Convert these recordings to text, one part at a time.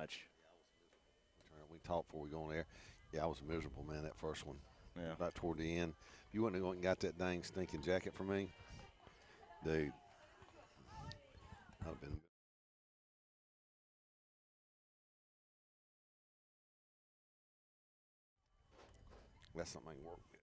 much. We talked before we go on there. Yeah, I was miserable, man, that first one. Yeah. About toward the end. If you wouldn't have gone and got that dang stinking jacket for me, dude, I'd have been. That's something I can work with.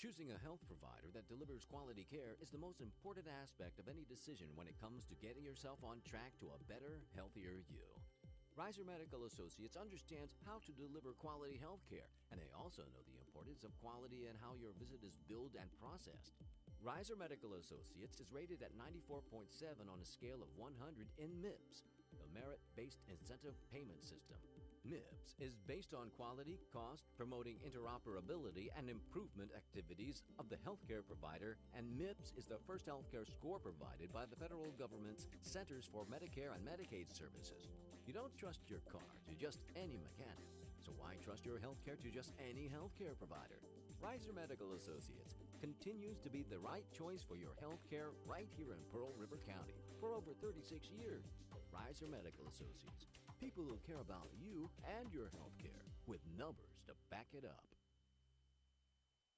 Choosing a health provider that delivers quality care is the most important aspect of any decision when it comes to getting yourself on track to a better, healthier you. Riser Medical Associates understands how to deliver quality health care, and they also know the importance of quality and how your visit is billed and processed. Riser Medical Associates is rated at 94.7 on a scale of 100 in MIPS, the Merit-Based Incentive Payment System. MIPS is based on quality, cost, promoting interoperability and improvement activities of the healthcare provider, and MIPS is the first healthcare score provided by the federal government's Centers for Medicare and Medicaid Services. You don't trust your car to just any mechanic, so why trust your healthcare to just any healthcare provider? Riser Medical Associates continues to be the right choice for your healthcare right here in Pearl River County. for over 36 years. Riser Medical Associates. People who care about you and your health care with numbers to back it up.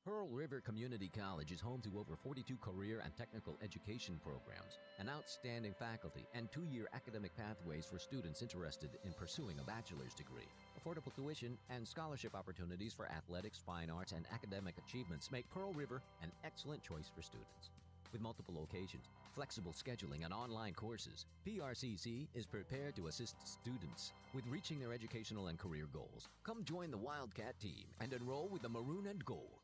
Pearl River Community College is home to over 42 career and technical education programs, an outstanding faculty, and 2-year academic pathways for students interested in pursuing a bachelor's degree. Affordable tuition and scholarship opportunities for athletics, fine arts, and academic achievements make Pearl River an excellent choice for students. With multiple locations, flexible scheduling, and online courses, PRCC is prepared to assist students with reaching their educational and career goals. Come join the Wildcat team and enroll with the Maroon and Gold.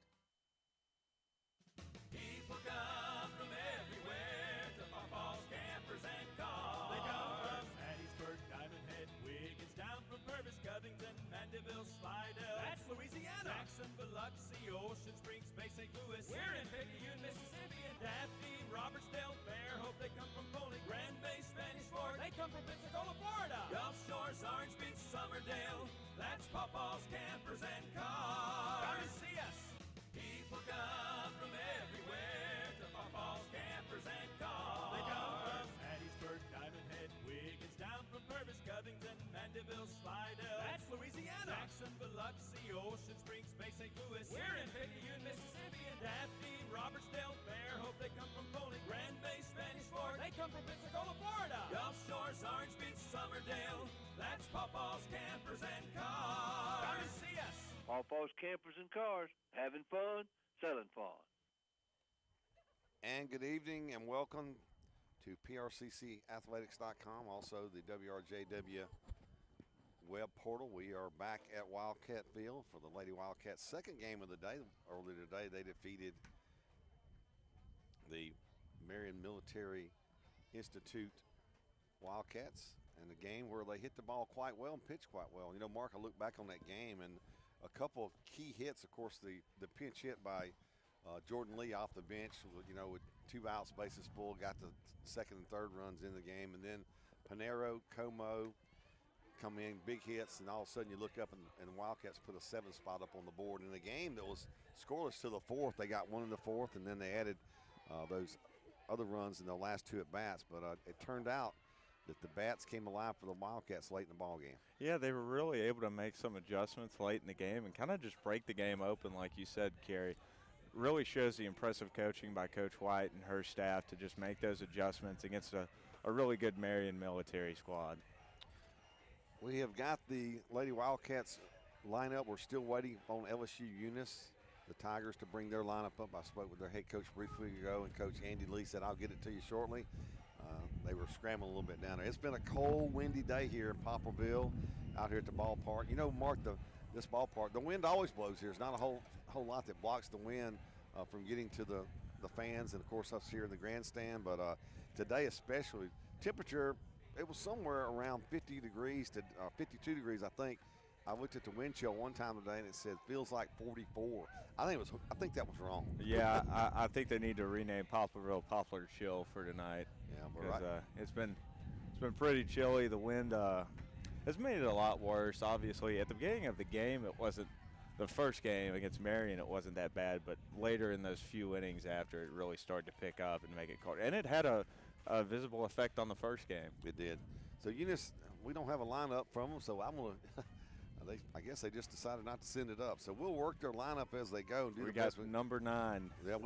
People come from everywhere to Pawpaw's Campers and Cars. They come from Hattiesburg, Diamond Head, Wiggins, down from Purvis, Covington, Mandeville, Slidell. That's Louisiana. Jackson, Biloxi, Ocean Springs, Bay St. Louis. We're in Picayune, Mississippi, and Daphne, Robertsdale, Fairhope. They come from Foley, Grand Bay, Spanish Fork. They come from Pensacola, Florida. Gulf Shores, Orange Beach, Summerdale. That's Pawpaw's Campers and Cars. Come and see us. People come from everywhere to Pawpaw's Campers and Cars. They come from Hattiesburg, Diamond Head, Wiggins, down from Purvis, Covington, Mandeville, Slidell. That's Louisiana. Jackson, Biloxi, Ocean Springs, Bay St. Louis. We're in Picayune, Mississippi, and Daphne, Robertsdale, Fairhope. They come from Foley, Grand Bay, Spanish Fork. They come from Pensacola, Florida. Gulf Shores, Orange Beach, Summerdale. That's Pawpaw's Campers and Cars. Come and see us. Pawpaw's Campers and Cars, having fun, selling fun. And good evening and welcome to PRCCathletics.com, also the WRJW web portal. We are back at Wildcat Field for the Lady Wildcats' second game of the day. Earlier today, they defeated the Marion Military Institute Wildcats in a game where they hit the ball quite well and pitched quite well. You know, Mark, I look back on that game and a couple of key hits. Of course, the pinch hit by Jordan Lee off the bench, you know, with 2 outs, bases full, got the second and third runs in the game. And then Panero, Como come in, big hits, and all of a sudden you look up and the Wildcats put a 7 spot up on the board. In a game that was scoreless to the 4th, they got 1 in the 4th, and then they added those other runs in the last 2 at-bats. But it turned out that the bats came alive for the Wildcats late in the ball game. Yeah, they were really able to make some adjustments late in the game and kind of just break the game open, like you said, Kerry. Really shows the impressive coaching by Coach White and her staff to just make those adjustments against a really good Marion Military squad. We have got the Lady Wildcats lineup. We're still waiting on LSU Eunice, the Tigers, to bring their lineup up. I spoke with their head coach briefly ago, and Coach Andy Lee said, I'll get it to you shortly. They were scrambling a little bit down there. It's been a cold, windy day here in Poplarville, out here at the ballpark. You know, Mark, this ballpark, the wind always blows here. There's not a whole lot that blocks the wind from getting to the fans and, of course, us here in the grandstand. But today especially, temperature, it was somewhere around 50 degrees to 52 degrees, I think. I looked at the wind chill one time today, and it said feels like 44. I think that was wrong. Yeah, I think they need to rename Poplarville Poplar Chill for tonight. Yeah, but because it's been pretty chilly. The wind has made it a lot worse. Obviously, at the beginning of the game, it wasn't. The first game against Marion, it wasn't that bad, but later in those few innings after, it really started to pick up and make it cold. And it had a visible effect on the first game. It did. So Eunice, we don't have a lineup from them, so I'm gonna. I guess they just decided not to send it up. So we'll work their lineup as they go and do the best. We got number 9. Yeah, at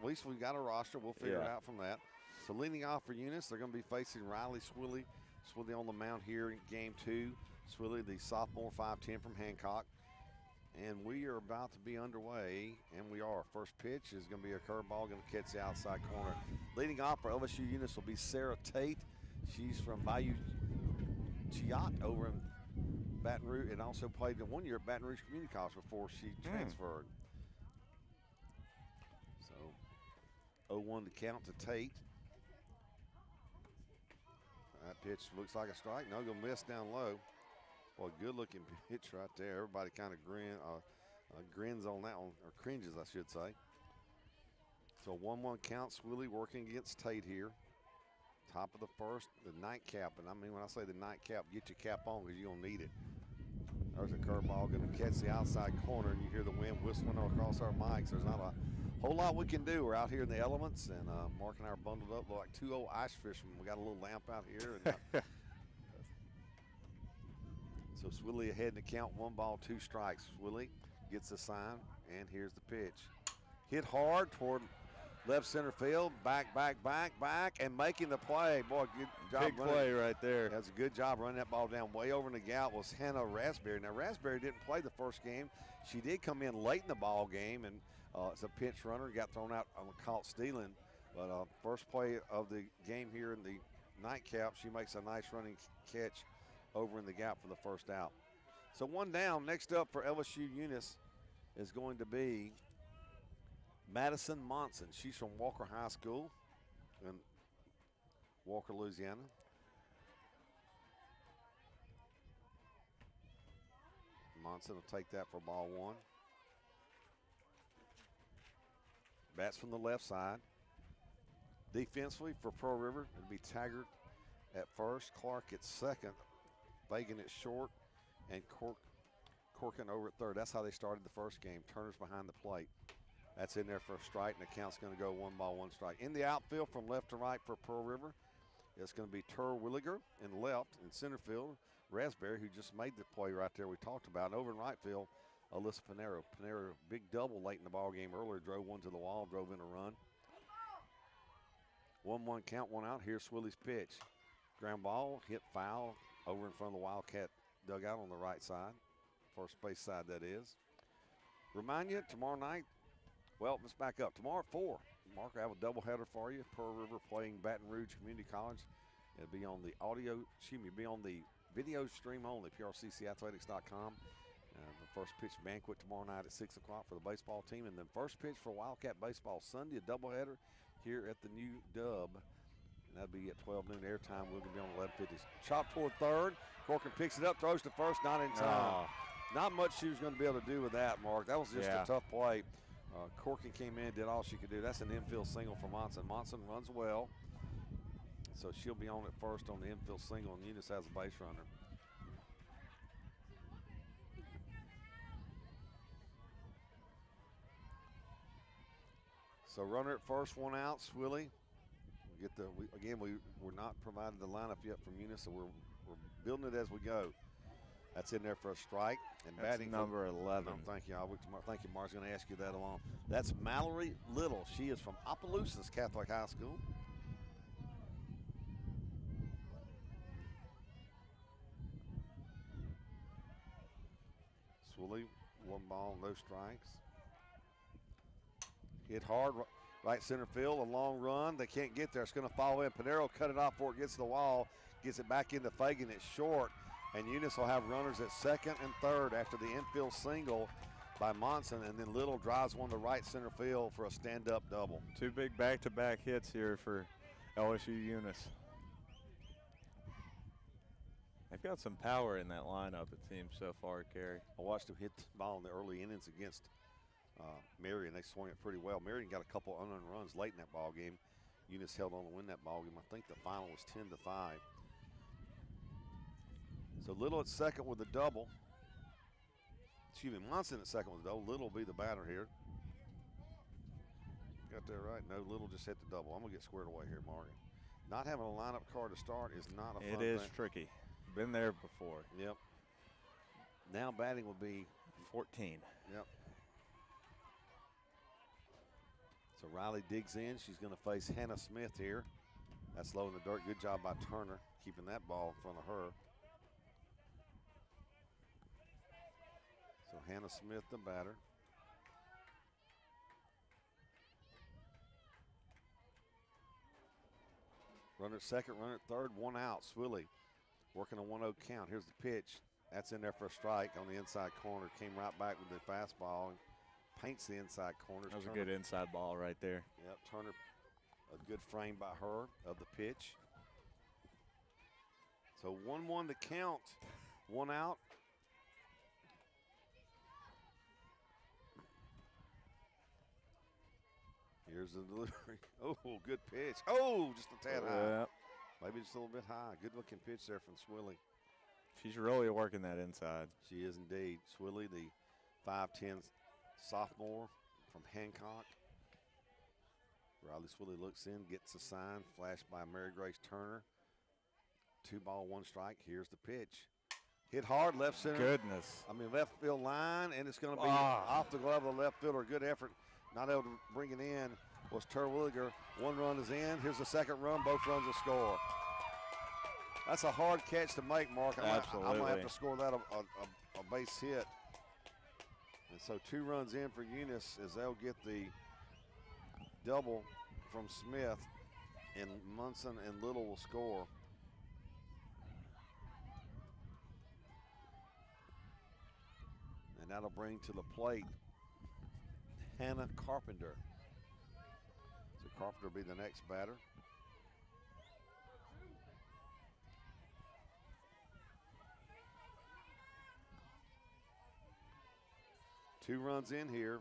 least we got a roster. We'll figure it out from that. So leading off for Eunice, they're going to be facing Riley Swilly. Swilly on the mound here in game 2. Swilly, the sophomore, 5'10" from Hancock. And we are about to be underway, and we are. First pitch is going to be a curveball, going to catch the outside corner. Leading off for LSU Eunice will be Sarah Tate. She's from Bayou Chiat over in Baton Rouge, and also played 1 year at Baton Rouge Community College before she transferred. So 0-1 to count to Tate. That pitch looks like a strike. No, going to miss down low. Well, good-looking pitch right there. Everybody kind of grins on that one, or cringes, I should say. So 1-1 count. Swilly working against Tate here. Top of the first, the nightcap. And I mean, when I say the nightcap, get your cap on because you're going to need it. There's a curveball going to catch the outside corner, and you hear the wind whistling across our mics. There's not a Whole lot we can do. We're out here in the elements, and Mark and I are bundled up like two old ice fishermen. We got a little lamp out here. And, so Swilly ahead in the count, 1 ball, 2 strikes. Swilly gets the sign, and here's the pitch. Hit hard toward left center field, back, and making the play. Boy, good job. Big play right there. That's a good job running that ball down way over in the gap was Hannah Raspberry. Now, Raspberry didn't play the first game. She did come in late in the ball game, and it's a pinch runner, got thrown out on a caught stealing. But first play of the game here in the nightcap, she makes a nice running catch over in the gap for the first out. So 1 down. Next up for LSU Eunice is going to be Madison Monson. She's from Walker High School in Walker, Louisiana. Monson will take that for ball 1. Bats from the left side. Defensively for Pearl River, it'll be Taggart at first, Clark at second, Fagan at short, and Corkin over at third. That's how they started the first game. Turner's behind the plate. That's in there for a strike, and the count's going to go 1 ball, 1 strike. In the outfield from left to right for Pearl River, it's going to be Tur Williger in left. In center field, Raspberry, who just made the play right there we talked about. And over in right field, Alyssa Panero. Panero, big double late in the ball game earlier, drove 1 to the wall, drove in a run. 1-1 count, 1 out. Here's Swilly's pitch. Ground ball, hit foul over in front of the Wildcat dugout on the right side. First base side, that is. Remind you, tomorrow night, well, let's back up. Tomorrow at 4, Mark, I have a doubleheader for you. Pearl River playing Baton Rouge Community College. It'll be on the be on the video stream only, PRCCathletics.com. The first pitch banquet tomorrow night at 6 o'clock for the baseball team. And then first pitch for Wildcat Baseball Sunday, a doubleheader here at the new Dub. And that'll be at 12 noon airtime. We're going to be on 11:50. Chop toward third. Corcoran picks it up, throws to first, not in time. Not much she was going to be able to do with that, Mark. That was just a tough play. Corcoran came in, did all she could do. That's an infield single for Monson. Monson runs well. So she'll be on at first on the infield single, and Eunice has a base runner. So runner at first, 1 out, Swilly. We're not provided the lineup yet from Eunice, so we're building it as we go. That's in there for a strike. And that's batting number 11. No, thank you. Thank you, Mark's going to ask you that along. That's Mallory Little. She is from Opelousas Catholic High School. Swilly, 1 ball, no strikes. Hit hard, right center field, a long run. They can't get there. It's going to fall in. Panero cut it off before it gets to the wall, gets it back into Fagan. It's short, and Eunice will have runners at second and third after the infield single by Monson, and then Little drives 1 to right center field for a stand-up double. 2 big back-to-back hits here for LSU Eunice. They've got some power in that lineup, it seems, so far, Kerry. I watched them hit the ball in the early innings against Marion. They swung it pretty well. Marion got a couple unearned runs late in that ball game. Eunice held on to win that ball game. I think the final was 10-5. So Little at second with a double. Excuse me, Monson at second with a double. Little will be the batter here. Got that right? No, Little just hit the double. I'm going to get squared away here, Mark. Not having a lineup card to start is not a fun thing. It is tricky. Been there before. Yep. Now batting will be 14. Yep. So Riley digs in. She's going to face Hannah Smith here. That's low in the dirt. Good job by Turner keeping that ball in front of her. So Hannah Smith, the batter. Runner at second, runner at third, 1 out. Swilly working a 1-0 count. Here's the pitch. That's in there for a strike on the inside corner. Came right back with the fastball and paints the inside corner. That was a good inside ball right there. Yep, Turner, a good frame by her of the pitch. So 1-1 to count, 1 out. Here's the delivery. Oh, good pitch. Oh, just a tad high. Maybe just a little bit high. Good looking pitch there from Swilly. She's really working that inside. She is indeed. Swilly, the 5'10" sophomore from Hancock. Riley Swilly looks in, gets a sign, flashed by Mary Grace Turner. 2 ball, 1 strike. Here's the pitch. Hit hard, left center. Goodness. Left field line, and it's going to be off the glove of the left fielder. Good effort. Not able to bring it in was Terwilliger. 1 run is in. Here's the 2nd run. Both runs will score. That's a hard catch to make, Mark. Absolutely. I'm going to have to score that a base hit. And so 2 runs in for Eunice as they'll get the double from Smith, and Munson and Little will score. And that'll bring to the plate Hannah Carpenter. So Carpenter will be the next batter. Two runs in here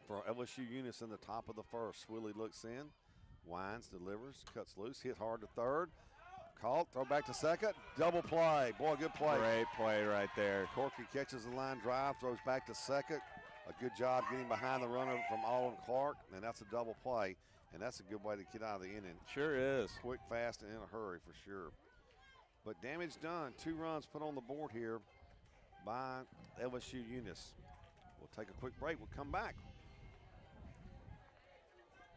for LSU Eunice in the top of the first. Swilly looks in, winds, delivers, cuts loose, hit hard to third. Caught, throw back to second, double play. Boy, good play. Great play right there. Corky catches the line drive, throws back to second. A good job getting behind the runner from Alden Clark, and that's a double play. And that's a good way to get out of the inning. Sure is. Quick, fast, and in a hurry for sure. But damage done. 2 runs put on the board here by LSU Eunice. We'll take a quick break. We'll come back.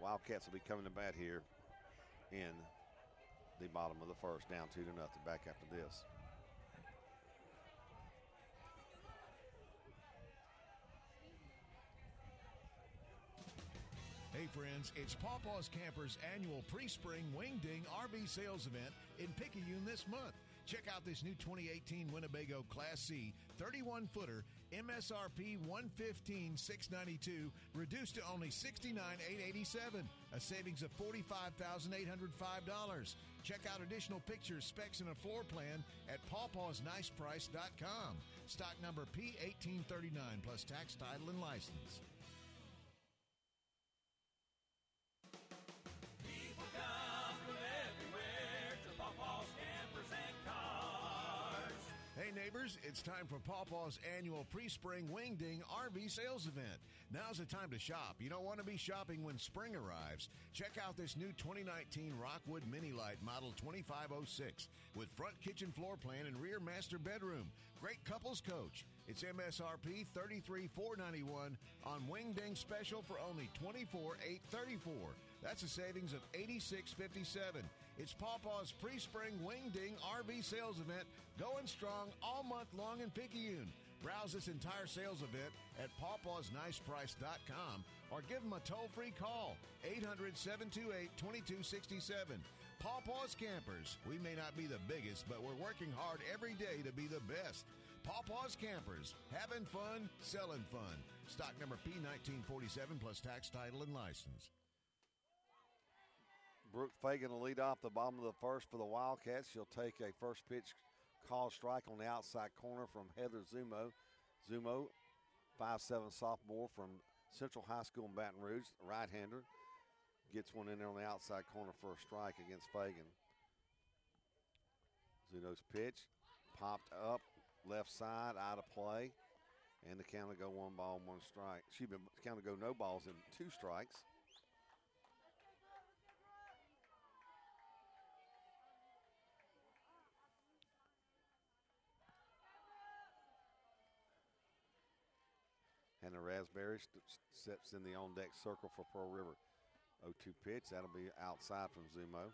Wildcats will be coming to bat here in the bottom of the first, down 2-0. Back after this. Hey friends, it's Pawpaw's Campers' annual pre-spring Wing-Ding RV sales event in Picayune this month. Check out this new 2018 Winnebago Class C 31-footer MSRP $115,692, reduced to only $69,887, a savings of $45,805. Check out additional pictures, specs, and a floor plan at pawpawsniceprice.com. Stock number P1839 plus tax, title, and license. People come from everywhere to Pawpaw's Campers and Cars. Hey neighbors, it's time for Pawpaw's annual pre-spring Wing-Ding RV sales event. Now's the time to shop. You don't want to be shopping when spring arrives. Check out this new 2019 Rockwood Mini Light Model 2506 with front kitchen floor plan and rear master bedroom. Great couples coach. It's MSRP $33,491 on Wing-Ding special for only $24,834. That's a savings of $86.57. It's Pawpaw's pre-spring Wing-Ding RV sales event going strong all month long in Picayune. Browse this entire sales event at pawpawsniceprice.com or give them a toll-free call, 800-728-2267. Pawpaw's Campers. We may not be the biggest, but we're working hard every day to be the best. Pawpaw's Campers. Having fun, selling fun. Stock number P1947 plus tax, title, and license. Brooke Fagan will lead off the bottom of the first for the Wildcats. She'll take a first pitch call strike on the outside corner from Heather Zumo. Zumo, 5'7" sophomore from Central High School in Baton Rouge, right-hander. Gets one in there on the outside corner for a strike against Fagan. Zuno's pitch popped up, left side, out of play. And the count will go 1 ball, 1 strike. The count will go no balls and 2 strikes. Hannah Raspberry steps in the on-deck circle for Pearl River. 0-2 pitch. That'll be outside from Zumo.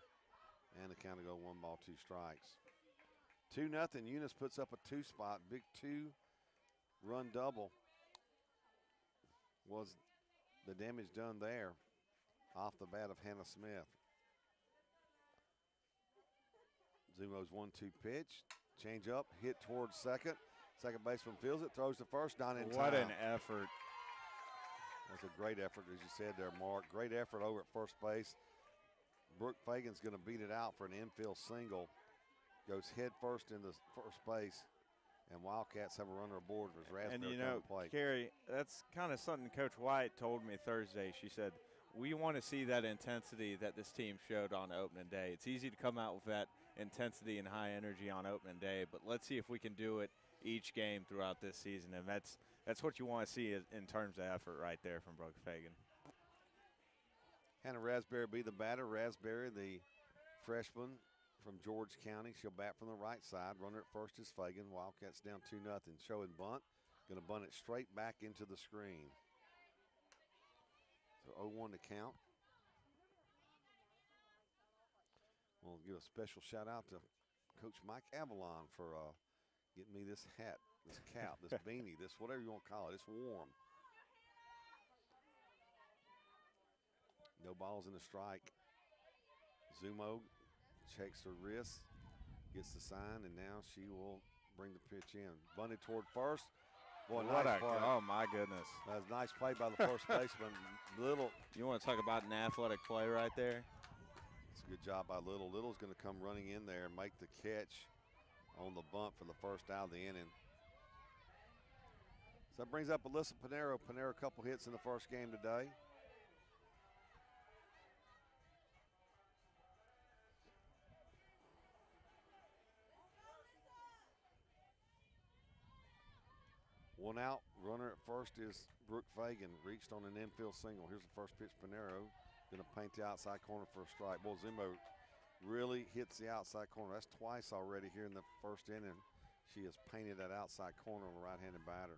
And the count will go 1 ball, 2 strikes. 2-0. Eunice puts up a 2-spot. Big 2-run double was the damage done there off the bat of Hannah Smith. Zumo's 1-2 pitch. Change up, hit towards second. Second baseman fields it, throws to first, not in time. What an effort. That's a great effort, as you said there, Mark. Great effort over at first base. Brooke Fagan's going to beat it out for an infield single. Goes head first into first base, and Wildcats have a runner aboard as Raspberry. And, you know, Kerry, that's kind of something Coach White told me Thursday. She said, we want to see that intensity that this team showed on opening day. It's easy to come out with that intensity and high energy on opening day, but let's see if we can do it each game throughout this season, and that's what you want to see in terms of effort right there from Brooke Fagan. Hannah Raspberry be the batter. Raspberry, the freshman from George County. She'll bat from the right side. Runner at first is Fagan. Wildcats down 2-0. Showing bunt. Going to bunt it straight back into the screen. So 0-1 to count. We'll give a special shout out to Coach Mike Avalon for getting me this hat, this cap, this beanie, this whatever you want to call it. It's warm. No balls in the strike. Zumo checks her wrist, gets the sign, and now she will bring the pitch in. Bunted toward first. Boy, what nice a, play. oh my goodness. That was a nice play by the first baseman. Little. You want to talk about an athletic play right there? It's a good job by Little. Little's going to come running in there and make the catch on the bunt for the first out of the inning. So that brings up Alyssa Pinero. Pinero, a couple hits in the first game today. One out, runner at first is Brooke Fagan. Reached on an infield single. Here's the first pitch, Pinero. Going to paint the outside corner for a strike. Boy, Zimbo really hits the outside corner. That's twice already here in the first inning. She has painted that outside corner on a right-handed batter.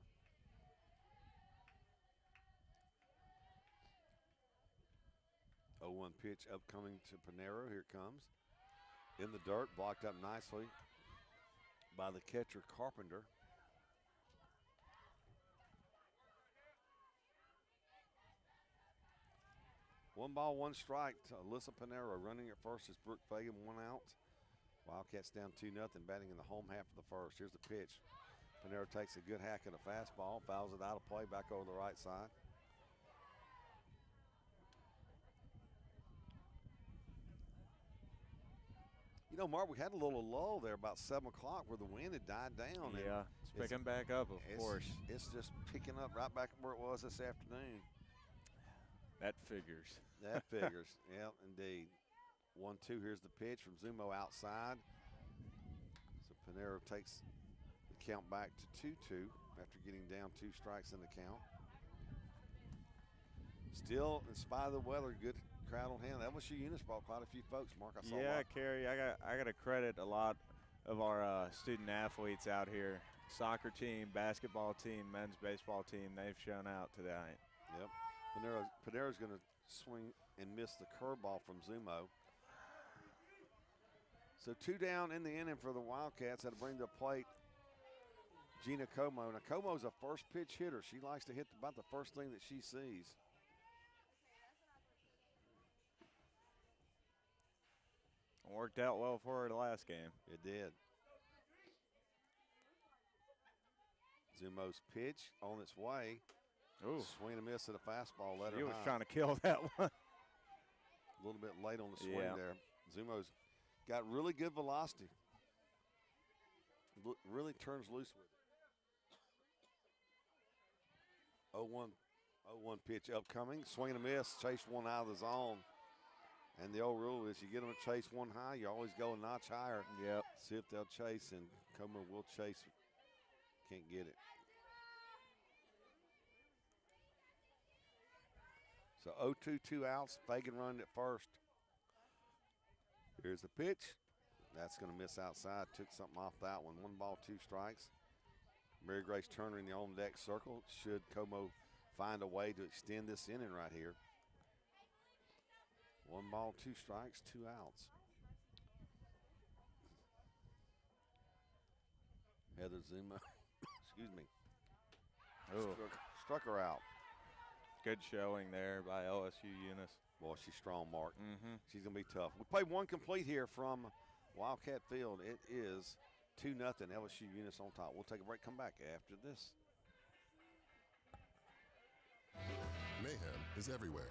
Oh, 1 pitch upcoming to Pinero. Here it comes. In the dirt, blocked up nicely by the catcher, Carpenter. One ball, one strike to Alyssa Pinero. Running at first is Brooke Fagan, 1 out. Wildcats down 2-0, batting in the home half of the first. Here's the pitch. Pinero takes a good hack at a fastball, fouls it out of play back over the right side. You know, Mark, we had a little lull there about 7 o'clock where the wind had died down. Yeah, it's picking back up, of course. It's just picking up right back where it was this afternoon. That figures. That figures, yeah, indeed. 1-2, here's the pitch from Zumo outside. So Pinero takes the count back to 2-2 after getting down 2 strikes in the count. Still, in spite of the weather, good crowd on hand. LSU Eunice brought quite a few folks, Mark. I saw Yeah, Kerry, I got to credit a lot of our student athletes out here. Soccer team, basketball team, men's baseball team, they've shown out tonight. Yep. Pinero's going to swing and miss the curveball from Zumo. So 2 down in the inning for the Wildcats. That'll bring to the plate Gina Como. Now, Como's a first pitch hitter. She likes to hit about the first thing that she sees. Worked out well for her the last game. It did. Zumo's pitch on its way. Ooh. Swing and miss at a fastball. Let her He was high. trying to kill that one. A little bit late on the swing Yeah. there. Zumo's got really good velocity. Really turns loose with it. 0-1 pitch upcoming. Swing and a miss. Chased one out of the zone. And the old rule is you get them to chase one high, you always go a notch higher. Yep. See if they'll chase, and Comer will chase. Can't get it. So 0-2, 2 outs. Fagan run at first. Here's the pitch. That's going to miss outside. Took something off that one. 1 ball, 2 strikes. Mary Grace Turner in the on-deck circle. Should Como find a way to extend this inning right here. 1 ball, 2 strikes, 2 outs. Heather Zuma, excuse me, struck her out. Good showing there by LSU Eunice. Boy, she's strong, Mark. Mm-hmm. She's going to be tough. We played 1 complete here from Wildcat Field. It is 2-0, LSU Eunice on top. We'll take a break, come back after this. Mayhem is everywhere.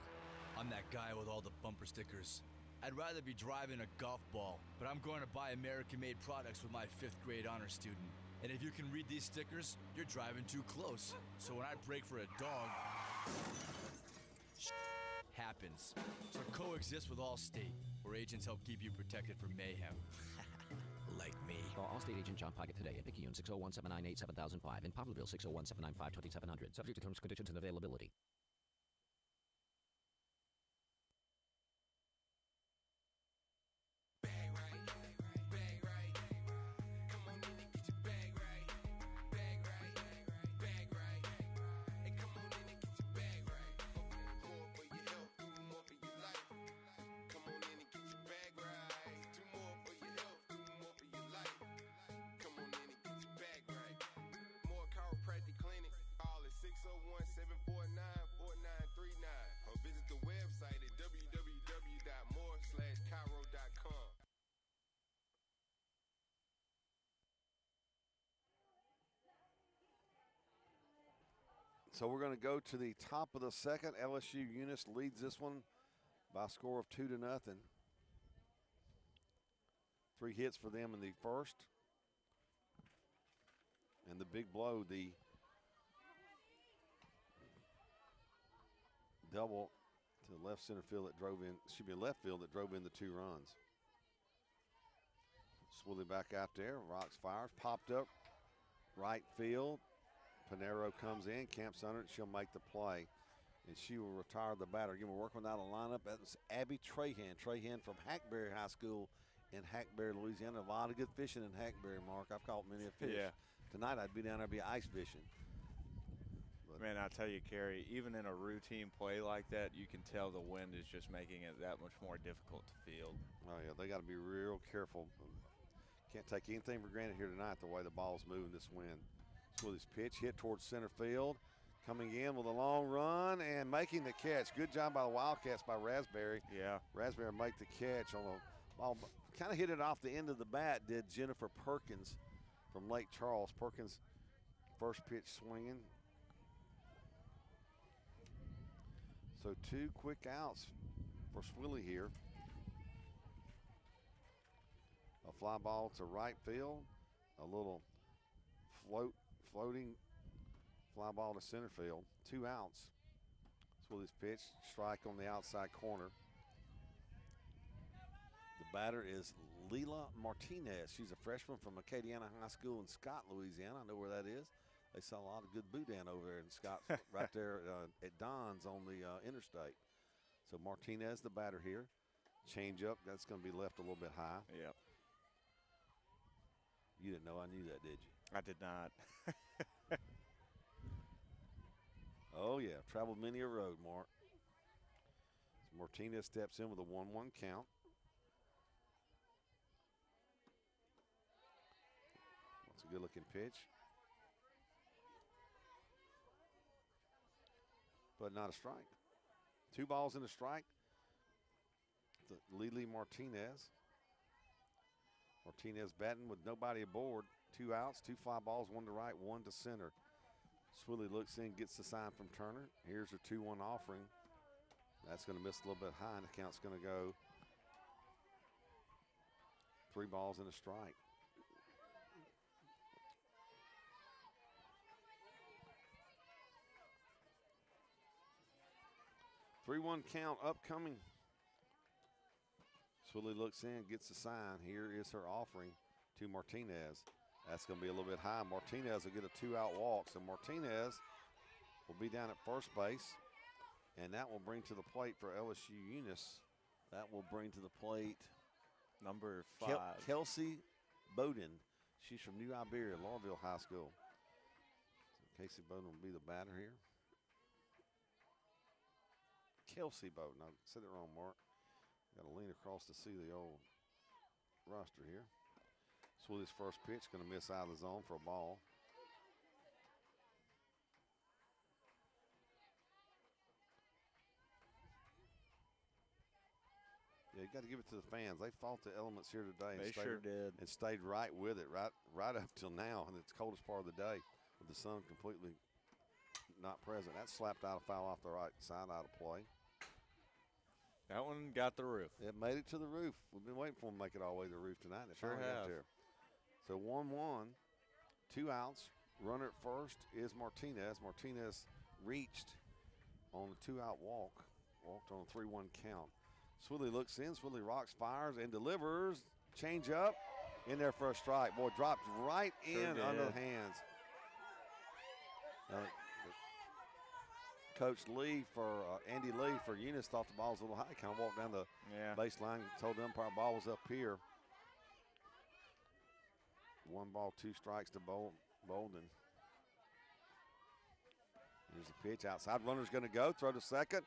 I'm that guy with all the bumper stickers. I'd rather be driving a golf ball, but I'm going to buy American-made products with my 5th grade honor student. And if you can read these stickers, you're driving too close. So when I brake for a dog, happens. So coexist with Allstate, where agents help keep you protected from mayhem. Like me. Call Allstate agent John Pocket today at Picayune 601-798-7005 and Poplarville 601-795-2700. Subject to terms, conditions, and availability. So we're going to go to the top of the second. LSU Eunice leads this one by a score of 2-0. 3 hits for them in the first. And the big blow, the double to the left center field that drove in, left field that drove in the 2 runs. Swilly back out there, rocks fires, popped up, right field. Panero comes in, camps under it, she'll make the play. And she will retire the batter. Again, we're working out a lineup. That's Abby Trahan. Trahan from Hackberry High School in Hackberry, Louisiana. A lot of good fishing in Hackberry, Mark. I've caught many a fish. Yeah. Tonight I'd be down there be ice fishing. But Man, I tell you, Kerry, even in a routine play like that, you can tell the wind is just making it that much more difficult to field. oh yeah, they got to be real careful. Can't take anything for granted here tonight, the way the ball's moving this wind. So this pitch hit towards center field. Coming in with a long run and making the catch. Good job by the Wildcats by Raspberry. Yeah. Raspberry make the catch on a ball. Kind of hit it off the end of the bat, did Jennifer Perkins from Lake Charles. Perkins, first pitch swinging. So 2 quick outs for Swilly here. A fly ball to right field. A little floating fly ball to center field. 2 outs. Swilly's pitch, strike on the outside corner. The batter is Leela Martinez. She's a freshman from Acadiana High School in Scott, Louisiana. I know where that is. They sell a lot of good boudin over there in Scott, right there at Don's on the interstate. So Martinez, the batter here. Change up, that's going to be left a little bit high. Yep. You didn't know I knew that, did you? I did not. Oh, yeah, traveled many a road, Mark. So Martinez steps in with a 1-1 count. That's a good-looking pitch. But not a strike. 2 balls and a strike. Lily Martinez. Martinez batting with nobody aboard. 2 outs, 2 fly balls, 1 to right, 1 to center. Swilly looks in, gets the sign from Turner. Here's her 2-1 offering. That's going to miss a little bit high, and the count's going to go 3 balls and a strike. Three-one count upcoming. Swilly looks in, gets the sign. Here is her offering to Martinez. That's going to be a little bit high. Martinez will get a 2-out walk. So Martinez will be down at first base. And that will bring to the plate for LSU Eunice. That will bring to the plate number 5. Kelsey Bowden. She's from New Iberia, Laurelville High School. So Casey Bowden will be the batter here. Kelsey Bowden. I said it wrong, Mark. Got to lean across to see the old roster here. Swilly's first pitch, going to miss out of the zone for a ball. Yeah, you got to give it to the fans. They fought the elements here today. They sure did. And stayed right with it, right up till now, and it's the coldest part of the day with the sun completely not present. That slapped out a foul off the right side out of play. That one got the roof. It made it to the roof. We've been waiting for them to make it all the way to the roof tonight. It Sure finally got have. there. So 1-1, 2 outs. Runner at first is Martinez. Martinez reached on a 2-out walk. Walked on a 3-1 count. Swilly looks in. Swilly rocks, fires, and delivers. Change up. In there for a strike. Boy, dropped right in under the hands. Coach Lee for Andy Lee for Eunice thought the ball was a little high. Kind of walked down the baseline, told the umpire ball was up here. 1 ball, 2 strikes to Bolden. Here's the pitch outside. Runner's going to go. Throw to second.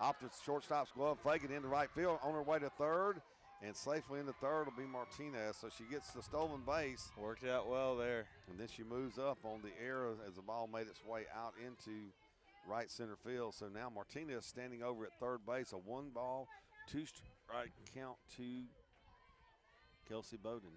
Off the shortstop's glove, fake it into right field. On her way to third. And safely into third will be Martinez. So she gets the stolen base. Worked out well there. And then she moves up on the air as the ball made its way out into right center field. So now Martinez standing over at third base. A 1 ball, 2 strike count to Kelsey Bowden.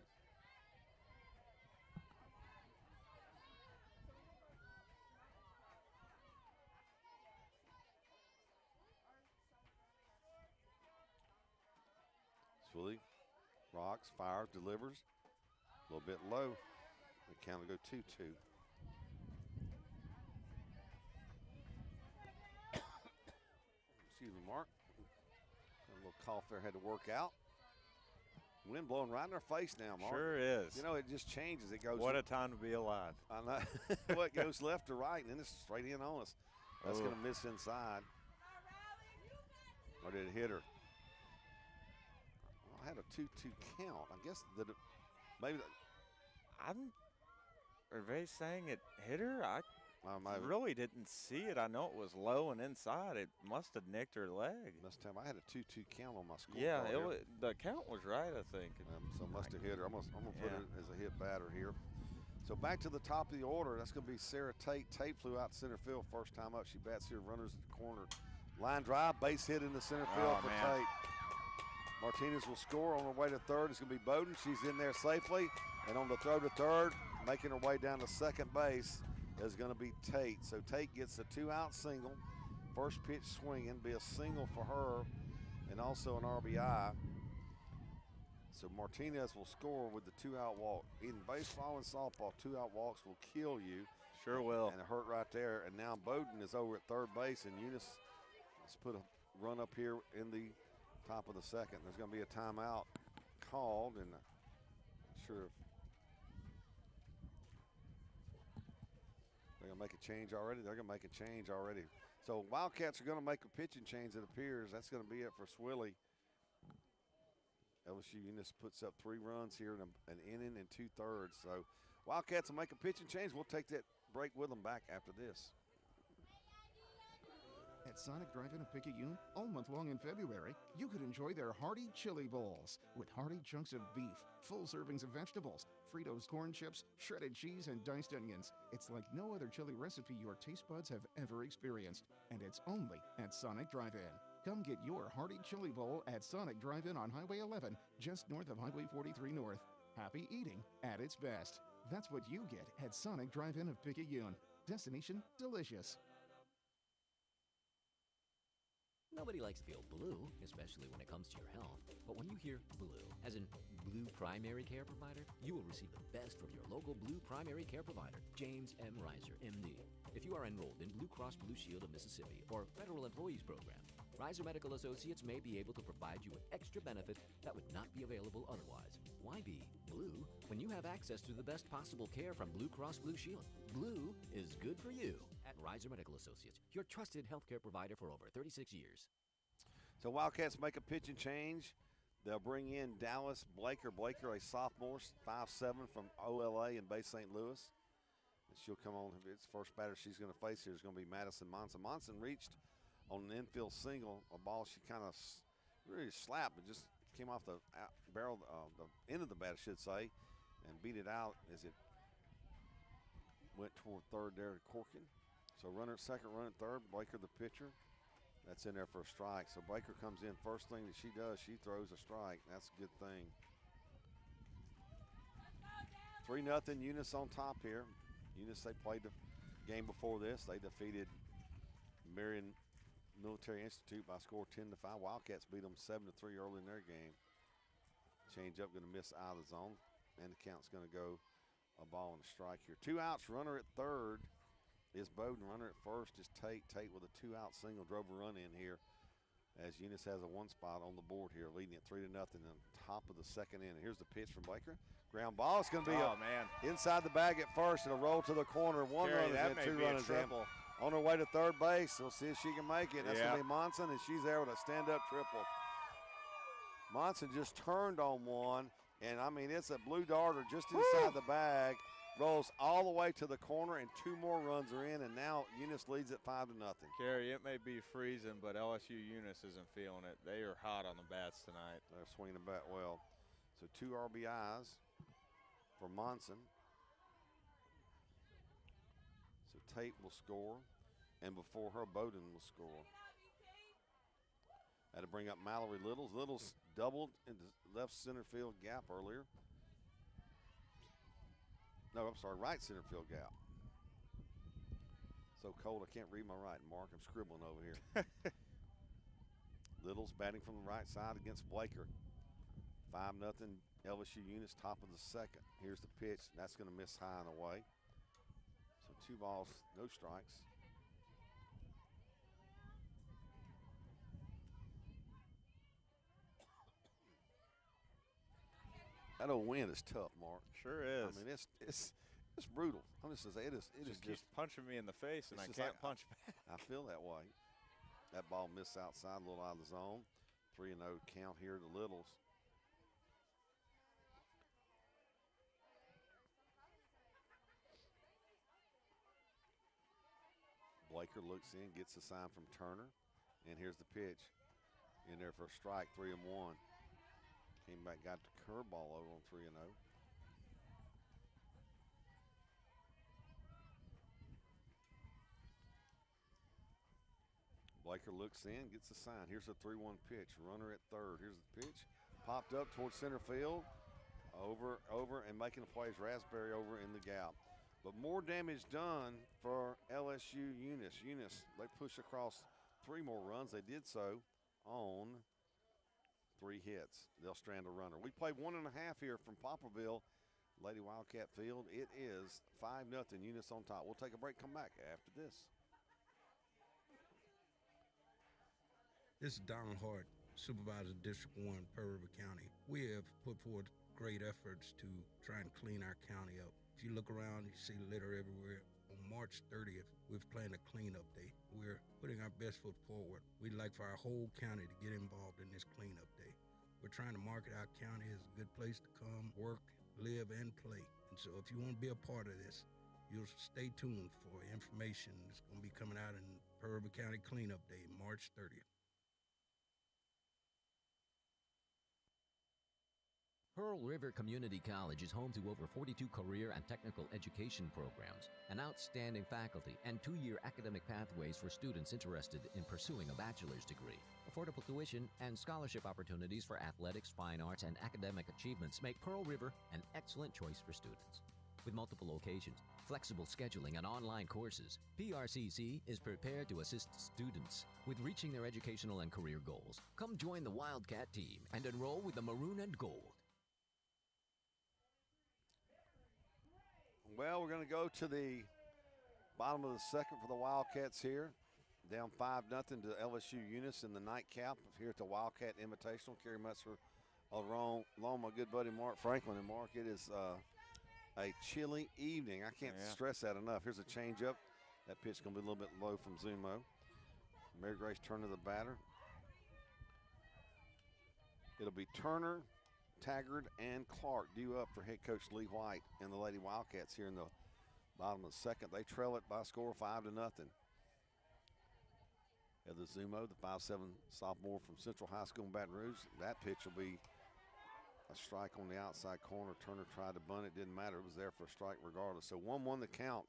box, fires, delivers. A little bit low. The count will go 2-2. Excuse me, Mark. A little cough there, had to work out. Wind blowing right in our face now, Mark. Sure is. You know, it just changes. It goes. What a time to be alive. I know. Well, it goes left to right, and then it's straight in on us. That's going to miss inside. Or did it hit her? Well, I had a 2-2 count. I guess that maybe. Are they saying it hit her? I really didn't see it. I know it was low and inside. It must have nicked her leg. Must have. I had a 2-2 count on my score. Yeah, the count was right, I think. So must have hit her. I'm going to put it as a hit batter here. So back to the top of the order. That's going to be Sarah Tate. Tate flew out to center field first time up. She bats here, runners at the corner. Line drive, base hit in the center field for Tate. Martinez will score. On her way to third, it's going to be Bowden. She's in there safely. And on the throw to third, making her way down to second base, is going to be Tate. So Tate gets a 2-out single. First pitch swinging, be a single for her, and also an RBI. So Martinez will score with the 2-out walk. In baseball and softball, 2-out walks will kill you. Sure will. And it hurt right there. And now Bowden is over at third base, and Eunice has put a run up here in the top of the second. There's going to be a timeout called, and I'm not sure if they're going to make a change already. They're going to make a change already. So Wildcats are going to make a pitching change, it appears. That's going to be it for Swilly. LSU Eunice puts up 3 runs here in an inning and 2/3. So Wildcats will make a pitching change. We'll take that break with them back after this. At Sonic Drive-In of Picayune, all month long in February, you could enjoy their hearty chili bowls with hearty chunks of beef, full servings of vegetables, Fritos corn chips, shredded cheese, and diced onions. It's like no other chili recipe your taste buds have ever experienced, and it's only at Sonic Drive-In. Come get your hearty chili bowl at Sonic Drive-In on Highway 11, just north of Highway 43 North. Happy eating at its best. That's what you get at Sonic Drive-In of Picayune. Destination delicious. Nobody likes to feel blue, especially when it comes to your health. But when you hear blue, as in Blue Primary Care Provider, you will receive the best from your local Blue Primary Care Provider, James M. Reiser, MD. If you are enrolled in Blue Cross Blue Shield of Mississippi or Federal Employees Program, Reiser Medical Associates may be able to provide you with extra benefit that would not be available otherwise. Why be blue when you have access to the best possible care from Blue Cross Blue Shield? Blue is good for you at Reiser Medical Associates, your trusted healthcare provider for over 36 years. So Wildcats make a pitching change. They'll bring in Dallas Blaker. Blaker, a sophomore, 5'7" from OLA in Bay St. Louis. And she'll come on. It's first batter she's going to face here is going to be Madison Monson. Monson reached on an infield single, a ball she kind of really slapped, but just came off the barrel, the end of the bat, I should say, and beat it out as it went toward third there to Corkin. So runner at second, runner at third. Blaker, the pitcher. That's in there for a strike. So Baker comes in. First thing that she does, she throws a strike. That's a good thing. 3-0 Eunice on top here. Eunice, they played the game before this. They defeated Marion Military Institute by a score 10-5. Wildcats beat them 7-3 early in their game. Change up, going to miss out of the zone. And the count's going to go a ball and a strike here. 2 outs, runner at third is Bowden. Runner at first is Tate. Tate with a 2-out single drove a run in here as Eunice has a 1 spot on the board here, leading it 3-0 in the top of the second inning. Here's the pitch from Baker. Ground ball. It's going to be inside the bag at first. It'll roll to the corner. 1 run is in, 2 runners in. On her way to third base. We'll see if she can make it. That's going to be Monson, and she's there with a stand-up triple. Monson just turned on one, and I mean, it's a blue darter just inside the bag. Rolls all the way to the corner, and 2 more runs are in, and now Eunice leads at 5-0. Carrie, it may be freezing, but LSU Eunice isn't feeling it. They are hot on the bats tonight. They're swinging the bat well. So 2 RBIs for Monson. So Tate will score, and before her, Bowden will score. Had to bring up Mallory Littles. Littles doubled in the left center field gap earlier. No, I'm sorry, right center field gap. So cold I can't read my writing, Mark. I'm scribbling over here. Littles batting from the right side against Blaker. 5-0 LSU Eunice, top of the second. Here's the pitch. That's going to miss high and away. So 2 balls, no strikes. That old wind is tough, Mark. Sure is. I mean, it's brutal. I'm just saying, it is keeps punching me in the face, and I just can't like, punch back. I feel that way. That ball missed outside, a little out of the zone. 3-0 count here to Littles. Blaker looks in, gets a sign from Turner, and here's the pitch. In there for a strike, 3-1. Came back, got the curveball over on 3-0. Blaker looks in, gets a sign. Here's a 3-1 pitch. Runner at third. Here's the pitch. Popped up towards center field. Over, and making the plays. Raspberry over in the gap. But more damage done for LSU Eunice. Eunice, they push across 3 more runs. They did so on 3 hits. They'll strand a runner. We played 1.5 here from Poplarville, Lady Wildcat Field. It is 5-0, Eunice on top. We'll take a break, come back after this. This is Donald Hart, Supervisor District 1, Pearl River County. We have put forth great efforts to try and clean our county up. If you look around, you see litter everywhere. On March 30th, we've planned a cleanup day. We're putting our best foot forward. We'd like for our whole county to get involved in this cleanup day. We're trying to market our county as a good place to come, work, live, and play. And so if you want to be a part of this, you'll stay tuned for information that's going to be coming out in Pearl River County Cleanup Day, March 30th. Pearl River Community College is home to over 42 career and technical education programs, an outstanding faculty, and 2-year academic pathways for students interested in pursuing a bachelor's degree. Affordable tuition and scholarship opportunities for athletics, fine arts, and academic achievements make Pearl River an excellent choice for students. With multiple locations, flexible scheduling, and online courses, PRCC is prepared to assist students with reaching their educational and career goals. Come join the Wildcat team and enroll with the Maroon and Gold. Well, we're going to go to the bottom of the second for the Wildcats here. Down 5-0 to LSU Eunice in the nightcap here at the Wildcat Invitational. Kerry Metzler along my good buddy Mark Franklin. And Mark, it is a chilly evening. I can't stress that enough. Here's a changeup. That pitch is going to be a little bit low from Zumo. Mary Grace Turner, the batter. It'll be Turner, Taggart, and Clark due up for head coach Lee White and the Lady Wildcats here in the bottom of the second. They trail it by a score of 5-0. At the Zumo, the 5'7" sophomore from Central High School in Baton Rouge. That pitch will be a strike on the outside corner. Turner tried to bunt it, didn't matter. It was there for a strike regardless. So 1-1 the count.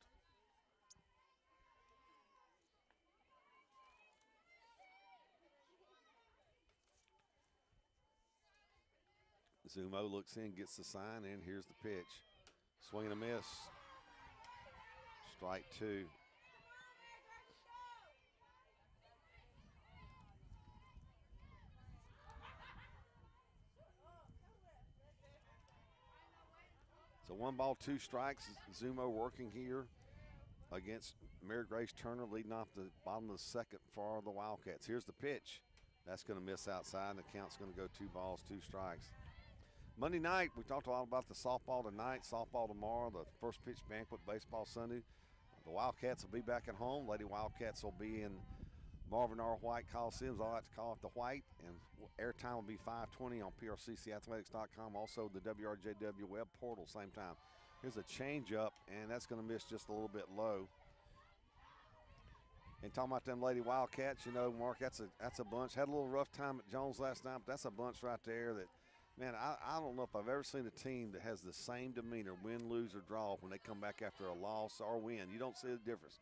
Zumo looks in, gets the sign, and here's the pitch. Swing and a miss. Strike 2. So 1 ball, 2 strikes. Zumo working here against Mary Grace Turner, leading off the bottom of the second for the Wildcats. Here's the pitch. That's going to miss outside, and the count's going to go 2 balls, 2 strikes. Monday night, we talked a lot about the softball tonight, softball tomorrow, the first pitch banquet, baseball Sunday. The Wildcats will be back at home. Lady Wildcats will be in Marvin R. White Coliseum. I like to call it the White, and airtime will be 5:20 on PRCCathletics.com. Also, the WRJW web portal, same time. Here's a changeup, and that's going to miss just a little bit low. And talking about them Lady Wildcats, you know, Mark, that's a bunch. Had a little rough time at Jones last night, but that's a bunch right there that, man, I don't know if I've ever seen a team that has the same demeanor, win, lose, or draw, when they come back after a loss or win. You don't see the difference.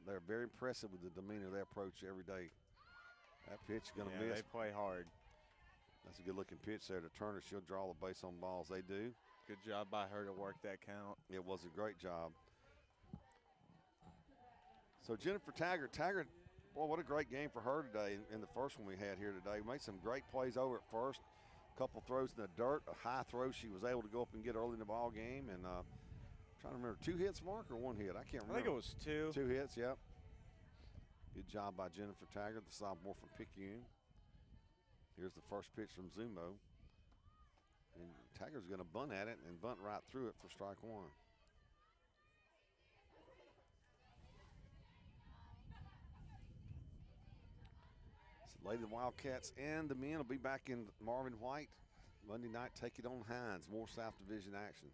They're very impressive with the demeanor they approach every day. That pitch is going to miss. They play hard. That's a good-looking pitch there to Turner. She'll draw the base on balls. They do. Good job by her to work that count. It was a great job. So Jennifer Taggart, boy, what a great game for her today in the first one we had here today. Made some great plays over at first. couple throws in the dirt, a high throw she was able to go up and get early in the ball game. And trying to remember, 2 hits, Mark, or 1 hit? I can't remember. I think it was 2. 2 hits, yep. Good job by Jennifer Taggart, the sophomore from Picayune. Here's the first pitch from Zumo. And Taggart's going to bunt at it and bunt right through it for strike 1. So Lady Wildcats and the men will be back in Marvin White Monday night. Take it on Hines. More South Division action.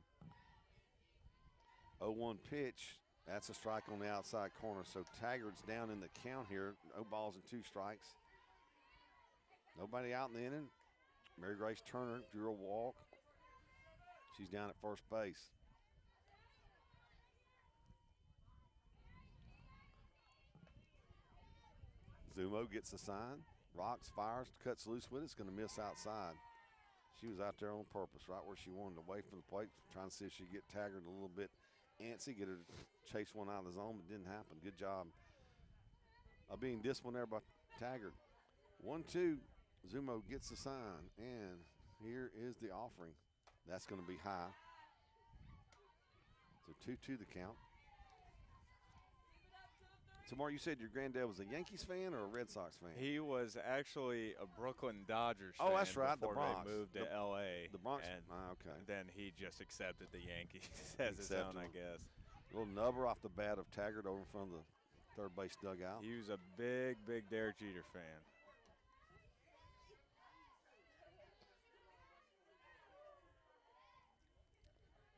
0-1 pitch. That's a strike on the outside corner. So Taggart's down in the count here. No balls and 2 strikes. Nobody out in the inning. Mary Grace Turner drew a walk. She's down at first base. Zumo gets the sign. Rocks, fires, cuts loose with it. It's going to miss outside. She was out there on purpose, right where she wanted, away from the plate, trying to see if she could get Taggart a little bit antsy, get her to chase one out of the zone, but didn't happen. Good job of being disciplined there by Taggart. 1-2. Zumo gets the sign, and here is the offering. That's going to be high. So 2-2 the count. So, Mark, you said your granddad was a Yankees fan or a Red Sox fan? He was actually a Brooklyn Dodgers fan. Oh, that's right, the before Bronx. they moved to L.A. The Bronx. And okay. then he just accepted the Yankees as his own, I guess. A little nubber off the bat of Taggart over in front of the third base dugout. He was a big, big Derek Jeter fan.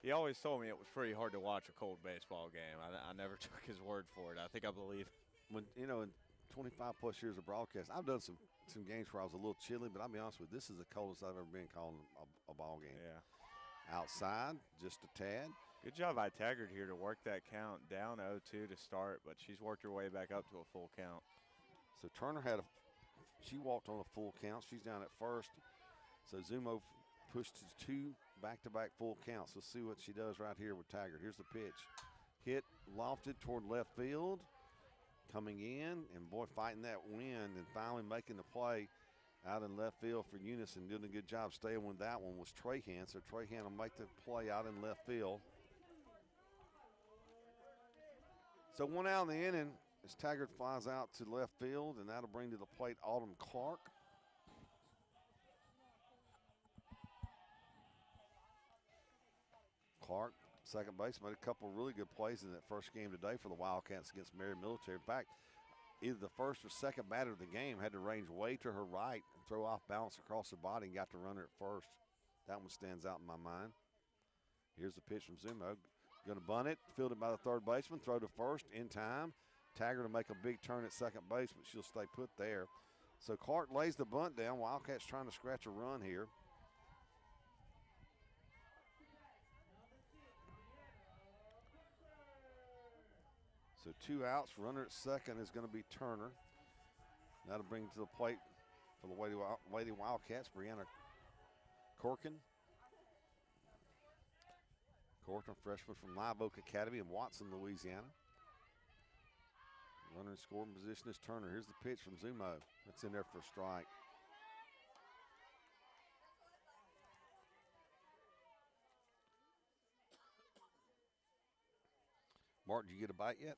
He always told me it was pretty hard to watch a cold baseball game. I never took his word for it. I think I believe. When, you know, in 25 plus years of broadcast, I've done some games where I was a little chilly, but I'll be honest with you, this is the coldest I've ever been calling a ball game. Yeah. Outside, just a tad. Good job by Taggart here to work that count down 0-2 to start, but she's worked her way back up to a full count. So Turner she walked on a full count. She's down at first. So Zumo pushed to 2 back-to-back full counts. Let's see what she does right here with Taggart. Here's the pitch. Hit lofted toward left field. Coming in, and boy, fighting that wind and finally making the play out in left field for Eunice and doing a good job staying with that one was Trahan. So Trahan will make the play out in left field. So 1 out in the inning as Taggart flies out to left field, and that'll bring to the plate Autumn Clark. Clark, second base, made a couple really good plays in that first game today for the Wildcats against Marion Military. In fact, either the first or second batter of the game had to range way to her right and throw off balance across her body and got to run her at first. That one stands out in my mind. Here's the pitch from Zumo. Going to bunt it, fielded by the third baseman, throw to first in time. Taggart to make a big turn at second base, but she'll stay put there. So Clark lays the bunt down. Wildcats trying to scratch a run here. So 2 outs, runner at second is going to be Turner. That'll bring to the plate for the Lady Wildcats, Brianna Corkin. Corkin, freshman from Live Oak Academy in Watson, Louisiana. Runner in scoring position is Turner. Here's the pitch from Zumo. That's in there for a strike. Mark, did you get a bite yet?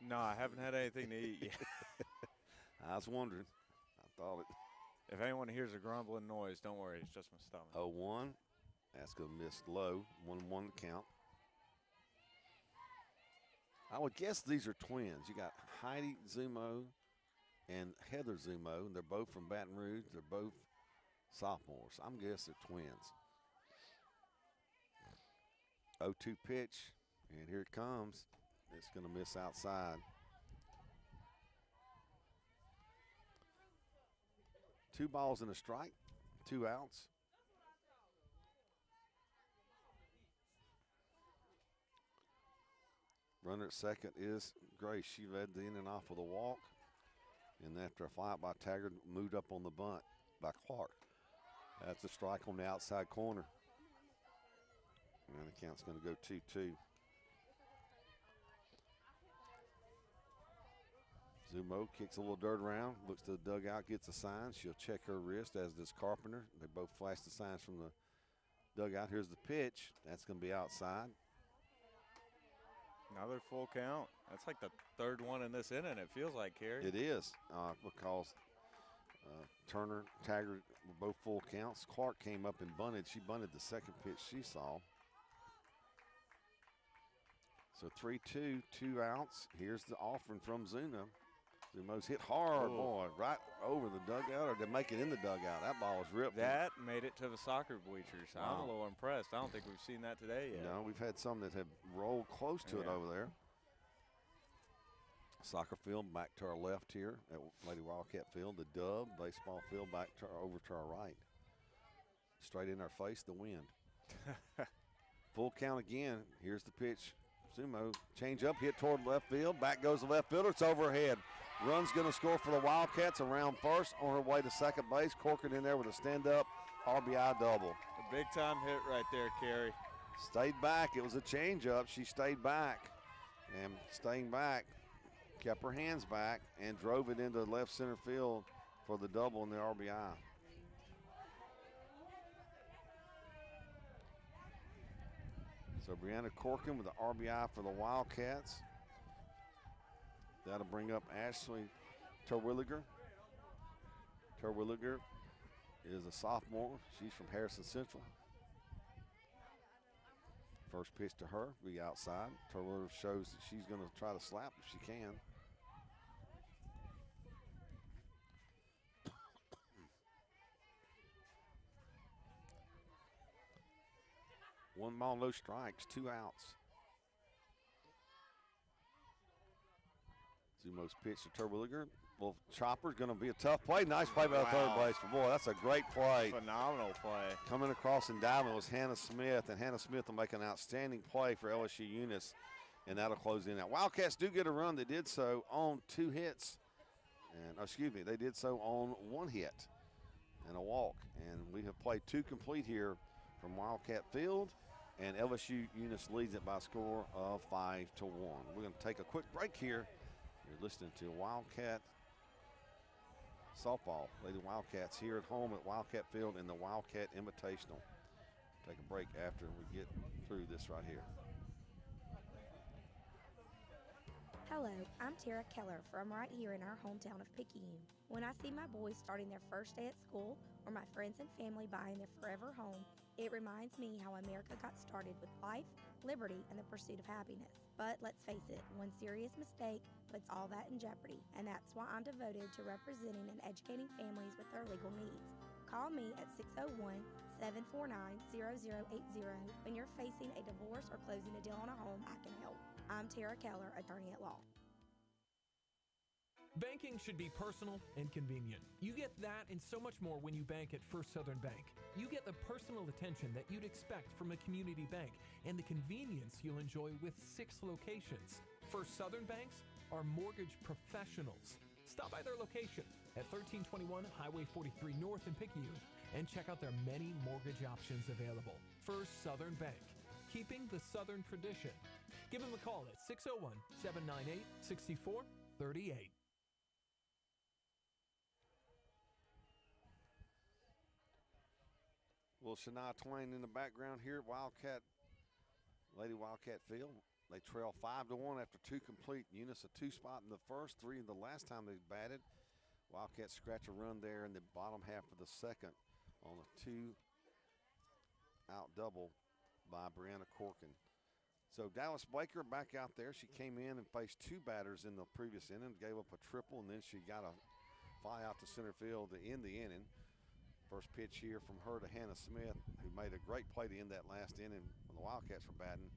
No, I haven't had anything to eat yet. I was wondering. I thought it. If anyone hears a grumbling noise, don't worry. It's just my stomach. 0-1. That's going to miss low. 1-1 count. I would guess these are twins. You got Heidi Zumo and Heather Zumo. They're both from Baton Rouge. They're both sophomores. I'm guessing they're twins. 0-2 pitch. And here it comes. It's going to miss outside. 2 balls and a strike, 2 outs. Runner at second is Grace. She led the inning off with a walk. And after a fly out by Taggart, moved up on the bunt by Clark. That's a strike on the outside corner. And the count's going to go 2-2. Zumo kicks a little dirt around, looks to the dugout, gets a sign. She'll check her wrist, as does Carpenter. They both flash the signs from the dugout. Here's the pitch. That's going to be outside. Another full count. That's like the third one in this inning, it feels like, Kerry. It is, because Turner, Taggart were both full counts. Clark came up and bunted. She bunted the second pitch she saw. So 3-2, 2 outs. Here's the offering from Zuna. Zumo's hit hard, boy, right over the dugout, or did make it in the dugout. That ball was ripped. That made it to the soccer bleachers. Wow. I'm a little impressed. I don't think we've seen that today yet. No, we've had some that have rolled close to it over there. Soccer field back to our left here at Lady Wildcat Field. The Dub baseball field back to over to our right. Straight in our face, the wind. Full count again. Here's the pitch. Zumo, change up, hit toward left field. Back goes the left fielder. It's overhead. Run's going to score for the Wildcats around first. On her way to second base. Corcoran in there with a stand-up RBI double. A big-time hit right there, Kerry. Stayed back. It was a change-up. She stayed back. And staying back, kept her hands back and drove it into left center field for the double and the RBI. So Brianna Corcoran with the RBI for the Wildcats. That'll bring up Ashley Terwilliger. Terwilliger is a sophomore. She's from Harrison Central. First pitch to her, be outside. Terwilliger shows that she's going to try to slap if she can. One ball, no strikes, 2 outs. Zumo's pitch to Terwilliger. Well, chopper's going to be a tough play. Nice play by the third baseman. Boy, that's a great play. Phenomenal play. Coming across and diving was Hannah Smith, and Hannah Smith will make an outstanding play for LSU Eunice, and that'll close in. Now, Wildcats do get a run. They did so on 2 hits. And, excuse me, they did so on 1 hit and a walk. And we have played 2 complete here from Wildcat Field. And LSU Eunice leads it by a score of 5-1. We're going to take a quick break here. You're listening to Wildcat softball. Lady Wildcats here at home at Wildcat Field in the Wildcat Invitational. Take a break after we get through this right here. Hello, I'm Tara Keller from right here in our hometown of Picayune. When I see my boys starting their first day at school or my friends and family buying their forever home, it reminds me how America got started with life, liberty, and the pursuit of happiness. But let's face it, one serious mistake puts all that in jeopardy, and that's why I'm devoted to representing and educating families with their legal needs. Call me at 601-749-0080 when you're facing a divorce or closing a deal on a home. I can help. I'm Tara Keller, attorney at law. Banking should be personal and convenient. You get that and so much more when you bank at First Southern Bank. You get the personal attention that you'd expect from a community bank and the convenience you'll enjoy with 6 locations. First Southern Banks are mortgage professionals. Stop by their location at 1321 Highway 43 North in Picayune and check out their many mortgage options available. First Southern Bank, keeping the Southern tradition. Give them a call at 601-798-6438. Well, Shania Twain in the background here at Lady Wildcat Field. They trail 5-1 after 2 complete. Eunice a 2 spot in the first, 3 the last time they batted. Wildcats scratch a run there in the bottom half of the second on a 2-out double by Brianna Corcoran. So Dallas Baker back out there. She came in and faced 2 batters in the previous inning, gave up a triple, and then she got a fly out to center field to end the inning. First pitch here from her to Hannah Smith, who made a great play to end that last inning when the Wildcats were batting,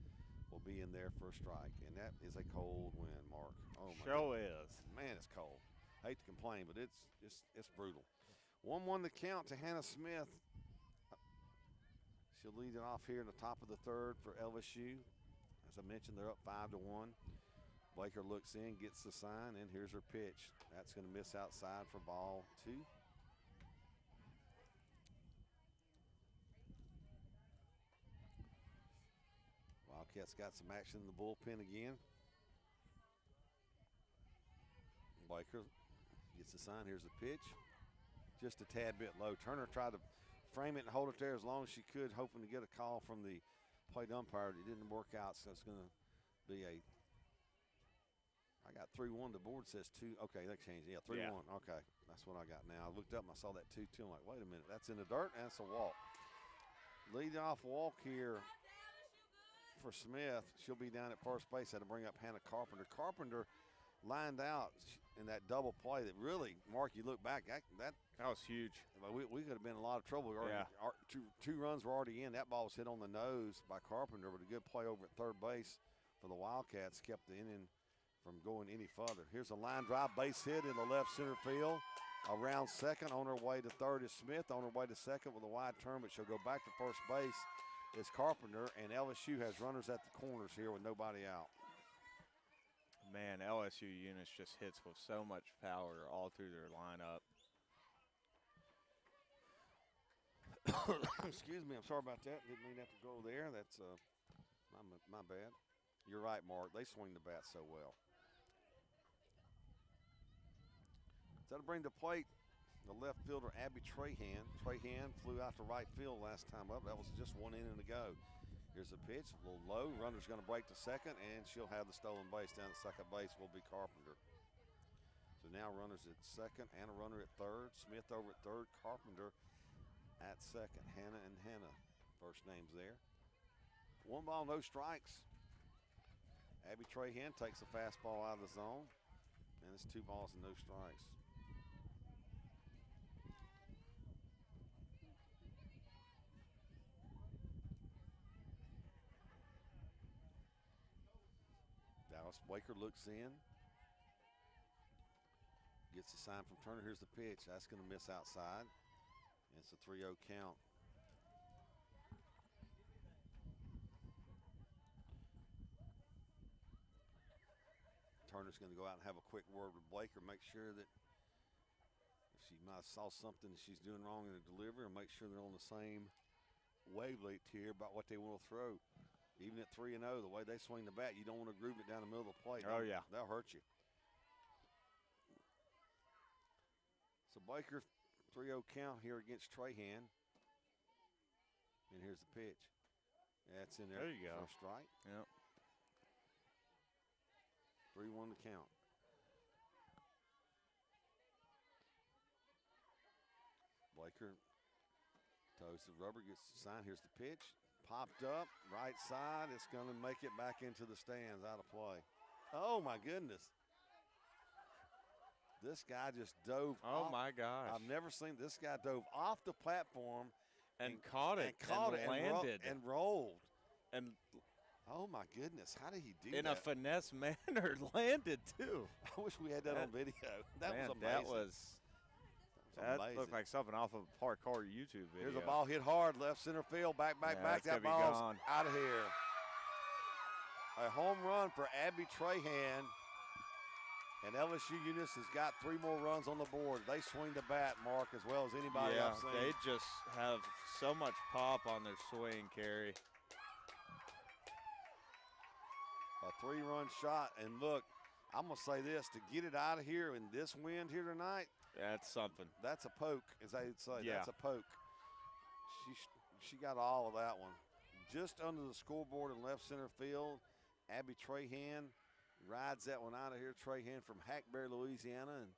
will be in there for a strike. And that is a cold wind, Mark. Oh, my Sure God. is. Man, it's cold. Hate to complain, but it's brutal. 1-1 the count to Hannah Smith. She'll lead it off here in the top of the third for LSU. As I mentioned, they're up 5-1. Baker looks in, gets the sign, and here's her pitch. That's going to miss outside for ball 2. Wildcats got some action in the bullpen again. Baker gets the sign. Here's the pitch. Just a tad bit low. Turner tried to frame it and hold it there as long as she could, hoping to get a call from the plate umpire. It didn't work out, so it's going to be a – I got 3-1. The board says 2. Okay, that changed. Yeah, 3-1. Yeah. Okay, that's what I got now. I looked up and I saw that 2-2. I'm like, wait a minute. That's in the dirt, and it's a walk. Lead off walk here for Smith. She'll be down at first base. Had to bring up Hannah Carpenter. Carpenter lined out in that double play that really, Mark, you look back, that was huge. We could have been in a lot of trouble. Yeah. Two runs were already in. That ball was hit on the nose by Carpenter, but a good play over at third base for the Wildcats kept the inning from going any further. Here's a line drive, base hit in the left center field. Around second, on her way to third is Smith. On her way to second with a wide turn, but she'll go back to first base is Carpenter, and LSU has runners at the corners here with nobody out. Man, LSU Eunice just hits with so much power all through their lineup. Excuse me, I'm sorry about that. Didn't mean that to go there. That's my bad. You're right, Mark. They swing the bat so well. So to bring the plate, the left fielder, Abby Trahan. Trahan flew out to right field last time up. That was just 1 inning to go. Here's a pitch, a little low. Runner's going to break to second, and she'll have the stolen base. Down at second base will be Carpenter. So now runners at second and a runner at third. Smith over at third, Carpenter at second. Hannah and Hannah, first names there. 1 ball, no strikes. Abby Trahan takes a fastball out of the zone, and it's 2 balls and no strikes. Waker looks in. Gets a sign from Turner. Here's the pitch. That's going to miss outside. And it's a 3-0 count. Turner's going to go out and have a quick word with Blaker. Make sure that if she might have saw something that she's doing wrong in the delivery, and make sure they're on the same wavelength here about what they want to throw. Even at 3-0, the way they swing the bat, you don't want to groove it down the middle of the plate. Oh, yeah. They'll hurt you. So Baker, 3-0 count here against Trahan. And here's the pitch. That's in there. There you go. First strike. Yep. 3-1 to count. Baker toes the rubber, gets the sign. Here's the pitch. Popped up, right side. It's going to make it back into the stands, out of play. Oh, my goodness. This guy just dove off. Oh, my gosh. I've never seen this guy dove off the platform. And caught it. And landed. And rolled. And oh, my goodness. How did he do in that? a finesse manner, landed, too. I wish we had that on video. That was amazing. That looked like something off of a parkour YouTube video. Here's a ball hit hard, left center field, back. That ball's out of here. A home run for Abby Trahan. And LSU Eunice has got 3 more runs on the board. They swing the bat, Mark, as well as anybody I've seen. They just have so much pop on their swing, Kerry. A 3-run shot. And look, I'm going to say this, to get it out of here in this wind here tonight, that's something. That's a poke, as they would say. Yeah. That's a poke. She got all of that one. Just under the scoreboard in left center field, Abby Trahan rides that one out of here. Trahan from Hackberry, Louisiana, and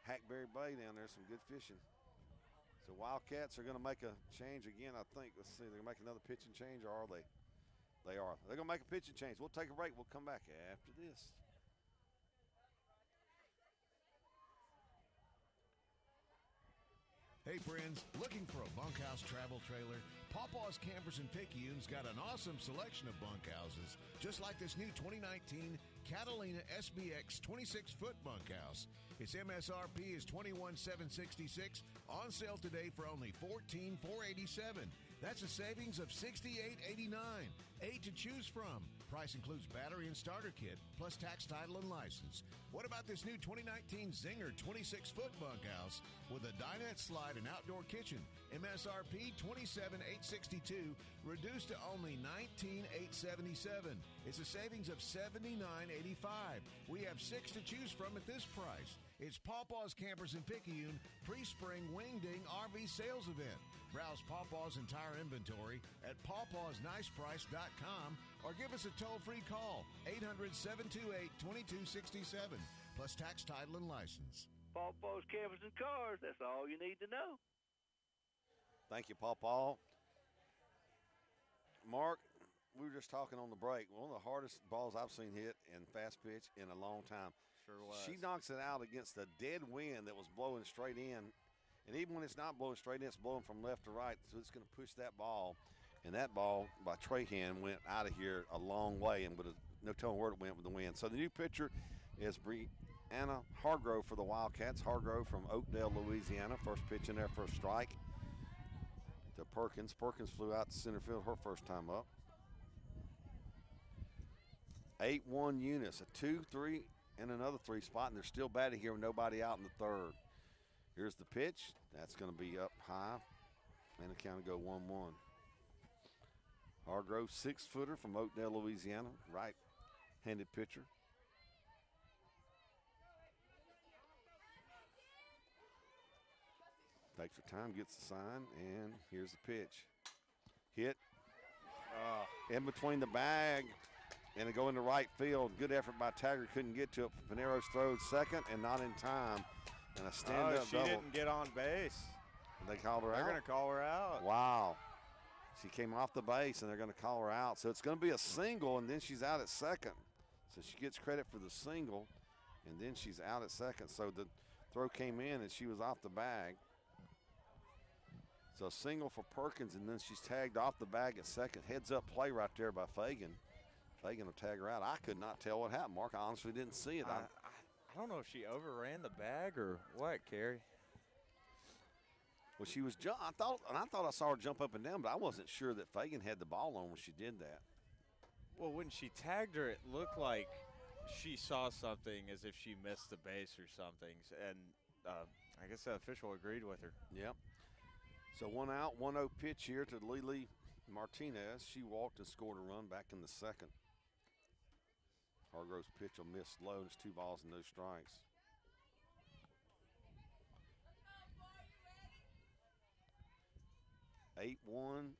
Hackberry Bay down there. Some good fishing. So Wildcats are going to make a change again, I think. Let's see, they're going to make another pitching change, or are they? They are. They're going to make a pitching change. We'll take a break. We'll come back after this. Hey friends, looking for a bunkhouse travel trailer? Pawpaw's Campers and Picayune's got an awesome selection of bunkhouses, just like this new 2019 Catalina SBX 26-foot bunkhouse. Its MSRP is $21,766, on sale today for only $14,487. That's a savings of $68.89. 8 to choose from. Price includes battery and starter kit, plus tax, title, and license. What about this new 2019 Zinger 26-foot bunkhouse with a dinette slide and outdoor kitchen? MSRP $27,862, reduced to only $19,877. It's a savings of $79.85. We have 6 to choose from at this price. It's Pawpaw's Campers in Picayune pre-spring Wingding RV sales event. Browse Pawpaw's entire inventory at pawpawsniceprice.com or give us a toll-free call, 800-728-2267, plus tax, title, and license. Pawpaw's Campers and Cars, that's all you need to know. Thank you, Pawpaw. Mark, we were just talking on the break. One of the hardest balls I've seen hit in fast pitch in a long time. Sure was. She knocks it out against a dead wind that was blowing straight in. And even when it's not blowing straight in, it's blowing from left to right. So it's going to push that ball. And that ball by Trahan went out of here a long way, and with no telling where it went with the wind. So the new pitcher is Brianna Hargrove for the Wildcats. Hargrove from Oakdale, Louisiana. First pitch in there for a strike to Perkins. Perkins flew out to center field her first time up. 8-1 Eunice, a 2-3 and another 3 spot, and they're still batting here with nobody out in the third. Here's the pitch. That's going to be up high, and the count will go 1-1. Hargrove, 6-footer from Oakdale, Louisiana, right-handed pitcher. Takes her time, gets the sign, and here's the pitch. Hit in between the bag, and it go into right field. Good effort by Taggart, couldn't get to it. Pinero's throws second and not in time. And a stand-up she double. didn't get on base. They called her out? They're going to call her out. Wow. She came off the base, and they're going to call her out. So it's going to be a single, and then she's out at second. So she gets credit for the single, and then she's out at second. So the throw came in, and she was off the bag. So a single for Perkins, and then she's tagged off the bag at second. Heads-up play right there by Fagan. Fagan will tag her out. I could not tell what happened, Mark. I honestly didn't see it. I don't know if she overran the bag or what, Kerry. Well, she was I thought I saw her jump up and down, but I wasn't sure that Fagan had the ball on when she did that. Well, when she tagged her, it looked like she saw something as if she missed the base or something, and I guess the official agreed with her. Yep. So 1 out, 1-0 pitch here to Lily Martinez. She walked and scored a run back in the second. Hargrove's pitch will miss low. It's 2 balls and no strikes. Eight 8-1.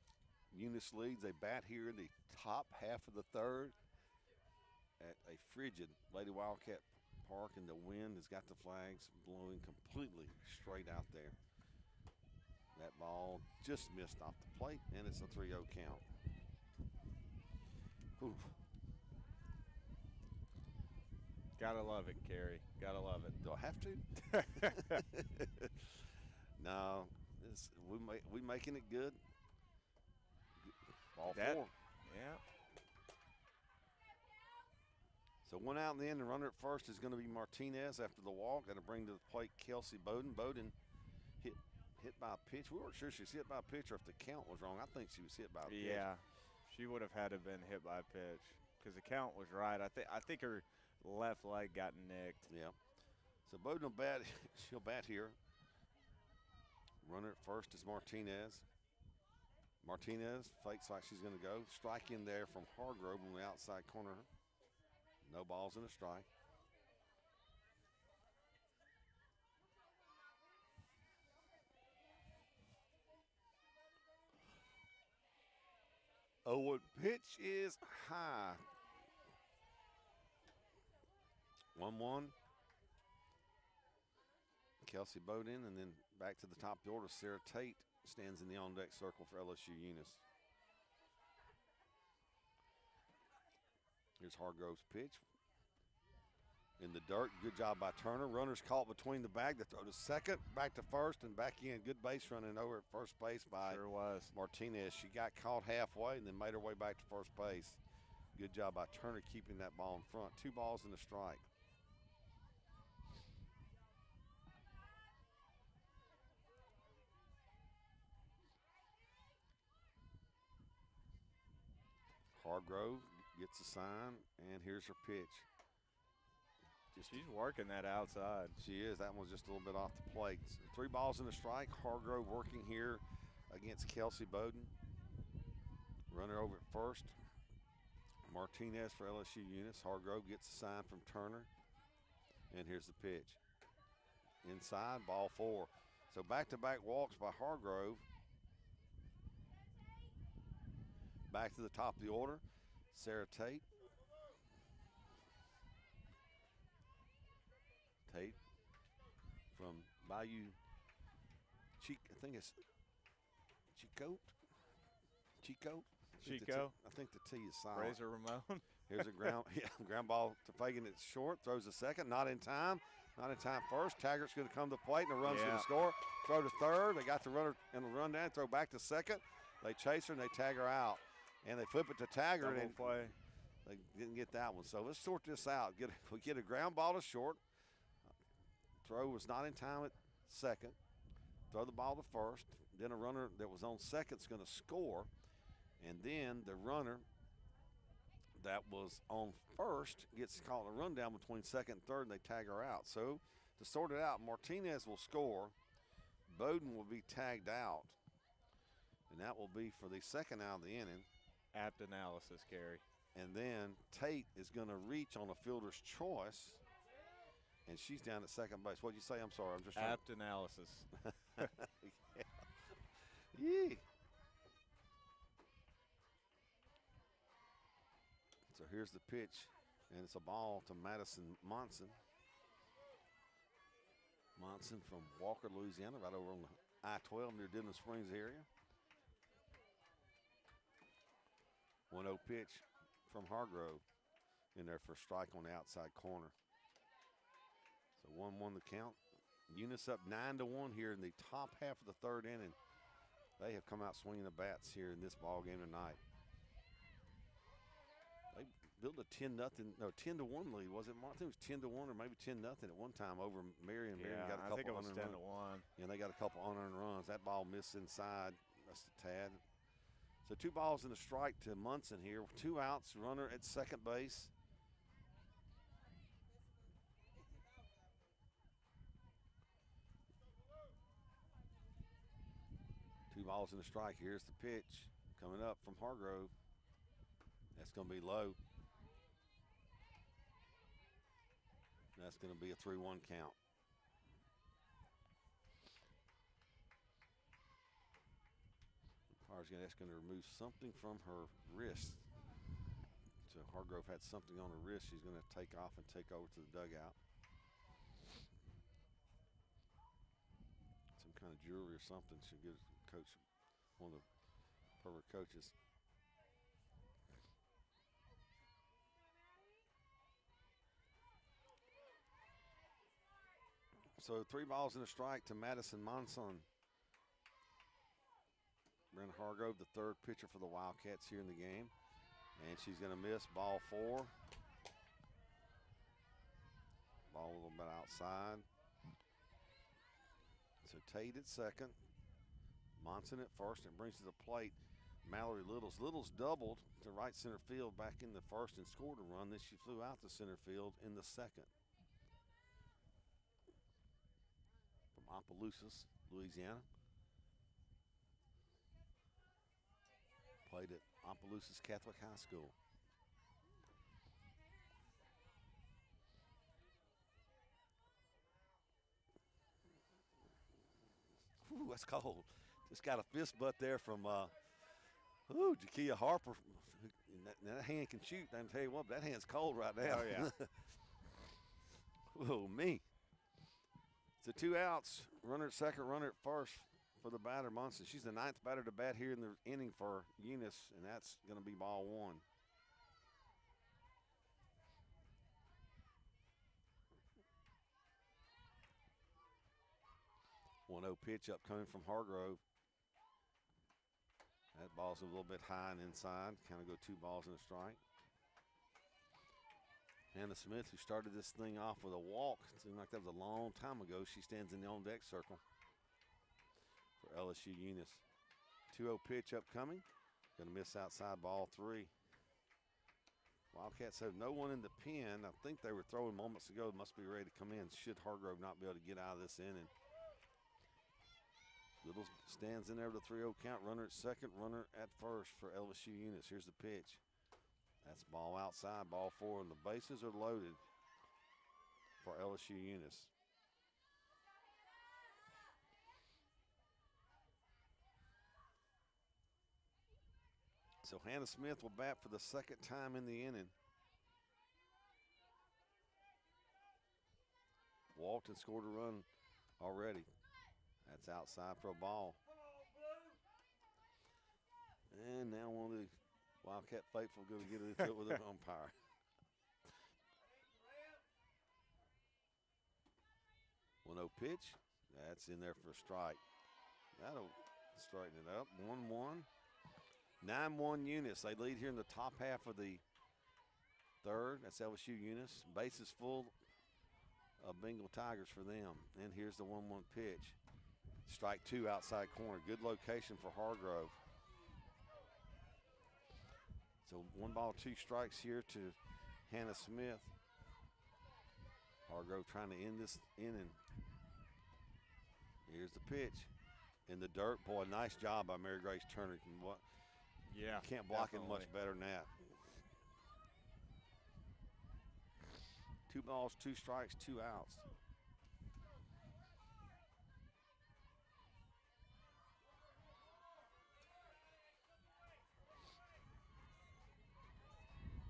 Eunice leads. They bat here in the top half of the third at a frigid Lady Wildcat Park, and the wind has got the flags blowing completely straight out there. That ball just missed off the plate, and it's a 3-0 count. Oof. Gotta love it, Kerry. Gotta love it. Do I have to? No, we making it good. Ball 4. Yeah. So 1 out in the end, and runner at first is going to be Martinez after the walk. Got to bring to the plate Kelsey Bowden. Bowden hit by a pitch. We weren't sure she was hit by a pitch or if the count was wrong. I think she was hit by a pitch. Yeah, she would have had to have been hit by a pitch because the count was right. I think her left leg got nicked. Yeah. So Bowden will bat. She'll bat here. Runner at first is Martinez. Martinez fakes like she's going to go. Strike in there from Hargrove on the outside corner. No balls and a strike. Oh, what pitch is high. 1-1. Kelsey Bowden, and then back to the top of the order. Sarah Tate stands in the on-deck circle for LSU Eunice. Here's Hargrove's pitch. In the dirt, good job by Turner. Runners caught between the bag. They throw to second, back to first, and back in. Good base running over at first base by Martinez. She got caught halfway and then made her way back to first base. Good job by Turner keeping that ball in front. 2 balls and a strike. Hargrove gets a sign, and here's her pitch. She's working that outside. She is. That one's just a little bit off the plate. So 3 balls and a strike. Hargrove working here against Kelsey Bowden. Runner over at first. Martinez for LSU Eunice. Hargrove gets a sign from Turner. And here's the pitch. Inside, ball 4. So back-to-back walks by Hargrove. Back to the top of the order, Sarah Tate. Tate from Bayou I think it's Chico. I think the T is silent. Razor Ramon. Here's a ground ball to Fagan. It's short. Throws a second. Not in time. Not in time first. Taggart's going to come to the plate, and the run's going to score. Throw to third. They got the runner in the run down. Throw back to second. They chase her, and they tag her out. And they flip it to Taggart. Double play. They didn't get that one. So let's sort this out. We get a ground ball to short. Throw was not in time at second. Throw the ball to first. Then a runner that was on second is going to score. And then the runner that was on first gets called a rundown between second and third, and they tag her out. So to sort it out, Martinez will score. Bowden will be tagged out. And that will be for the second out of the inning. Apt analysis, Gary. And then Tate is going to reach on a fielder's choice, and she's down at second base. What'd you say? I'm sorry. I'm just apt analysis. Yeah. So here's the pitch, and it's a ball to Madison Monson. Monson from Walker, Louisiana, right over on the I-12 near Denham Springs area. 1-0 pitch from Hargrove in there for a strike on the outside corner. So 1-1 the count. Eunice up 9-1 here in the top half of the third inning. They have come out swinging the bats here in this ball game tonight. They built a 10-1 lead. Was it, Martin? It was 10-1 or maybe 10-0 at one time over Marion. Marion got a couple. I think it was 10-1. Yeah, they got a couple unearned runs. That ball missed inside. That's a tad. So 2 balls and a strike to Munson here. 2 outs, runner at second base. Two balls and a strike. Here's the pitch coming up from Hargrove. That's going to be low. That's going to be a 3-1 count. That's going to remove something from her wrist. So Hargrove had something on her wrist. She's going to take off and take over to the dugout. Some kind of jewelry or something. She'll give coach, one of her coaches. So 3 balls and a strike to Madison Monson. Brenda Hargrove, the third pitcher for the Wildcats here in the game. And she's going to miss ball 4. Ball a little bit outside. So Tate at second. Monson at first, and brings to the plate Mallory Littles. Littles doubled to right center field back in the first and scored a run. Then she flew out to center field in the second. From Opelousas, Louisiana. Played at Opelousas Catholic High School. Ooh, that's cold. Just got a fist butt there from Jakia Harper. That hand can shoot. I can tell you what, that hand's cold right now. Oh, yeah. Oh, me. So 2 outs. Runner at second, runner at first for the batter, Monson. She's the 9th batter to bat here in the inning for Eunice, and that's going to be ball 1. 1-0 pitch up coming from Hargrove. That ball's a little bit high and inside. Kind of go 2 balls and a strike. Hannah Smith, who started this thing off with a walk, it seemed like that was a long time ago. She stands in the on-deck circle for LSU Eunice. 2-0 pitch upcoming. Going to miss outside ball 3. Wildcats have no one in the pen. I think they were throwing moments ago. Must be ready to come in. Should Hargrove not be able to get out of this inning? Little stands in there with a 3-0 count. Runner at second, runner at first for LSU Eunice. Here's the pitch. That's ball outside, ball 4, and the bases are loaded for LSU Eunice. So Hannah Smith will bat for the second time in the inning. Walton scored a run already. That's outside for a ball. And now one of the Wildcat faithful going to get into it with an umpire. Well, no pitch. That's in there for a strike. That'll straighten it up. 1-1. 9-1 Eunice. They lead here in the top half of the third. That's LSU Eunice. Bases full of Bengal Tigers for them. And here's the 1-1 pitch. Strike 2 outside corner. Good location for Hargrove. So 1 ball, 2 strikes here to Hannah Smith. Hargrove trying to end this inning. Here's the pitch. In the dirt. Boy, nice job by Mary Grace Turner. Yeah, can't block it much better than that. 2 balls, 2 strikes, 2 outs.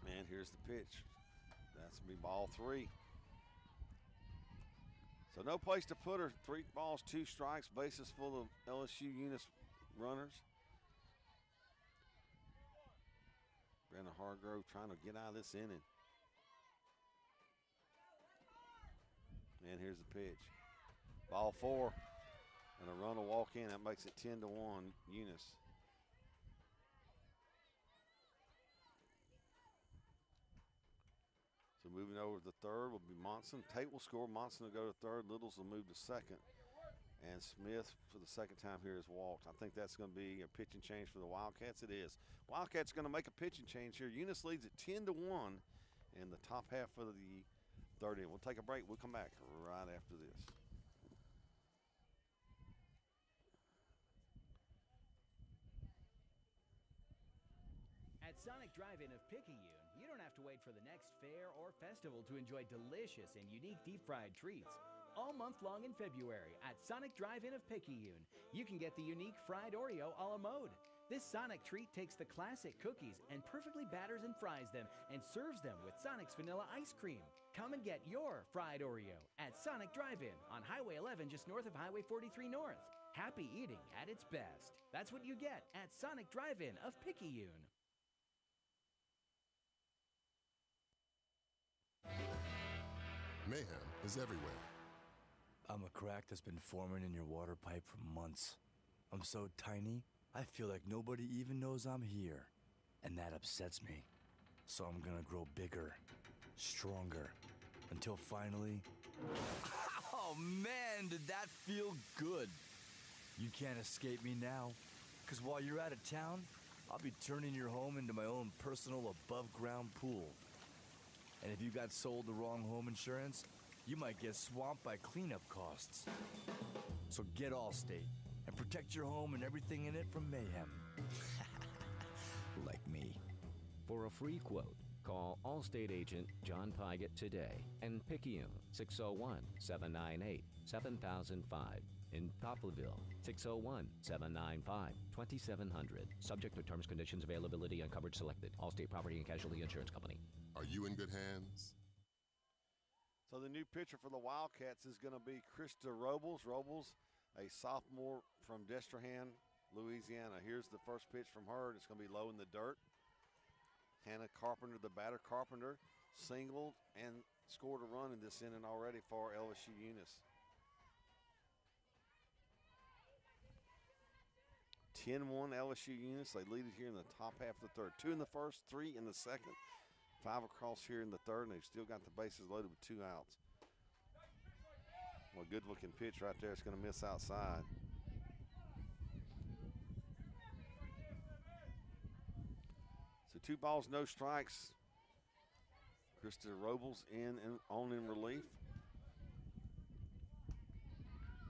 And here's the pitch. That's going to be ball 3. So no place to put her. 3 balls, 2 strikes, bases full of LSU Eunice runners. Brenda Hargrove trying to get out of this inning. And here's the pitch. Ball 4. And a run will walk in. That makes it 10-1 Eunice. So moving over to the third will be Monson. Tate will score. Monson will go to third. Littles will move to second. And Smith, for the second time here, is walked. I think that's going to be a pitching change for the Wildcats. It is. Wildcats going to make a pitching change here. Eunice leads at 10-1 in the top half of the third inning. We'll take a break. We'll come back right after this. At Sonic Drive-In of Picayune, you don't have to wait for the next fair or festival to enjoy delicious and unique deep-fried treats. All month long in February at Sonic Drive-In of Picayune, you can get the unique fried Oreo a la mode. This Sonic treat takes the classic cookies and perfectly batters and fries them and serves them with Sonic's vanilla ice cream. Come and get your fried Oreo at Sonic Drive-In on Highway 11 just north of Highway 43 North. Happy eating at its best. That's what you get at Sonic Drive-In of Picayune. Mayhem is everywhere. I'm a crack that's been forming in your water pipe for months. I'm so tiny, I feel like nobody even knows I'm here. And that upsets me. So I'm gonna grow bigger, stronger, until finally... Oh man, did that feel good. You can't escape me now. Because while you're out of town, I'll be turning your home into my own personal above-ground pool. And if you got sold the wrong home insurance, you might get swamped by cleanup costs. So get Allstate and protect your home and everything in it from mayhem. Like me. For a free quote, call Allstate agent John Pygott today and Picayune 601-798-7005. In Poplarville 601-795-2700. Subject to terms, conditions, availability, and coverage selected. Allstate Property and Casualty Insurance Company. Are you in good hands? So the new pitcher for the Wildcats is going to be Krista Robles. Robles, a sophomore from Destrehan, Louisiana. Here's the first pitch from her, and it's going to be low in the dirt. Hannah Carpenter, the batter. Carpenter singled and scored a run in this inning already for LSU Eunice. 10-1 LSU Eunice. They lead it here in the top half of the third. 2 in the first, 3 in the second. 5 across here in the third, and they've still got the bases loaded with 2 outs. Well, good looking pitch right there. It's going to miss outside. So 2 balls, no strikes Krista Robles on in relief.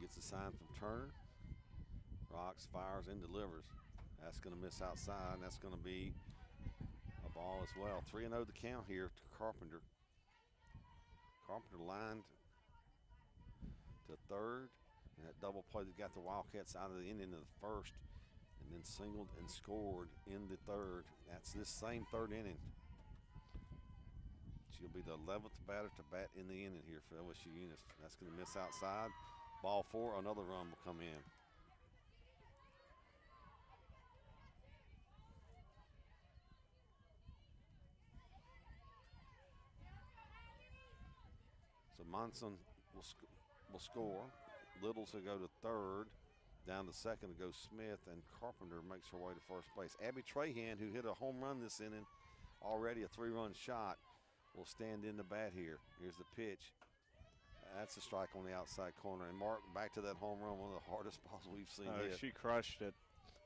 Gets a sign from Turner. Rocks, fires, and delivers. That's going to miss outside, and that's going to be a ball as well. 3-0 the count here to Carpenter. Carpenter lined to third. And that double play that got the Wildcats out of the inning of the first, and then singled and scored in the third. That's this same third inning. She'll be the 11th batter to bat in the inning here for LSU Eunice. That's going to miss outside. Ball 4, another run will come in. So Monson will score. Littles will go to third. Down to second to go Smith, and Carpenter makes her way to first base. Abby Trahan, who hit a home run this inning, already a 3-run shot, will stand in the bat here. Here's the pitch. That's a strike on the outside corner. And Mark, back to that home run, one of the hardest balls we've seen hit. She crushed it.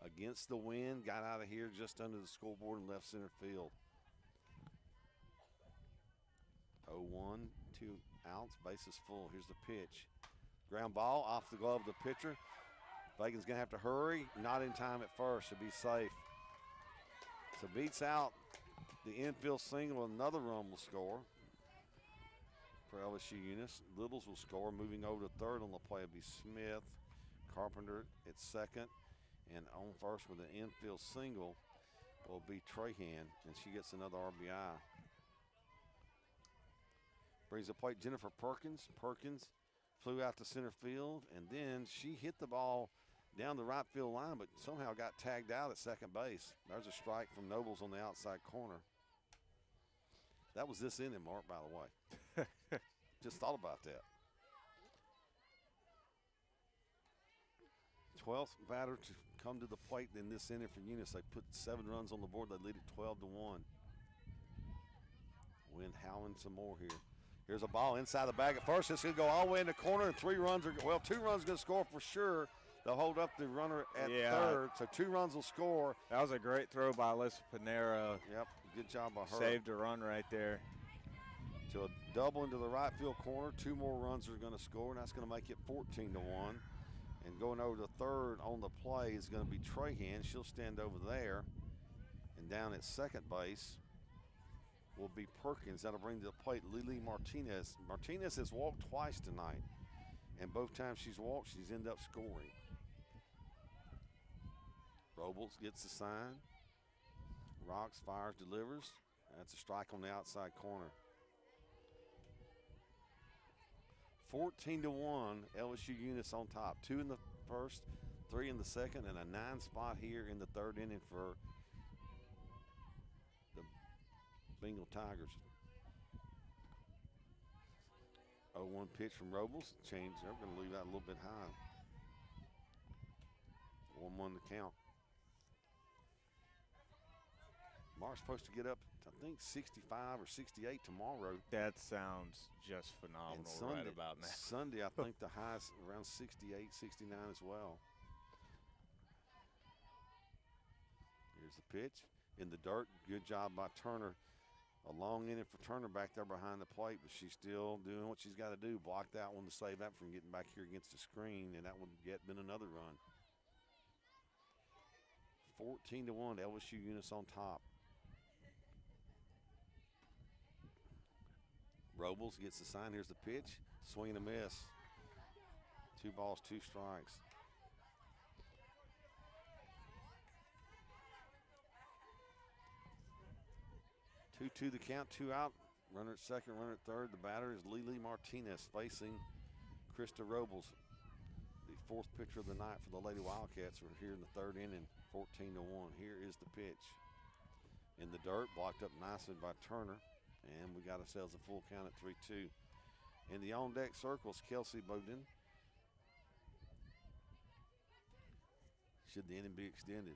Against the wind, got out of here just under the scoreboard and left center field. 0-1, 2 outs, bases full. Here's the pitch. Ground ball off the glove of the pitcher. Fagan's going to have to hurry. Not in time at first to be safe. So beats out the infield single. Another run will score for LSU Eunice. Littles will score. Moving over to third on the play will be Smith. Carpenter at second. And on first with an infield single will be Trahan. And she gets another RBI. Brings the plate Jennifer Perkins. Perkins flew out to center field, and then she hit the ball down the right field line, but somehow got tagged out at second base. There's a strike from Nobles on the outside corner. That was this inning, Mark, by the way. Just thought about that. 12th batter to come to the plate in this inning for Eunice. They put 7 runs on the board. They lead it 12-1. Wind howling some more here. Here's a ball inside the bag at first. It's going to go all the way in the corner, and 2 runs going to score for sure. They'll hold up the runner at third, so 2 runs will score. That was a great throw by Alyssa Panera. Yep, good job by her. Saved a run right there. To a double into the right field corner. 2 more runs are going to score, and that's going to make it 14-1. And going over to third on the play is going to be Trahan. She'll stand over there. And down at second base will be Perkins. That'll bring to the plate Lily Martinez. Martinez has walked twice tonight, and both times she's walked, she's ended up scoring. Robles gets the sign. Rocks, fires, delivers. That's a strike on the outside corner. 14-1, LSU Eunice on top. 2 in the first, 3 in the second, and a 9 spot here in the third inning for the Bengal Tigers. 0-1 pitch from Robles. Change. They're going to leave that a little bit high. 1-1 to count. Mark's supposed to get up, I think, 65 or 68 tomorrow. That sounds just phenomenal. And Sunday, right about now. Sunday, I think the high's around 68, 69 as well. Here's the pitch. In the dirt, good job by Turner. A long inning for Turner back there behind the plate, but she's still doing what she's got to do. Block that one to save that from getting back here against the screen, and that would get been another run. 14-1, LSU Eunice on top. Robles gets the sign. Here's the pitch. Swing and a miss. 2 balls, 2 strikes. Two the count, 2 out. Runner at second, runner at third. The batter is Lily Martinez facing Krista Robles. The 4th pitcher of the night for the Lady Wildcats. We're here in the third inning, 14-1. Here is the pitch. In the dirt, blocked up nicely by Turner. And we got ourselves a full count at 3-2. In the on-deck circles, Kelsey Bowden. Should the inning be extended?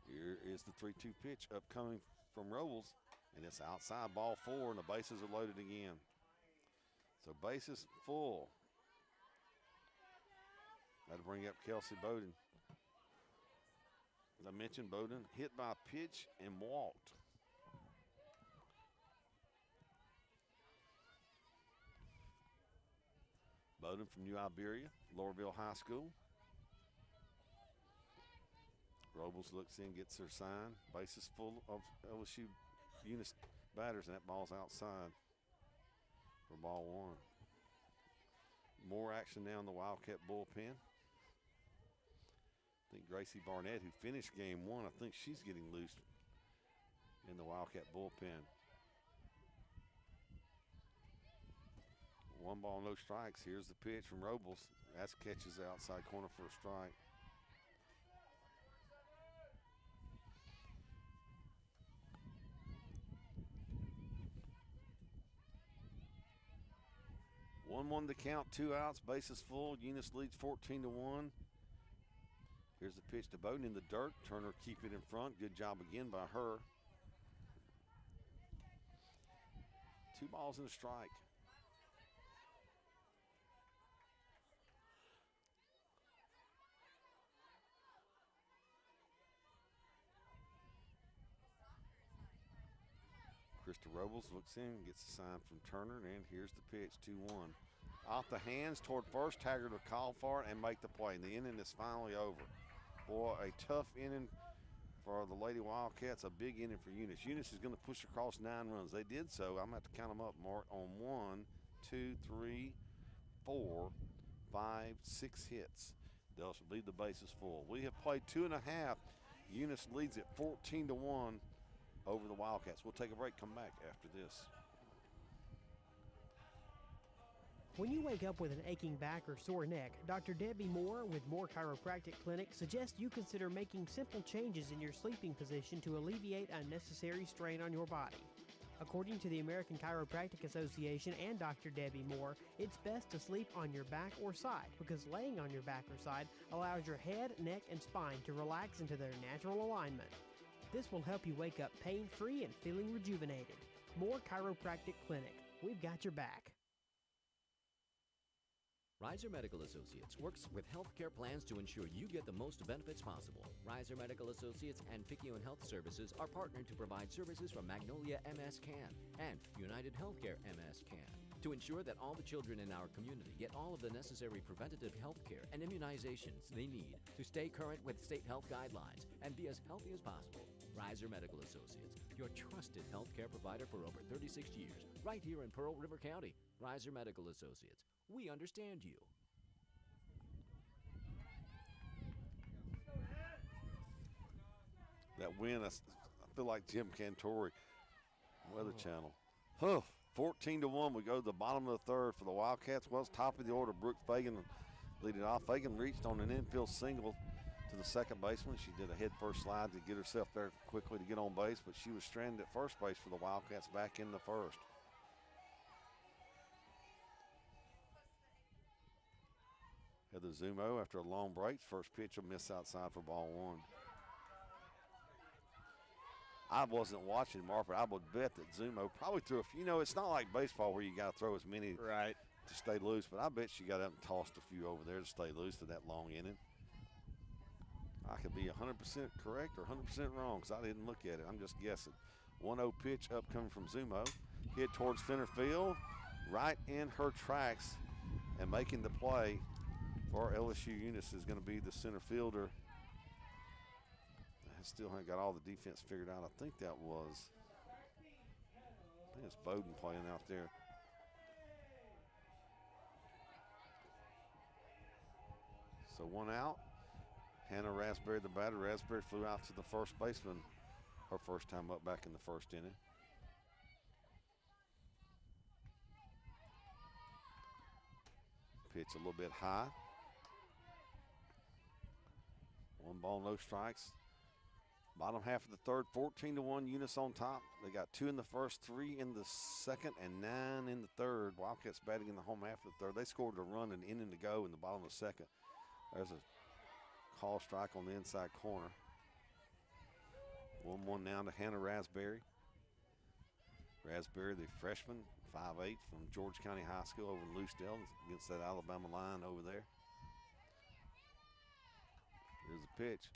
Here is the 3-2 pitch upcoming from Robles, and it's outside, ball 4, and the bases are loaded again. So bases full. That'll bring up Kelsey Bowden. As I mentioned, Bowden hit by a pitch and walked. Bowden from New Iberia, Lowerville High School. Robles looks in, gets her sign. Bases full of LSU Eunice batters, and that ball's outside for ball one. More action now in the Wildcat bullpen. I think Gracie Barnett, who finished game one, I think she's getting loose in the Wildcat bullpen. 1 ball, no strikes. Here's the pitch from Robles. That's catches the outside corner for a strike. One to count, 2 outs, bases full. Eunice leads 14-1. Here's the pitch to Bowden in the dirt. Turner keep it in front. Good job again by her. 2 balls and a strike. Krista Robles looks in, gets a sign from Turner, and here's the pitch, 2-1. Off the hands toward first, Taggart will call for it and make the play. And the inning is finally over. Boy, a tough inning for the Lady Wildcats, a big inning for Eunice. Eunice is going to push across 9 runs. They did so. I'm going to have to count them up, Mark, on 1, 2, 3, 4, 5, 6 hits. They'll leave the bases full. We have played 2.5. Eunice leads it 14-1 over the Wildcats. We'll take a break, come back after this. When you wake up with an aching back or sore neck, Dr. Debbie Moore with Moore Chiropractic Clinic suggests you consider making simple changes in your sleeping position to alleviate unnecessary strain on your body. According to the American Chiropractic Association and Dr. Debbie Moore, it's best to sleep on your back or side because laying on your back or side allows your head, neck, and spine to relax into their natural alignment. This will help you wake up pain-free and feeling rejuvenated. Moore Chiropractic Clinic. We've got your back. Reiser Medical Associates works with healthcare plans to ensure you get the most benefits possible. Reiser Medical Associates and Picayune Health Services are partnered to provide services from Magnolia MS Can and United Healthcare MS Can to ensure that all the children in our community get all of the necessary preventative health care and immunizations they need to stay current with state health guidelines and be as healthy as possible. Reiser Medical Associates, your trusted healthcare provider for over 36 years, right here in Pearl River County. Reiser Medical Associates, we understand you. That win, I feel like Jim Cantori, Weather Channel. 14-1, we go to the bottom of the third for the Wildcats. Well, it's top of the order. Brooke Fagan leading off. Fagan reached on an infield single to the second baseman. She did a head first slide to get herself there quickly to get on base, but she was stranded at first base for the Wildcats back in the first. Heather Zumo after a long break. First pitch will miss outside for ball one. I wasn't watching, Mark, but I would bet that Zumo probably threw a few. You know, it's not like baseball where you got to throw as many to stay loose, but I bet she got up and tossed a few over there to stay loose to that long inning. I could be 100% correct or 100% wrong because I didn't look at it. I'm just guessing. 1-0 pitch upcoming from Zumo. Hit towards center field, right in her tracks, and making the play for LSU Eunice is going to be the center fielder. I still haven't got all the defense figured out. I think it's Bowden playing out there. So 1 out. Hannah Raspberry, the batter. Raspberry flew out to the first baseman her first time up back in the first inning. Pitch a little bit high. 1 ball, no strikes. Bottom half of the third, 14-1, Eunice on top. They got 2 in the first, 3 in the second, and 9 in the third. Wildcats batting in the home half of the third. They scored a run, an inning to go in the bottom of the second. There's a call strike on the inside corner. 1-1 now to Hannah Raspberry. Raspberry, the freshman, 5'8", from George County High School over in Lucedale against that Alabama line over there. Here's the pitch.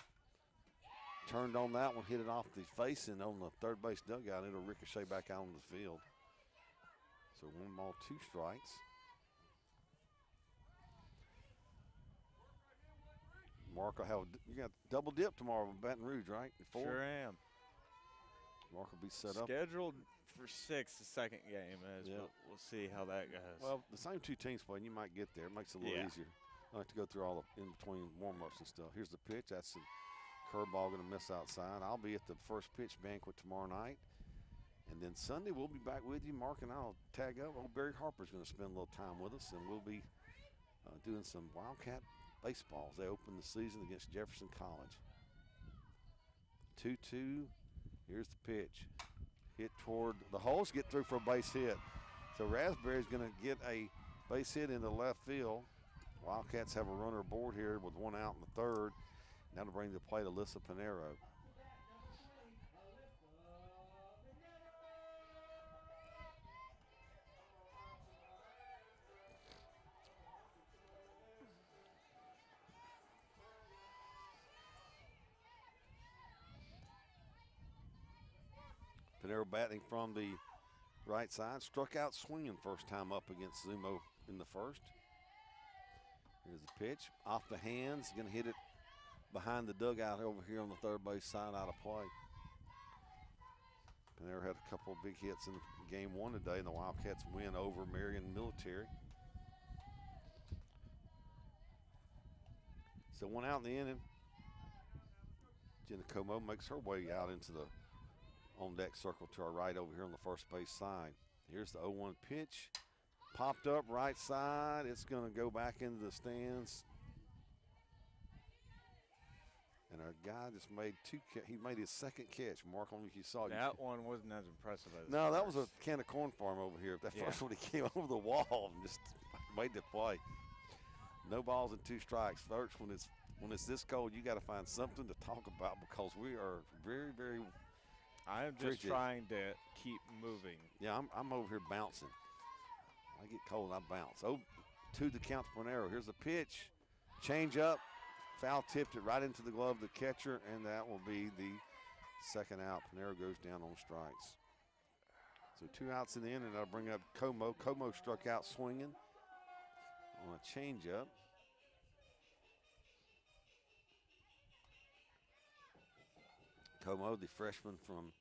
turned on that one, hit it off the facing on the third base dugout. It'll ricochet back out on the field. So 1 ball, 2 strikes. Mark will have you got double dip tomorrow in Baton Rouge, right? Sure am. Mark will be set up. Scheduled for 6, the second game is, but we'll see how that goes. Well, the same 2 teams playing, you might get there. It makes it a little easier. I like to go through all the in-between warm-ups and stuff. Here's the pitch. That's a curveball going to miss outside. I'll be at the first pitch banquet tomorrow night. And then Sunday, we'll be back with you. Mark and I'll tag up. Old Barry Harper's going to spend a little time with us, and we'll be doing some Wildcat baseballs. They open the season against Jefferson College. 2-2. Here's the pitch. Hit toward the holes, get through for a base hit. So Raspberry's going to get a base hit into left field. Wildcats have a runner aboard here with 1 out in the third. Now to bring the plate Alyssa Pinero. Pinero batting from the right side. Struck out swinging first time up against Zumo in the first. Here's the pitch. Off the hands. Going to hit it behind the dugout over here on the third base side out of play. Pinero had a couple of big hits in game 1 today, and the Wildcats win over Marion Military. So 1 out in the inning. Jenna Como makes her way out into the on-deck circle to our right over here on the first base side. Here's the 0-1 pitch. Popped up right side. It's going to go back into the stands. And our guy just made he made his second catch. Mark, I don't know if you saw it. That one wasn't as impressive as no, that was a can of corn farm over here. That first one, he came over the wall and just made the play. No balls and 2 strikes. Folks, when it's this cold, you got to find something to talk about because we are very, very I am just trying to keep moving. Yeah, I'm over here bouncing. I get cold, I bounce. 0-2 the count to Pinero. Here's the pitch. Change up. Foul tipped it right into the glove of the catcher, and that will be the second out. Pinero goes down on strikes. So 2 outs in the inning. That'll bring up Como. Como struck out swinging on a changeup. Como, the freshman from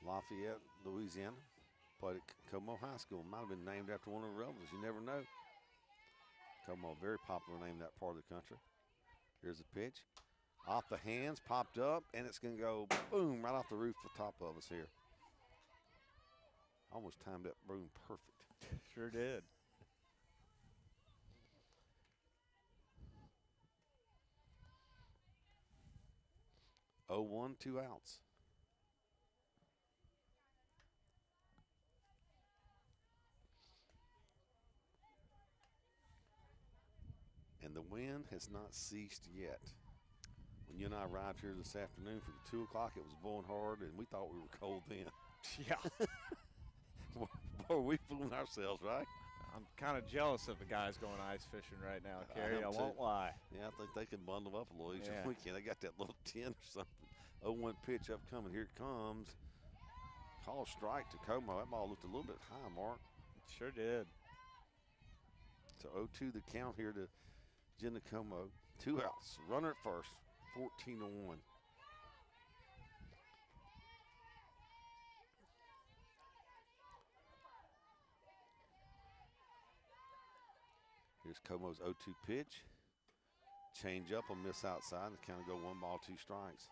Lafayette, Louisiana, played at Como High School. Might have been named after one of the rebels. You never know. Como, very popular name in that part of the country. Here's the pitch. Off the hands, popped up, and it's going to go boom right off the roof the top of us here. Almost timed that broom perfect. Sure did. Oh, 1, 2 outs. And the wind has not ceased yet. When you and I arrived here this afternoon for the 2 o'clock, it was blowing hard, and we thought we were cold then. Yeah. Boy, we fooling ourselves, right? I'm kind of jealous of the guys going ice fishing right now, Kerry. I won't lie. Yeah, I think they can bundle up a little each weekend. They got that little 10 or something. 0-1 pitch upcoming. Here it comes. Call strike to Como. That ball looked a little bit high, Mark. It sure did. So 0-2 the count here to Jenna Como. 2 outs. Runner at first. 14-1. Here's Como's 0-2 pitch. Change up, a miss outside, and kind of go 1 ball, 2 strikes.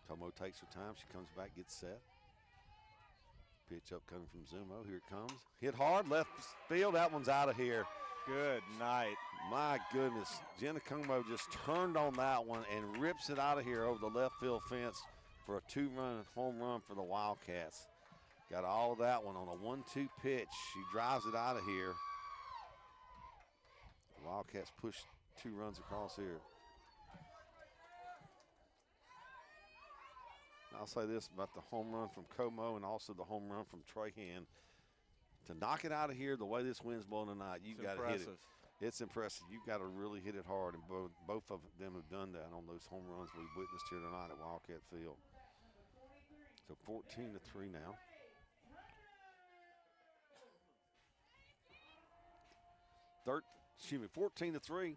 Como takes her time. She comes back, gets set. Pitch up coming from Zumo. Here it comes. Hit hard, left field. That one's out of here. Good night. My goodness. Jenna Como just turned on that one and rips it out of here over the left field fence for a 2-run home run for the Wildcats. Got all of that one on a 1-2 pitch. She drives it out of here. The Wildcats push 2 runs across here. I'll say this about the home run from Como and also the home run from Trahan. To knock it out of here the way this wind's blowing tonight, you've got to hit it. It's impressive. You've got to really hit it hard, and both of them have done that on those home runs we've witnessed here tonight at Wildcat Field. So 14-3 now. Excuse me, 14-3.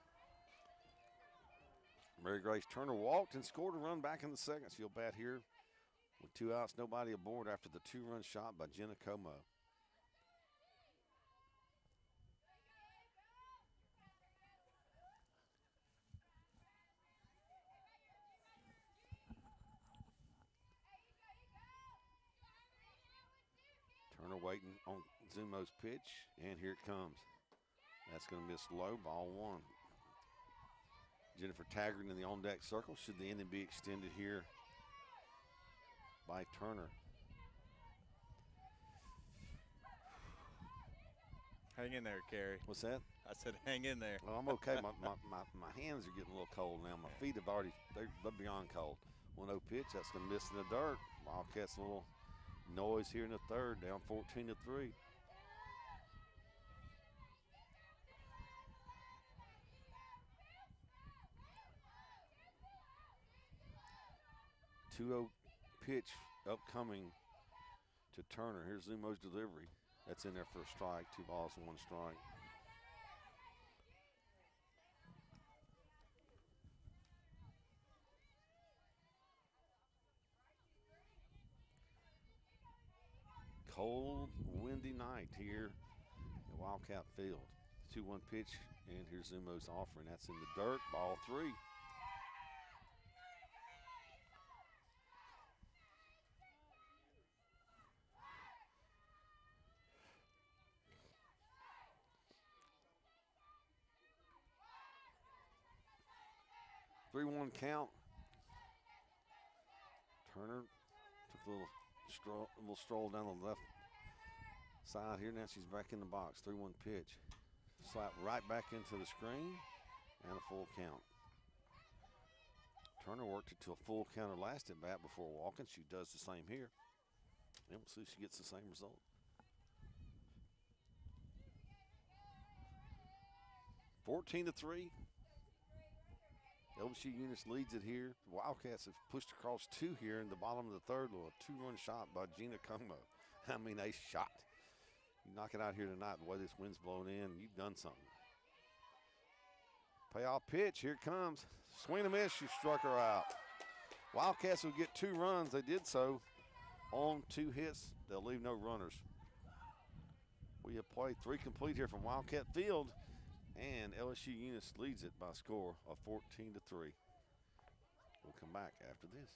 Mary Grace Turner walked and scored a run back in the second. She'll bat here with 2 outs, nobody aboard after the 2-run shot by Jenna Como. Turner waiting on Zumo's pitch, and here it comes. That's going to miss low, ball 1. Jennifer Taggart in the on-deck circle. Should the inning be extended here by Turner? Hang in there, Kerry. What's that? I said hang in there. Well, I'm okay. my hands are getting a little cold now. My feet have they're beyond cold. 1-0 pitch, that's going to miss in the dirt. Wildcats a little noise here in the third, down 14-3. Two-0 pitch upcoming to Turner. Here's Zumo's delivery. That's in there for a strike. 2 balls and 1 strike. Cold, windy night here at Wildcat Field. 2-1 pitch, and here's Zumo's offering. That's in the dirt, ball 3. Three-one count. Turner took a little stroll down the left side here. Now she's back in the box. 3-1 pitch. Slap right back into the screen and a full count. Turner worked it to a full counter last at bat before walking. She does the same here. And we'll see if she gets the same result. $14-3. LSU Eunice leads it here. The Wildcats have pushed across 2 here in the bottom of the third with a 2-run shot by Gina Como. I mean, a shot. You knock it out here tonight, the way this wind's blowing in, you've done something. Payoff pitch, here it comes. Swing and miss, she struck her out. Wildcats will get 2 runs. They did so on 2 hits. They'll leave no runners. We have played 3 complete here from Wildcat Field. And LSU Eunice leads it by a score of 14-3. We'll come back after this.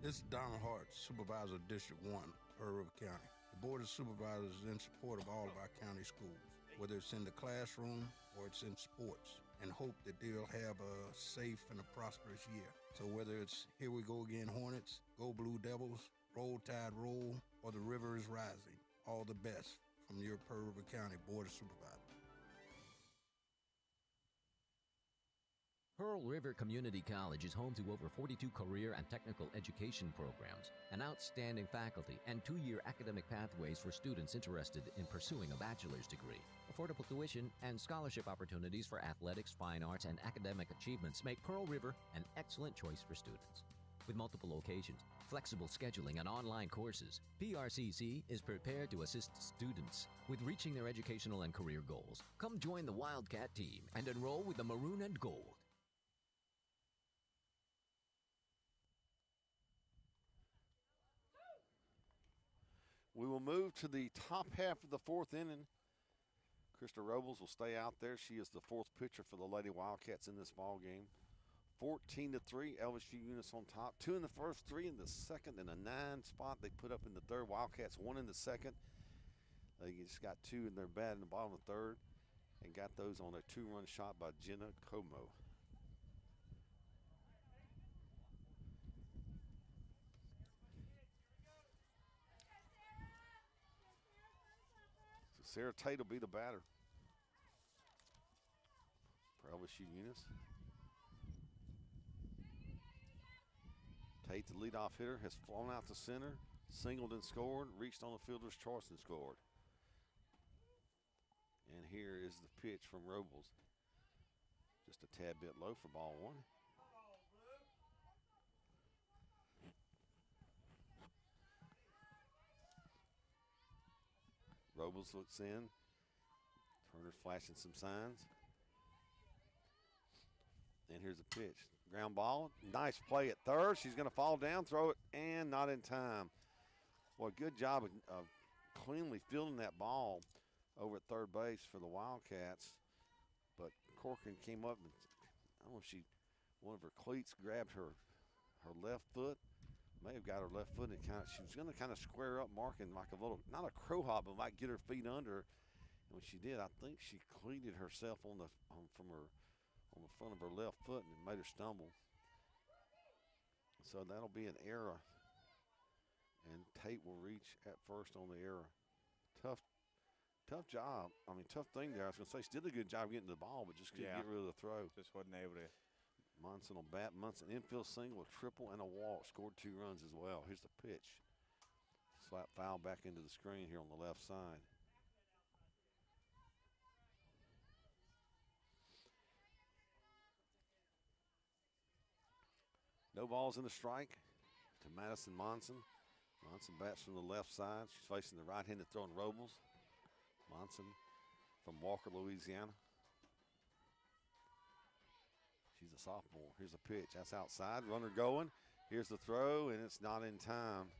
This is Donald Hart, Supervisor of District 1, Pearl River County. The Board of Supervisors is in support of all of our county schools, whether it's in the classroom or it's in sports, and hope that they'll have a safe and a prosperous year. So whether it's Here We Go Again Hornets, Go Blue Devils, Roll Tide Roll, or The River is Rising, all the best from your Pearl River County Board of Supervisors. Pearl River Community College is home to over 42 career and technical education programs, an outstanding faculty, and 2-year academic pathways for students interested in pursuing a bachelor's degree. Affordable tuition and scholarship opportunities for athletics, fine arts, and academic achievements make Pearl River an excellent choice for students. With multiple locations, flexible scheduling, and online courses, PRCC is prepared to assist students with reaching their educational and career goals. Come join the Wildcat team and enroll with the Maroon and Gold. We will move to the top half of the 4th inning. Krista Robles will stay out there. She is the 4th pitcher for the Lady Wildcats in this ball game. 14-3, LSU Eunice on top. 2 in the first, 3 in the second, and a 9 spot they put up in the third. Wildcats 1 in the second. They just got 2 in their bat in the bottom of the third and got those on a 2-run shot by Jenna Como. Sarah Tate will be the batter for LSU Eunice. Tate, the leadoff hitter, has flown out to center, singled and scored, reached on the fielder's choice and scored. And here is the pitch from Robles. Just a tad bit low for ball one. Robles looks in. Turner's flashing some signs. And here's a pitch. Ground ball. Nice play at third. She's going to fall down, throw it, and not in time. Well, good job of cleanly fielding that ball over at third base for the Wildcats. But Corcoran came up and I don't know if one of her cleats grabbed her left foot. May have got her left foot and she was going to kind of square up, marking like a little, not a crow hop, but might get her feet under. And when she did, I think she cleated herself on the front of her left foot and made her stumble. So that'll be an error. And Tate will reach at first on the error. Tough job. I mean, tough thing there. I was going to say, she did a good job getting the ball, but just couldn't get rid of the throw. Just wasn't able to. Munson will bat. Munson infield single, a triple, and a walk. Scored 2 runs as well. Here's the pitch. Slap foul back into the screen here on the left side. No balls in the strike to Madison Monson. Monson bats from the left side. She's facing the right-handed throwing Robles. Monson from Walker, Louisiana. She's a sophomore. Here's a pitch. That's outside. Runner going. Here's the throw, and it's not in time.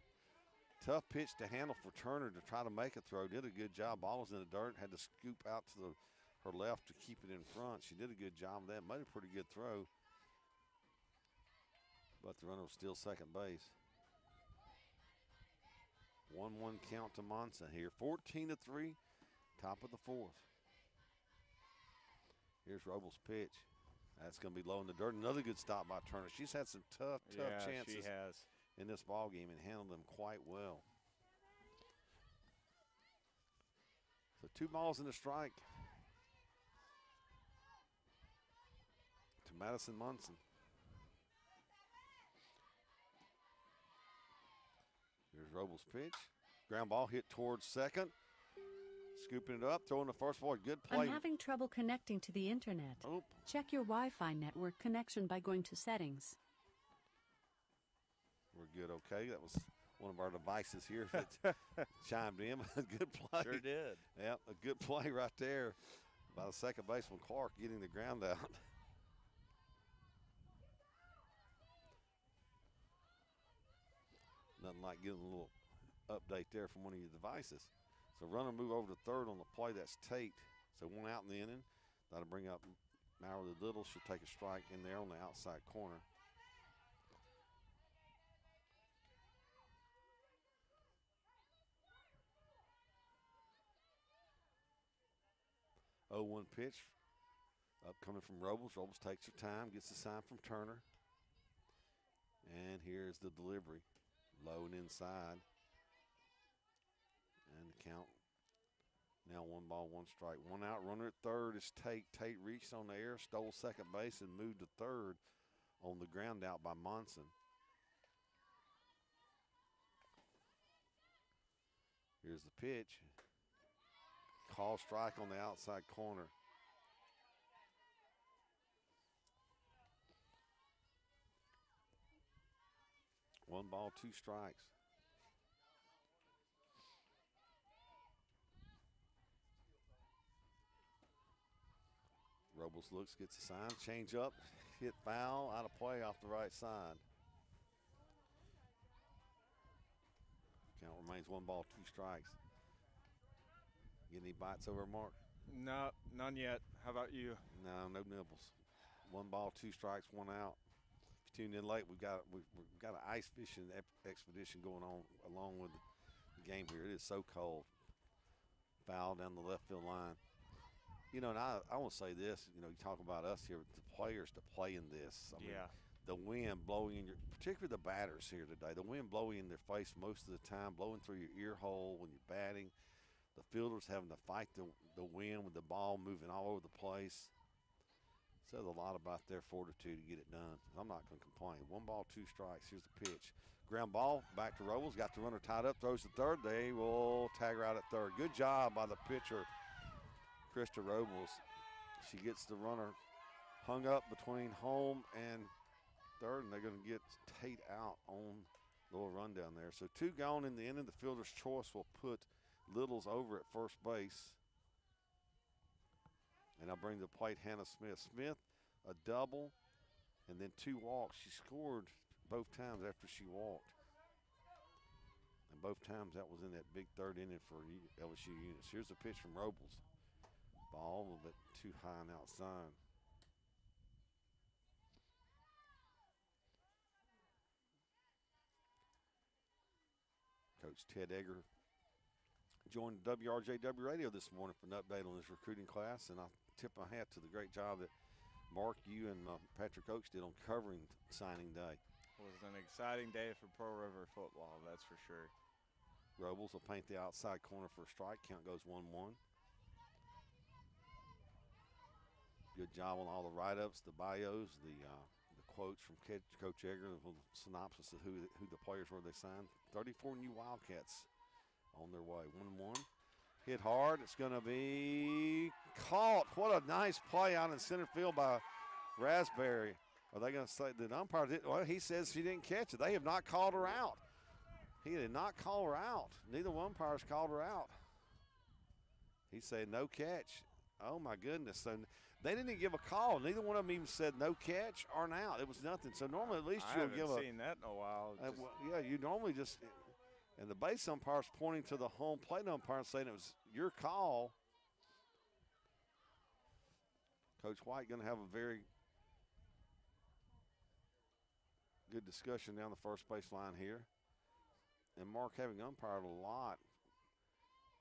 Tough pitch to handle for Turner to try to make a throw. Did a good job. Ball was in the dirt. Had to scoop out to her left to keep it in front. She did a good job of that. Made a pretty good throw. But the runner was still second base. 1-1 count to Monson here. 14-3, top of the fourth. Here's Robles' pitch. That's going to be low in the dirt. Another good stop by Turner. She's had some tough chances she has. In this ball game and handled them quite well. So 2 balls and a strike to Madison Munson. Here's Robles' pitch. Ground ball hit towards second. Scooping it up, throwing the first ball. Good play. I'm having trouble connecting to the internet. Oh. Check your Wi-Fi network connection by going to settings. We're good, okay. That was one of our devices here that chimed in. A good play. Sure did. Yeah, a good play right there by the second baseman Clark getting the ground out. Nothing like getting a little update there from one of your devices. So runner move over to third on the play. That's Tate. So 1 out in the inning. That'll bring up Mallory Little. She'll take a strike in there on the outside corner. Oh, 1 pitch up coming from Robles. Robles takes her time, gets the sign from Turner. And here's the delivery. Low and inside. And the count now 1 ball, 1 strike. 1 out, runner at third is Tate. Tate reached on the air, stole second base, and moved to third on the ground out by Monson. Here's the pitch. Call strike on the outside corner. One ball, 2 strikes. Robles looks, gets a sign, change up, hit foul, out of play off the right side. Count remains 1 ball, 2 strikes. Get any bites over, Mark? No, none yet. How about you? No nibbles. 1 ball, 2 strikes, 1 out. If you tuned in late, we've got an ice fishing expedition going on along with the game here. It is so cold. Foul down the left field line. You know, and I want to say this. You know, you talk about us here, the players to play in this. I mean, the wind blowing in particularly the batters here today. The wind blowing in their face most of the time, blowing through your ear hole when you're batting. The fielders having to fight the wind with the ball moving all over the place. Says a lot about their fortitude to get it done. I'm not going to complain. 1 ball, 2 strikes. Here's the pitch. Ground ball back to Robles. Got the runner tied up. Throws to third. They will tag her out at third. Good job by the pitcher, Krista Robles. She gets the runner hung up between home and third, and they're going to get Tate out on a little run down there. So 2 gone in the inning. The fielder's choice will put Littles over at first base. And I'll bring to the plate Hannah Smith. Smith, a double, and then 2 walks. She scored both times after she walked. And both times that was in that big third inning for LSU Eunice. Here's the pitch from Robles. Ball a little bit too high and outside. Coach Ted Egger joined WRJW Radio this morning for an update on his recruiting class, and I tip my hat to the great job that Mark, you, and Patrick Oakes did on covering signing day. It was an exciting day for Pearl River football, that's for sure. Robles will paint the outside corner for a strike. Count goes 1-1. Good job on all the write-ups, the bios, the quotes from Coach Egger, the synopsis of who the players were they signed. 34 new Wildcats on their way. 1-1. Hit hard. It's going to be caught. What a nice play out in center field by Raspberry. Are they going to say the umpire did? Well, he says she didn't catch it. They have not called her out. He did not call her out. Neither one umpires called her out. He said no catch. Oh, my goodness. So they didn't even give a call. Neither one of them even said no catch or an out. It was nothing. So normally at least you'll give a – I haven't seen that in a while. yeah, you normally just – and the base umpire's pointing to the home plate umpire and saying it was your call. Coach White going to have a very good discussion down the first base line here. And Mark, having umpired a lot,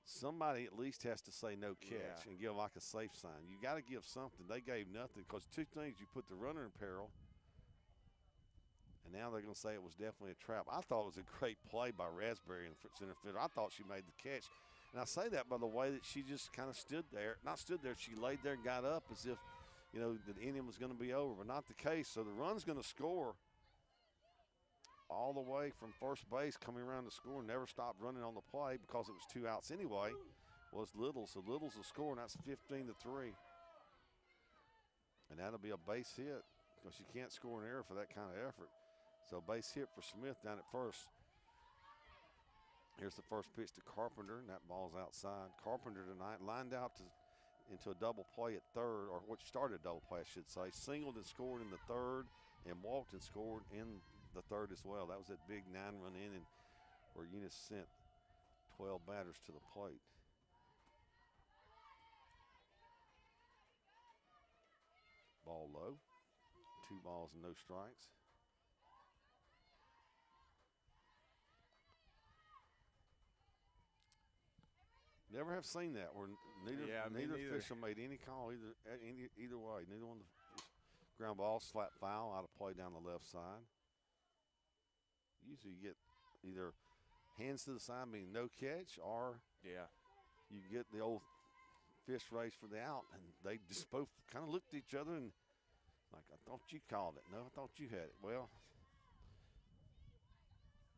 somebody at least has to say no catch and give like a safe sign. You got to give something. They gave nothing because 2 things: you put the runner in peril, and now they're going to say it was definitely a trap. I thought it was a great play by Raspberry in center field. I thought she made the catch. And I say that by the way that she just kind of stood there. Not stood there, she laid there and got up as if, you know, the inning was going to be over, but not the case. So the run's going to score all the way from first base, coming around the score, never stopped running on the play because it was 2 outs anyway, was Littles. So Littles will score, and that's 15-3. And that'll be a base hit because you can't score an error for that kind of effort. So base hit for Smith down at first. Here's the first pitch to Carpenter, and that ball's outside. Carpenter tonight lined out into a double play at third, or what started a double play, I should say. Singled and scored in the third, and walked and scored in the third as well. That was that big 9-run inning where Eunice sent 12 batters to the plate. Ball low. 2 balls and no strikes. Never have seen that where neither official made any call either way. Neither one. Ground ball, slap foul, out of play down the left side. Usually you get either hands to the side, meaning no catch, or you get the old fist race for the out, and they just both kind of looked at each other and like, I thought you called it. No, I thought you had it. Well,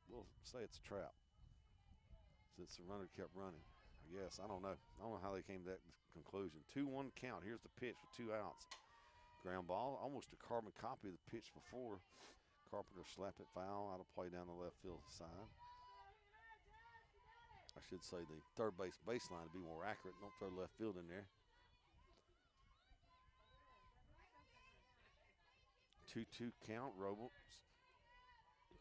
we'll say it's a trap since the runner kept running. I guess. I don't know. I don't know how they came to that conclusion. 2-1 count. Here's the pitch with 2 outs. Ground ball, almost a carbon copy of the pitch before. Carpenter slapped it foul, out of play down the left field side. I should say the third base baseline to be more accurate. Don't throw left field in there. 2-2 count. Robles.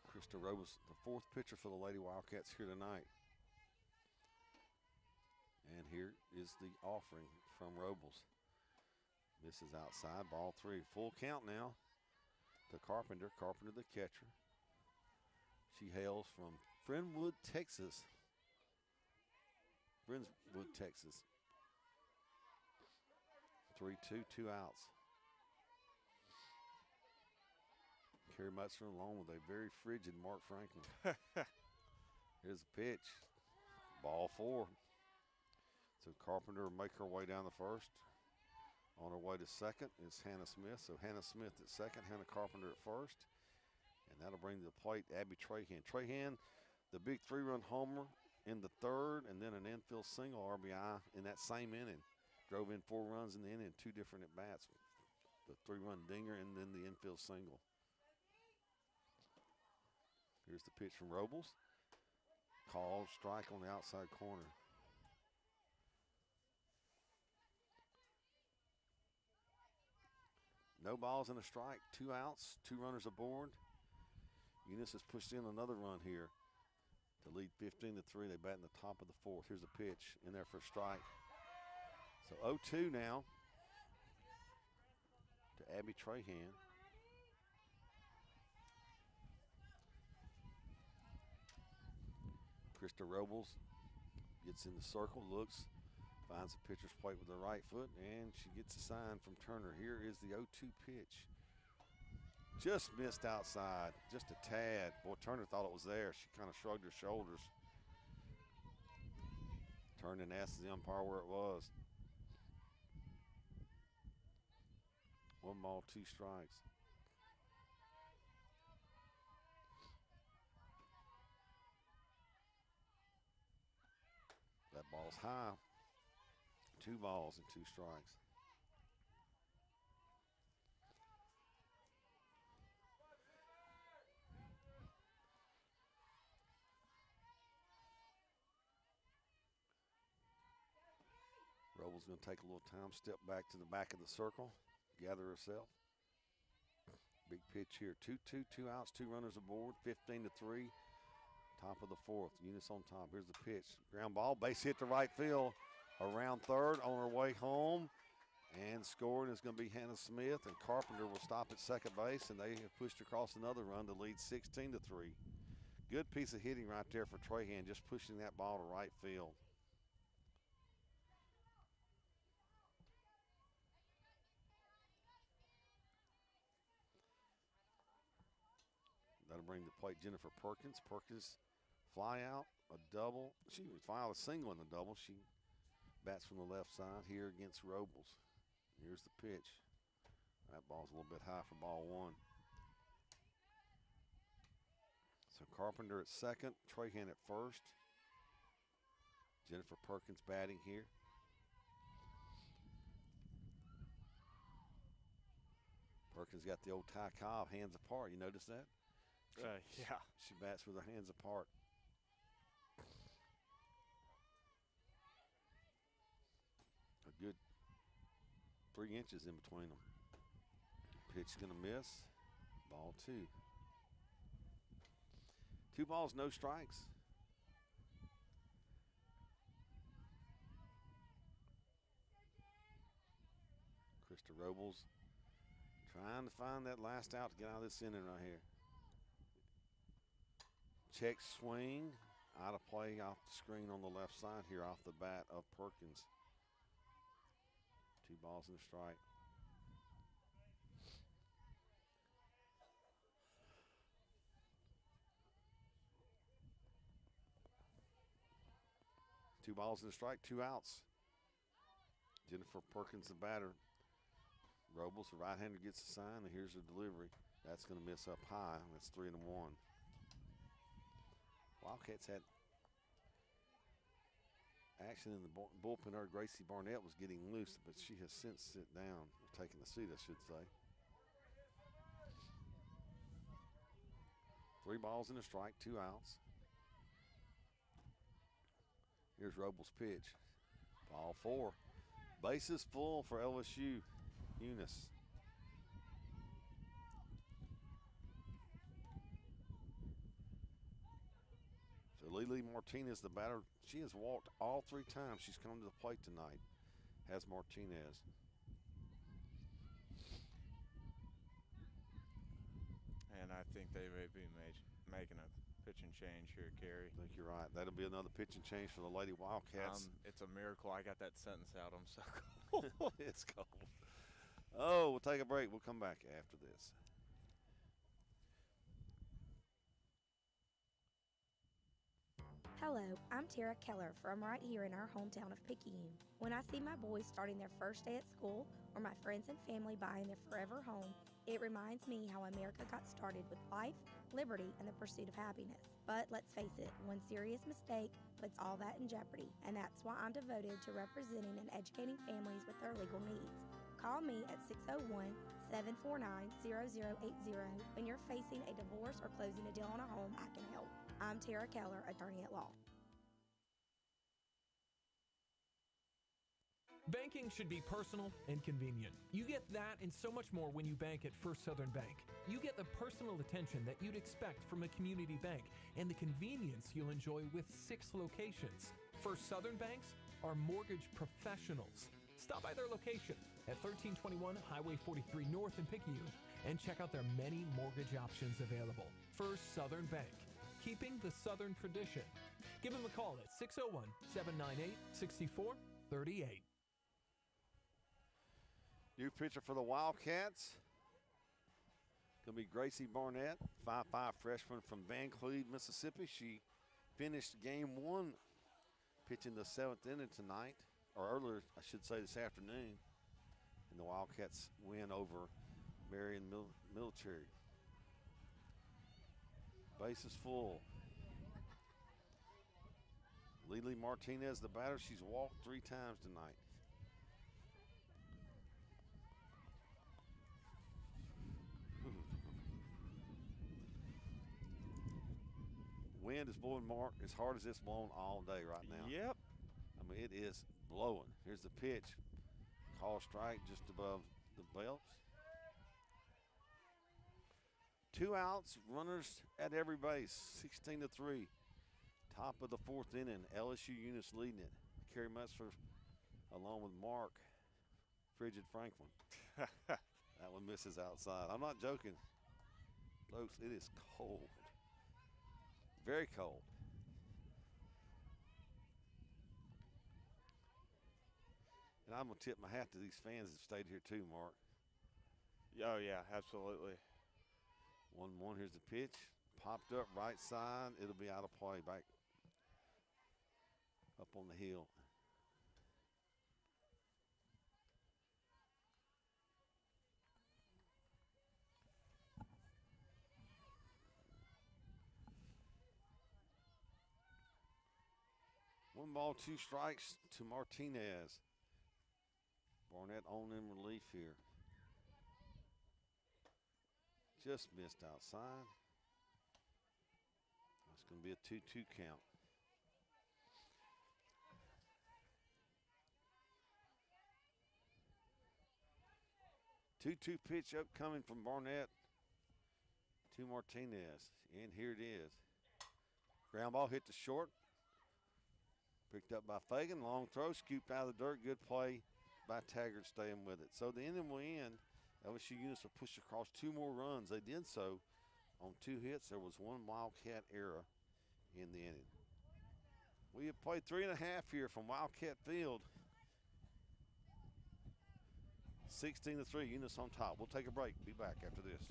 Krista Robles, the 4th pitcher for the Lady Wildcats here tonight. And here is the offering from Robles. This is outside, ball 3. Full count now to Carpenter. Carpenter the catcher. She hails from Friendwood, Texas. Friendswood, Texas. 3-2, 2 outs. Carrie Mutzler along with a very frigid Mark Franklin. Here's the pitch. Ball 4. So Carpenter will make her way down the first. On her way to second is Hannah Smith. So Hannah Smith at second, Hannah Carpenter at first. And that'll bring to the plate Abby Trahan. Trahan, the big 3-run homer in the third, and then an infield single RBI in that same inning. Drove in 4 runs in the inning, 2 different at-bats. The 3-run dinger and then the infield single. Here's the pitch from Robles. Called strike on the outside corner. No balls and a strike, 2 outs, 2 runners aboard. Eunice has pushed in another run here to lead 15-3. They bat in the top of the 4th. Here's a pitch in there for a strike. So 0-2 now to Abby Trahan. Krista Robles gets in the circle, looks, finds the pitcher's plate with the right foot, and she gets a sign from Turner. Here is the 0-2 pitch. Just missed outside, just a tad. Boy, Turner thought it was there. She kind of shrugged her shoulders. Turned and asked the umpire where it was. 1 ball, 2 strikes. That ball's high. 2 balls and 2 strikes. Robles going to take a little time, step back to the back of the circle, gather herself. Big pitch here. 2-2, 2 outs, 2 runners aboard, 15-3. Top of the 4th. Eunice on top. Here's the pitch. Ground ball, base hit to right field. Around third, on her way home. And scoring is going to be Hannah Smith, and Carpenter will stop at second base, and they have pushed across another run to lead 16-3. Good piece of hitting right there for Trahan, just pushing that ball to right field. That'll bring the plate Jennifer Perkins. Perkins fly out, a double. She would file a single in the double. She bats from the left side here against Robles. Here's the pitch. That ball's a little bit high for ball 1. So Carpenter at second, Trahan at first. Jennifer Perkins batting here. Perkins got the old Ty Cobb hands apart. You notice that? Yeah. She bats with her hands apart. A good 3 inches in between them. Pitch gonna miss. Ball 2. 2 balls, no strikes. Krista Robles trying to find that last out to get out of this inning right here. Check swing, out of play off the screen on the left side here off the bat of Perkins. 2 balls and a strike. Two balls and a strike, 2 outs. Jennifer Perkins, the batter. Robles, the right-hander, gets the sign, and here's the delivery. That's going to miss up high. That's 3-1. Wildcats had action in the bullpen. Our Gracie Barnett was getting loose, but she has since sit down, or taken the seat, I should say. 3 balls and a strike, 2 outs. Here's Robles' pitch. Ball 4. Bases full for LSU. Eunice. So Lily Martinez, the batter, she has walked all 3 times she's come to the plate tonight. Has Martinez. And I think they may be making a pitching change here, Kerry. I think you're right. That'll be another pitching change for the Lady Wildcats. It's a miracle I got that sentence out. I'm so cold. It's cold. Oh, we'll take a break. We'll come back after this. Hello, I'm Tara Keller from right here in our hometown of Picayune. When I see my boys starting their first day at school or my friends and family buying their forever home, it reminds me how America got started with life, liberty, and the pursuit of happiness. But let's face it, one serious mistake puts all that in jeopardy, and that's why I'm devoted to representing and educating families with their legal needs. Call me at 601-749-0080 when you're facing a divorce or closing a deal on a home. I can help. I'm Tara Keller, attorney at law. Banking should be personal and convenient. You get that and so much more when you bank at First Southern Bank. You get the personal attention that you'd expect from a community bank and the convenience you'll enjoy with 6 locations. First Southern Banks are mortgage professionals. Stop by their location at 1321 Highway 43 North in Picayune and check out their many mortgage options available. First Southern Bank, keeping the Southern tradition. Give them a call at 601-798-6438. New pitcher for the Wildcats. Going to be Gracie Barnett, 5'5" freshman from Van Cleve, Mississippi. She finished game 1 pitching the 7th inning tonight, or earlier, I should say, this afternoon. And the Wildcats win over Marion Military. Base is full. Lily Martinez, the batter. She's walked 3 times tonight. Wind is blowing, Mark, as hard as it's blown all day right now. Yep. I mean, it is blowing. Here's the pitch. Call strike just above the belts. 2 outs, runners at every base, 16-3. Top of the 4th inning, LSU Eunice leading it. Kerry Metzler along with Mark Frigid Franklin. That one misses outside. I'm not joking. Folks, it is cold. Very cold. And I'm going to tip my hat to these fans that stayed here too, Mark. Oh, yeah, absolutely. 1-1, here's the pitch. Popped up right side. It'll be out of play back up on the hill. One ball, 2 strikes to Martinez. Barnett on in relief here. Just missed outside. It's going to be a 2-2 count. Two-two pitch upcoming from Barnett to Martinez. And here it is. Ground ball hit the short. Picked up by Fagan. Long throw, scooped out of the dirt. Good play by Taggart staying with it. So the inning will end. LSU Eunice will push across 2 more runs. They did so on 2 hits. There was 1 Wildcat error in the inning. We have played 3.5 here from Wildcat Field. 16-3, Eunice on top. We'll take a break. Be back after this.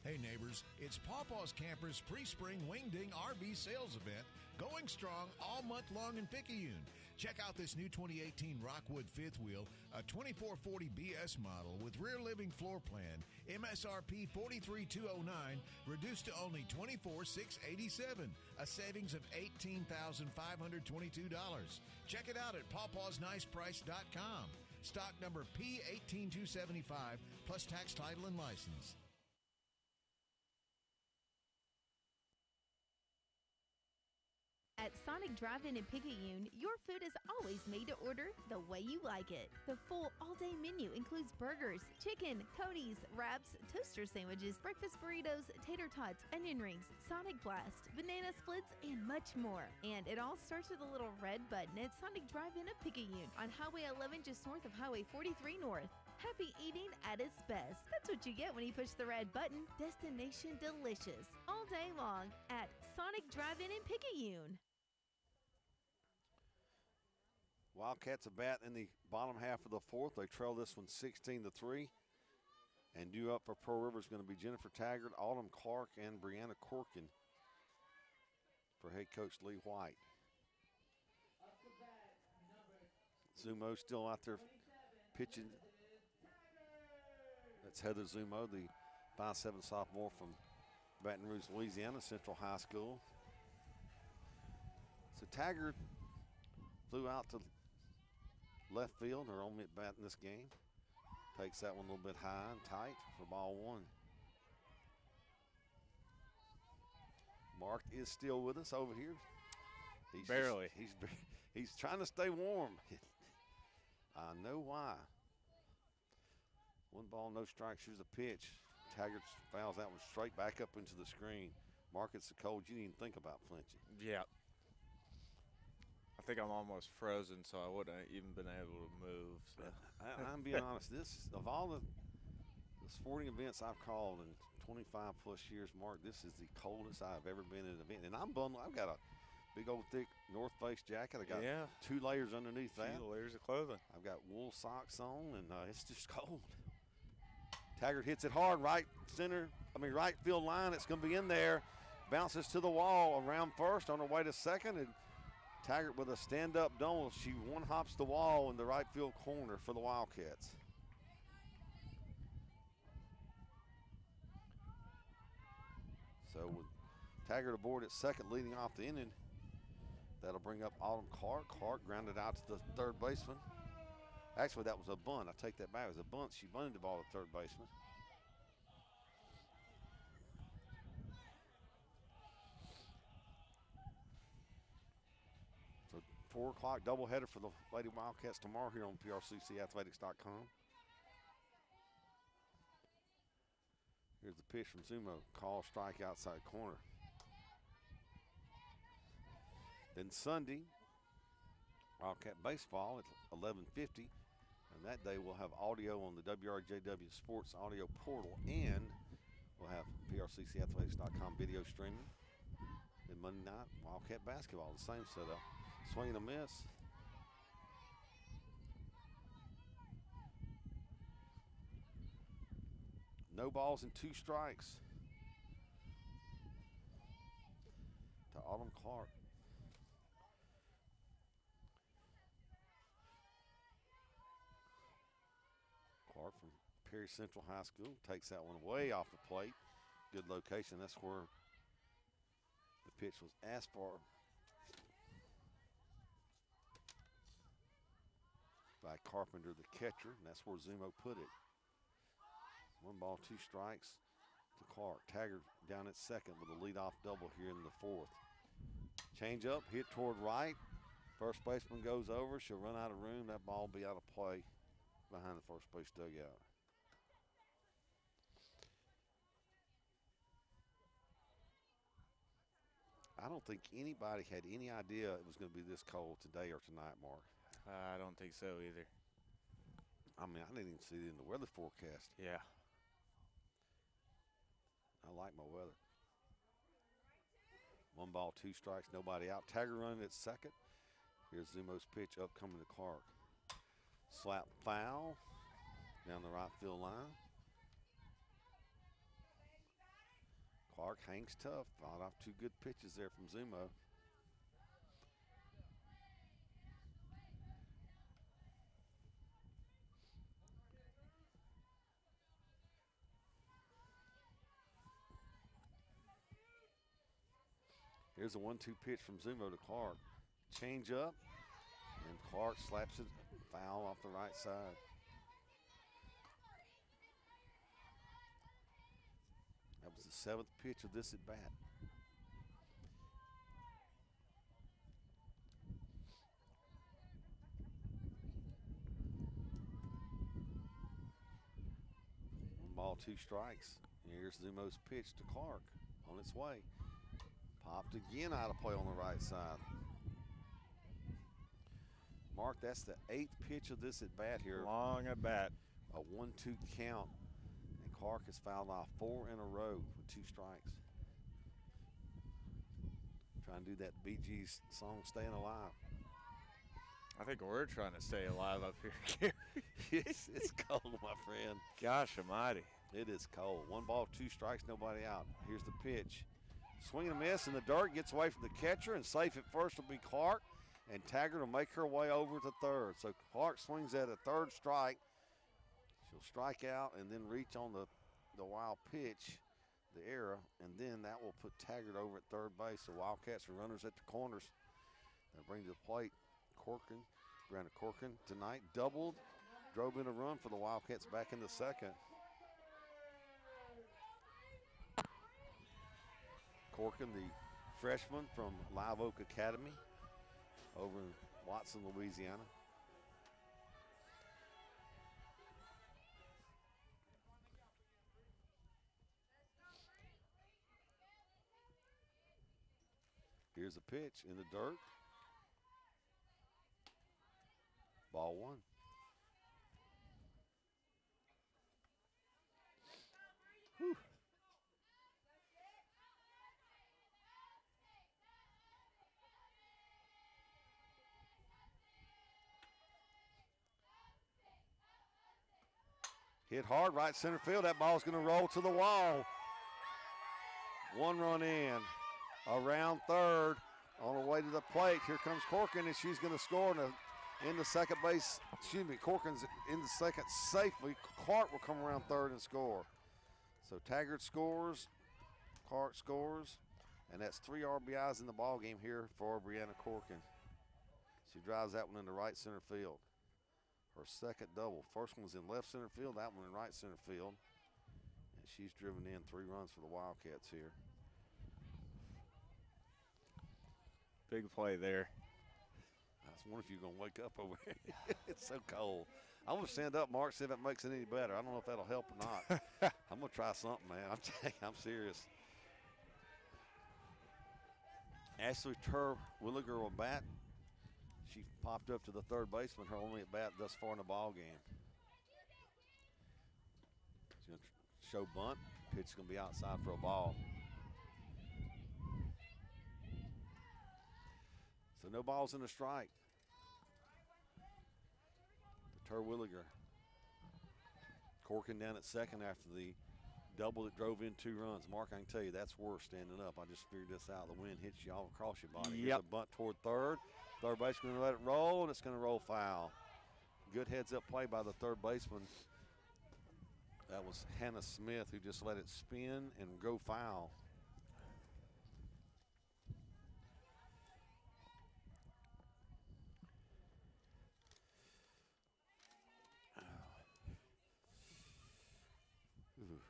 Hey neighbors, it's Pawpaw's Campers Pre-Spring Wingding RV Sales Event going strong all month long in Picayune. Check out this new 2018 Rockwood fifth wheel, a 2440 BS model with rear living floor plan, MSRP $43,209, reduced to only $24,687, a savings of $18,522. Check it out at pawpawsniceprice.com. Stock number P18275 plus tax, title, and license. At Sonic Drive-In in Picayune, your food is always made to order the way you like it. The full all-day menu includes burgers, chicken, Cody's, wraps, toaster sandwiches, breakfast burritos, tater tots, onion rings, Sonic Blast, banana splits, and much more. And it all starts with a little red button at Sonic Drive-In of Picayune on Highway 11 just north of Highway 43 North. Happy eating at its best. That's what you get when you push the red button. Destination delicious all day long at Sonic Drive-In in Picayune. Wildcats a bat in the bottom half of the 4th. They trail this one 16-3. And due up for Pearl River is going to be Jennifer Taggart, Autumn Clark, and Brianna Corkin for head coach Lee White. Zumo still out there pitching. That's Heather Zumo, the 5'7" sophomore from Baton Rouge, Louisiana Central High School. So Taggart flew out to left field, her only at bat in this game. Takes that one a little bit high and tight for ball one. Mark is still with us over here. Barely. He's trying to stay warm. I know why. 1 ball, no strikes. Here's a pitch. Taggart fouls that one straight back up into the screen. Mark, it's so cold you didn't even think about flinching. Yeah. I think I'm almost frozen, so I wouldn't have even been able to move. So. I'm being honest. This, of all the sporting events I've called in 25 plus years, Mark, this is the coldest I've ever been in an event. And I'm bundled. I've got a big old thick North Face jacket. I got 2 layers underneath that. 2 layers of clothing. I've got wool socks on, and it's just cold. Taggart hits it hard, right field line. It's going to be in there. Bounces to the wall around first on her way to second, and Taggart with a stand-up double. She one-hops the wall in the right field corner for the Wildcats. So with Taggart aboard at second, leading off the inning, that'll bring up Autumn Clark. Clark grounded out to the third baseman. Actually, that was a bunt. I take that back. It was a bunt. She bunted the ball to third baseman. So 4 o'clock doubleheader for the Lady Wildcats tomorrow here on PRCCathletics.com. Here's the pitch from Zumo. Call, strike, outside corner. Then Sunday, Wildcat baseball at 11:50. And that day we'll have audio on the WRJW Sports audio portal, and we'll have PRCCathletics.com video streaming. Then Monday night, Wildcat basketball, the same setup. Swing and a miss. No balls and 2 strikes to Autumn Clark. Clark from Perry Central High School takes that one way off the plate. Good location. That's where the pitch was asked for by Carpenter, the catcher, and that's where Zumo put it. 1 ball, 2 strikes to Clark. Taggart down at second with a leadoff double here in the 4th. Change up, hit toward right. First baseman goes over. She'll run out of room. That ball will be out of play behind the first base dugout. I don't think anybody had any idea it was going to be this cold today or tonight, Mark. I don't think so either. I mean, I didn't even see it in the weather forecast. Yeah. I like my weather. 1 ball, 2 strikes, nobody out. Taggart running at second. Here's Zumo's pitch upcoming to Clark. Slap foul down the right field line. Clark hangs tough. Fought off 2 good pitches there from Zumo. Here's a 1-2 pitch from Zumo to Clark. Change up, and Clark slaps it foul off the right side. That was the 7th pitch of this at bat. One ball, 2 strikes. Here's Zumo's pitch to Clark on its way. Popped again out of play on the right side. Mark, that's the 8th pitch of this at bat here. Long at bat. A 1-2 count. And Clark has fouled off 4 in a row with 2 strikes. Trying to do that Bee Gees song, Staying Alive. I think we're trying to stay alive up here. It's cold, my friend. Gosh almighty. It is cold. 1 ball, 2 strikes, nobody out. Here's the pitch. Swing and a miss in the dirt, gets away from the catcher, and safe at first will be Clark, and Taggart will make her way over to third. So Clark swings at a third strike. She'll strike out and then reach on the wild pitch, the error, and then that will put Taggart over at third base. The Wildcats are runners at the corners. They'll bring to the plate Corcoran. Brianna Corcoran tonight doubled, drove in a run for the Wildcats back in the second. Corcoran, the freshman from Live Oak Academy over in Watson, Louisiana. Here's a pitch in the dirt. Ball 1. Whew. Hit hard, right center field. That ball's going to roll to the wall. 1 run in. Around third. On her way to the plate. Here comes Corcoran, and she's going to score in the second base. Excuse me, Corcoran's in the second safely. Clark will come around third and score. So Taggart scores. Clark scores. And that's 3 RBIs in the ball game here for Brianna Corcoran. She drives that one into right center field. Her second double. First one was in left center field, that one in right center field. And she's driven in 3 runs for the Wildcats here. Big play there. I was wondering if you're going to wake up over here. It's so cold. I'm going to stand up, Mark, see if that makes it any better. I don't know if that'll help or not. I'm going to try something, man. I'm serious. Ashley Terwilliger will bat. She popped up to the third baseman, her only at bat thus far in the ball game. She's going to show bunt. Pitch is going to be outside for a ball. So no balls in a strike. Terwilliger. Corcoran down at second after the double that drove in 2 runs. Mark, I can tell you that's worse standing up. I just figured this out. The wind hits you all across your body. Yep. Here's a bunt toward third. Third baseman going to let it roll, and it's going to roll foul. Good heads-up play by the third baseman. That was Hannah Smith who just let it spin and go foul. Ooh.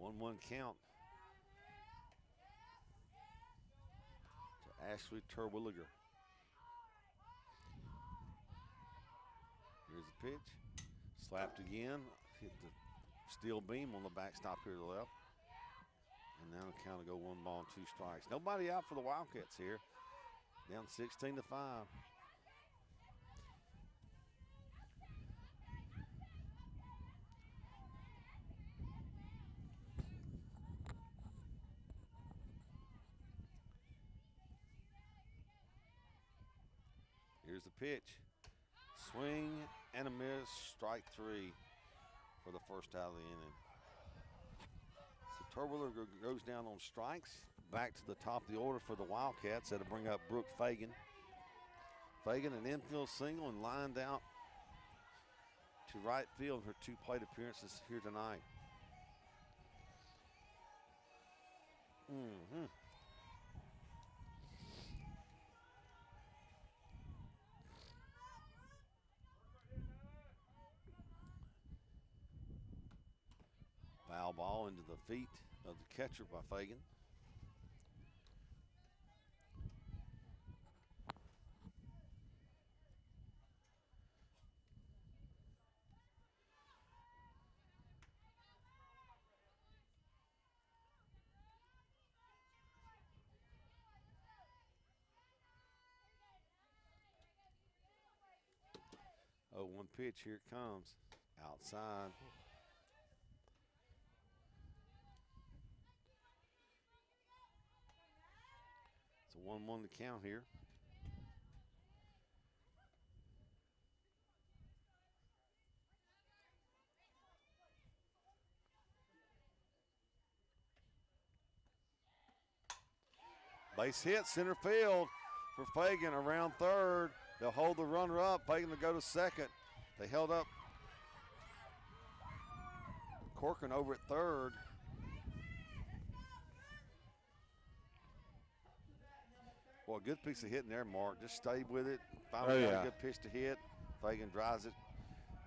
1-1 count to Ashley Terwilliger. Here's the pitch. Slapped again. Hit the steel beam on the backstop here to the left. And now the count will go 1 ball and 2 strikes. Nobody out for the Wildcats here. Down 16-5. Here's the pitch. Swing and a miss, strike 3 for the first out of the inning. So Terwilliger goes down on strikes. Back to the top of the order for the Wildcats. That'll bring up Brooke Fagan. Fagan, an infield single and lined out to right field her 2 plate appearances here tonight. Foul ball into the feet of the catcher by Fagan. Oh, 1 pitch, here it comes. Outside. It's a 1-1 to count here. Base hit, center field for Fagan around third. They'll hold the runner up. Fagan will go to second. They held up Corcoran over at third. Boy, good piece of hitting there, Mark. Just stayed with it. Finally got a good pitch to hit. Fagan drives it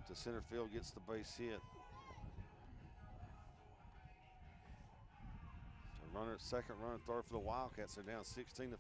to center field, gets the base hit. So runner at second, runner at third for the Wildcats. They're down 16-5.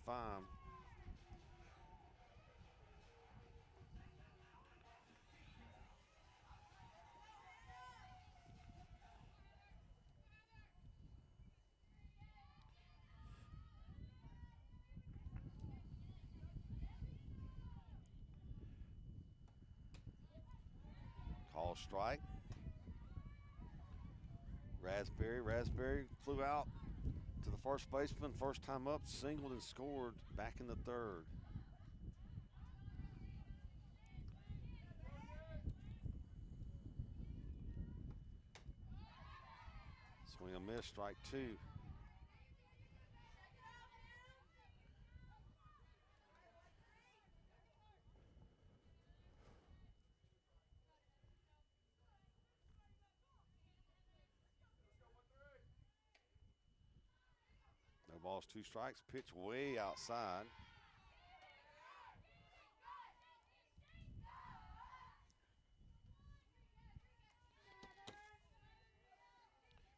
Call strike. Raspberry flew out to the first baseman. First time up, singled and scored back in the third. Swing and miss, strike two. No balls, two strikes. Pitch way outside.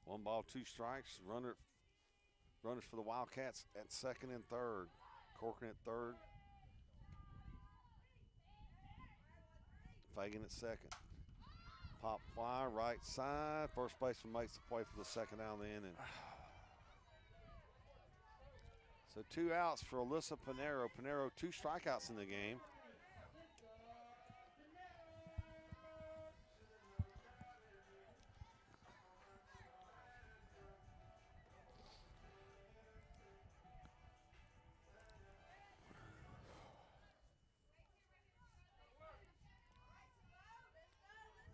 One ball, two strikes. Runners for the Wildcats at second and third. Corcoran at third. Fagan at second. Pop fly, right side. First baseman makes the play for the second out of the inning. So 2 outs for Alyssa Pinero. Pinero 2 strikeouts in the game.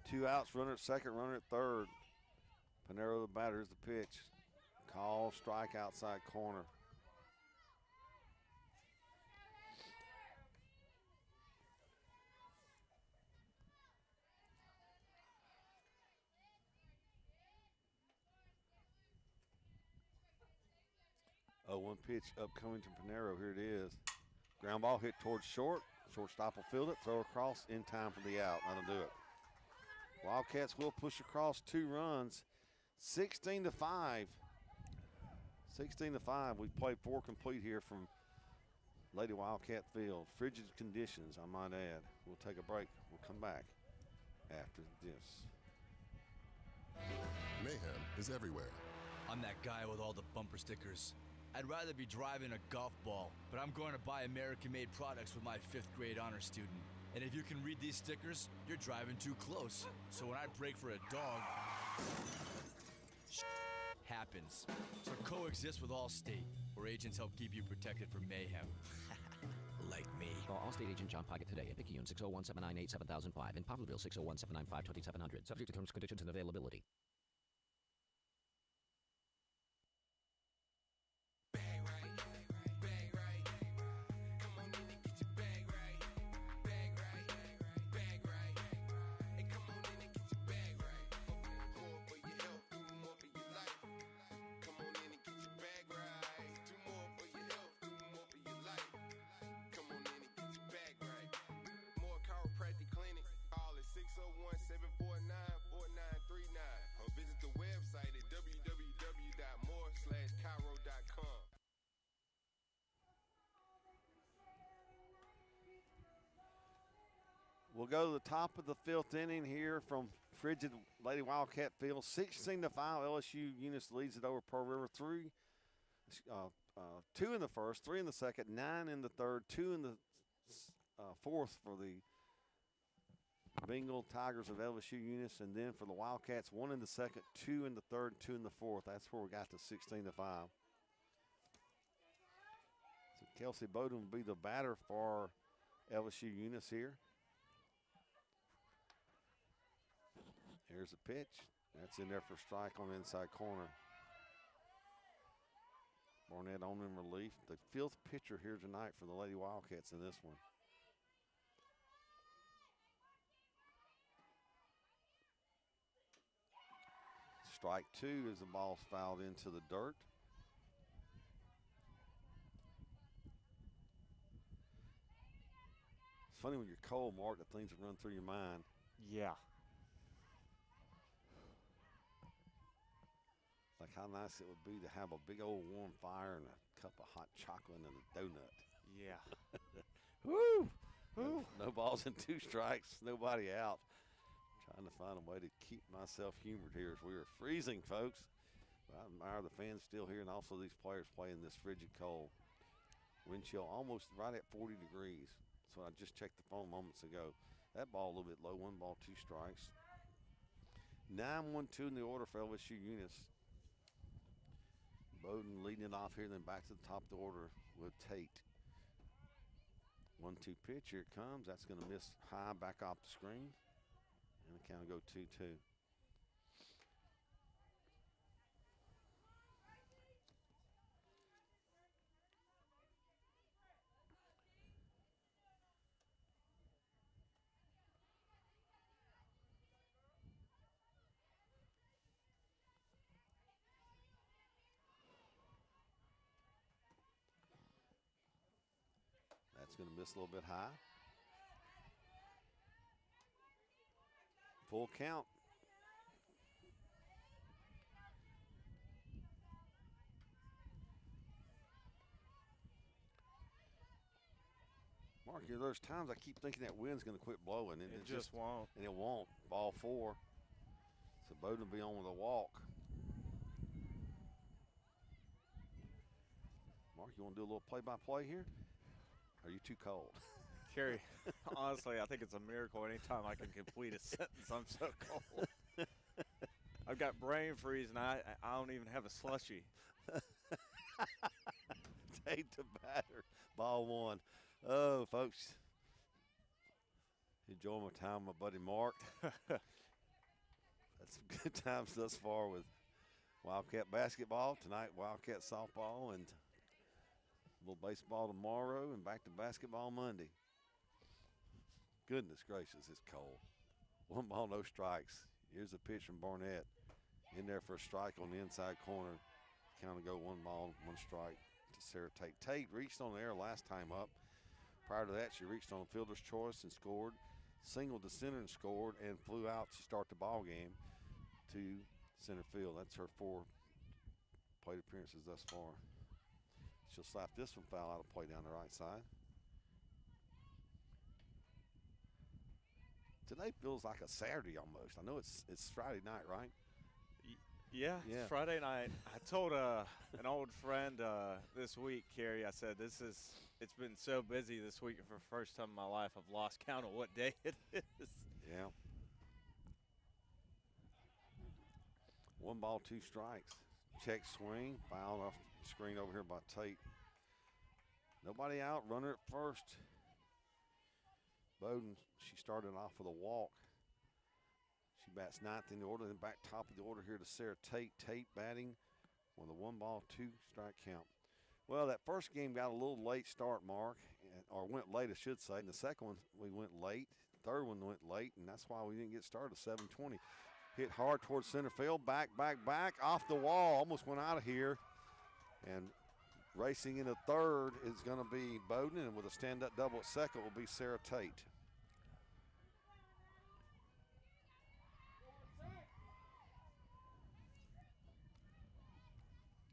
Two outs, runner at second, runner at third. Pinero the batter is the pitch. Call, strike outside corner. Oh, one pitch upcoming to Pinero. Here it is. Ground ball hit towards short. Shortstop will field it, throw across in time for the out. That'll do it. Wildcats will push across 2 runs. 16-5. 16-5. We've played 4 complete here from Lady Wildcat Field. Frigid conditions, I might add. We'll take a break. We'll come back after this. Mayhem is everywhere. I'm that guy with all the bumper stickers. I'd rather be driving a golf ball, but I'm going to buy American-made products with my 5th grade honor student. And if you can read these stickers, you're driving too close. So when I brake for a dog, happens. So coexist with Allstate, where agents help keep you protected from mayhem. Like me. Call Allstate agent John Pickett today at Picayune 601-798-7005 and Poplarville 601-795-2700. Subject to terms, conditions, and availability. We'll go to the top of the 5th inning here from frigid Lady Wildcat Field. 16-5, LSU Eunice leads it over Pearl River. 2 in the first, 3 in the second, 9 in the third, 2 in the fourth for the Bengal Tigers of LSU Eunice, and then for the Wildcats, 1 in the second, 2 in the third, 2 in the fourth. That's where we got to 16-5. So Kelsey Bowden will be the batter for LSU Eunice here. Here's the pitch. That's in there for strike on the inside corner. Barnett on in relief. The 5th pitcher here tonight for the Lady Wildcats in this one. Strike 2 as the ball's fouled into the dirt. It's funny when you're cold, Mark, the things that run through your mind. Yeah. Like how nice it would be to have a big old warm fire and a cup of hot chocolate and a donut. Yeah. Woo! No balls and 2 strikes, nobody out. Trying to find a way to keep myself humored here as we are freezing, folks. But I admire the fans still here and also these players playing this frigid cold. Wind chill almost right at 40 degrees. So I just checked the phone moments ago. That ball a little bit low, 1 ball, 2 strikes. 9-1-2 in the order for LSU Eunice. Bowden leading it off here, then back to the top of the order with Tate. 1-2 pitch, here it comes. That's going to miss high back off the screen. And the count will go 2-2. That's going to miss a little bit high. Full count. Mark, there's times I keep thinking that wind's going to quit blowing. And it just won't. And it won't. Ball 4. So Bowden will be on with a walk. Mark, you want to do a little play-by-play here? Are you too cold? Kerry, honestly, I think it's a miracle anytime I can complete a sentence. I'm so cold. I've got brain freeze, and I don't even have a slushie. Tate the batter. Ball 1. Oh, folks. Enjoying my time with my buddy Mark. That's some good times thus far with Wildcat basketball. Tonight, Wildcat softball, and a little baseball tomorrow, and back to basketball Monday. Goodness gracious, it's cold. 1 ball, no strikes. Here's a pitch from Barnett. In there for a strike on the inside corner. Count to go 1 ball, 1 strike to Sarah Tate. Tate reached on the air last time up. Prior to that, she reached on a fielder's choice and scored. Singled to center and scored, and flew out to start the ball game to center field. That's her 4 plate appearances thus far. She'll slap this one foul out of play down the right side. Today feels like a Saturday almost. I know it's Friday night, right? Yeah, it's Friday night. I told an old friend this week, Kerry, I said, it's been so busy this week for the first time in my life I've lost count of what day it is. Yeah. 1 ball, 2 strikes. Check swing, foul off the screen over here by Tate. Nobody out, runner at first. Bowden, she started off with a walk. She bats 9th in the order, then back top of the order here to Sarah Tate. Tate batting with a 1 ball, 2 strike count. Well, that first game got a little late start, Mark, or went late, I should say. And the second one, we went late. Third one went late, and that's why we didn't get started at 7:20. Hit hard towards center field, back, off the wall, almost went out of here. And racing into third is going to be Bowden, and with a stand-up double at second will be Sarah Tate.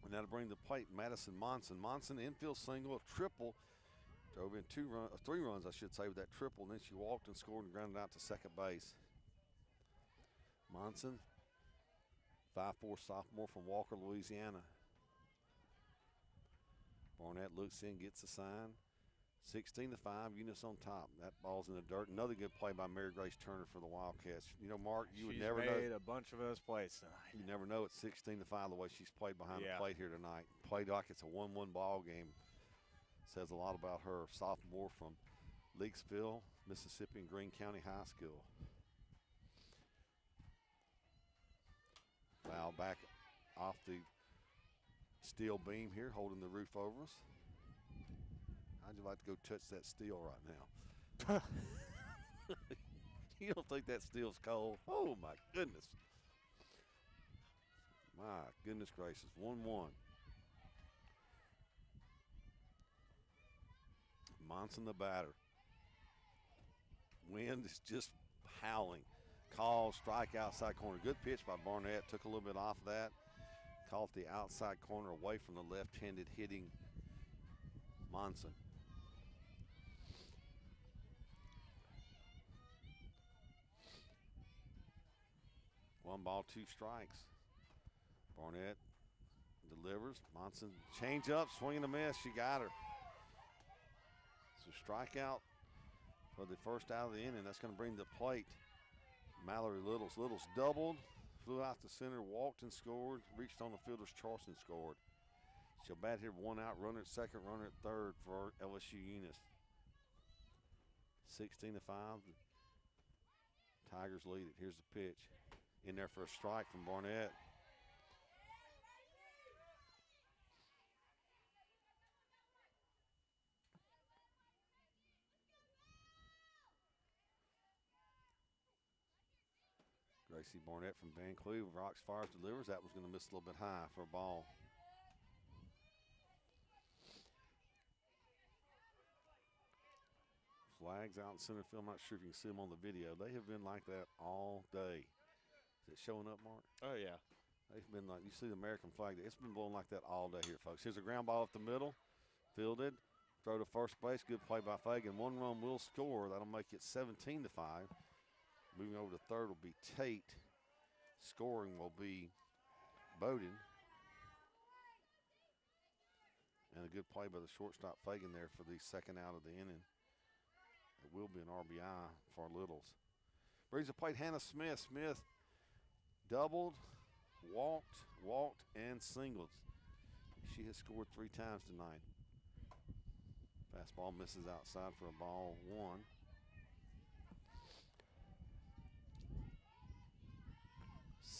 And that'll bring the plate Madison Monson. Monson infield single, a triple. Drove in 3 runs, I should say, with that triple. And then she walked and scored and grounded out to second base. Monson, 5'4" sophomore from Walker, Louisiana. Barnett looks in, gets the sign. 16-5, Eunice on top. That ball's in the dirt. Another good play by Mary Grace Turner for the Wildcats. You know, Mark, you would never know. She's made a bunch of those plays tonight. You never know it's 16-5 the way she's played behind the plate here tonight. Played like it's a 1-1 ball game. Says a lot about her. Sophomore from Leakesville, Mississippi, and Greene County High School. Foul back off the Steel beam here holding the roof over us. How'd you like to go touch that steel right now? You don't think that steel's cold? Oh, my goodness. My goodness gracious. 1-1. Monson the batter. Wind is just howling. Call, strike outside corner. Good pitch by Barnett. Took a little bit off that. Caught the outside corner away from the left-handed hitting Monson. One ball, 2 strikes. Barnett delivers. Monson change up, swing and a miss. She got her. So strikeout for the first out of the inning. That's going to bring the plate Mallory Littles. Littles doubled, flew out to center, walked and scored, reached on the fielder's choice and scored. She'll bat here 1 out, runner at second, runner at third for LSU Eunice. 16-5. Tigers lead it. Here's the pitch. In there for a strike from Barnett. Gracie Barnett from Van Cleve. Rocks, fires, delivers. That was going to miss a little bit high for a ball. Flags out in center field. I'm not sure if you can see them on the video. They have been like that all day. Is it showing up, Mark? Oh, yeah. They've been like, you see the American flag. It's been blowing like that all day here, folks. Here's a ground ball up the middle. Fielded. Throw to first base. Good play by Fagan. 1 run will score. That'll make it 17-5. Moving over to third will be Tate. Scoring will be Bowden. And a good play by the shortstop Fagan there for the second out of the inning. It will be an RBI for Littles. Brings the plate Hannah Smith. Smith doubled, walked, and singled. She has scored 3 times tonight. Fastball misses outside for a ball 1.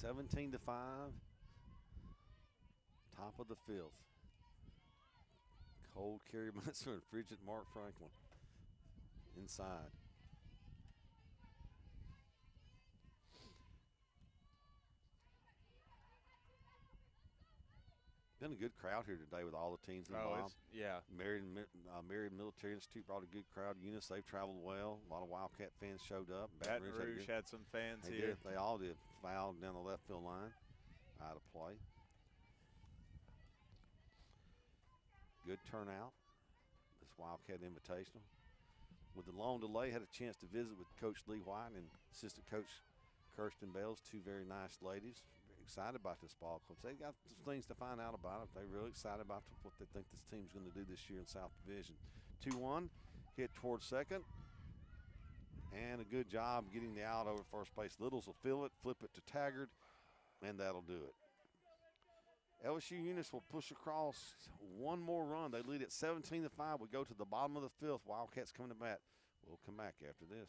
$17-5. Top of the 5th. Cold Kerry Munster and frigid Mark Franklin. Inside. Been a good crowd here today with all the teams involved. Yeah. Marion Military Institute brought a good crowd. Eunice, they've traveled well. A lot of Wildcat fans showed up. Baton Rouge had some fans they here. They all did. Fouled down the left field line. Out of play. Good turnout. This Wildcat Invitational. With the long delay, had a chance to visit with Coach Lee White and Assistant Coach Kirsten Bales, 2 very nice ladies. Very excited about this ball club. They've got some things to find out about it. They're really excited about what they think this team's going to do this year in South Division. 2-1, hit towards second. And a good job getting the out over first base. Littles will fill it, flip it to Taggart, and that'll do it. LSU Eunice will push across 1 more run. They lead at 17-5. We go to the bottom of the 5th. Wildcats coming to bat. We'll come back after this.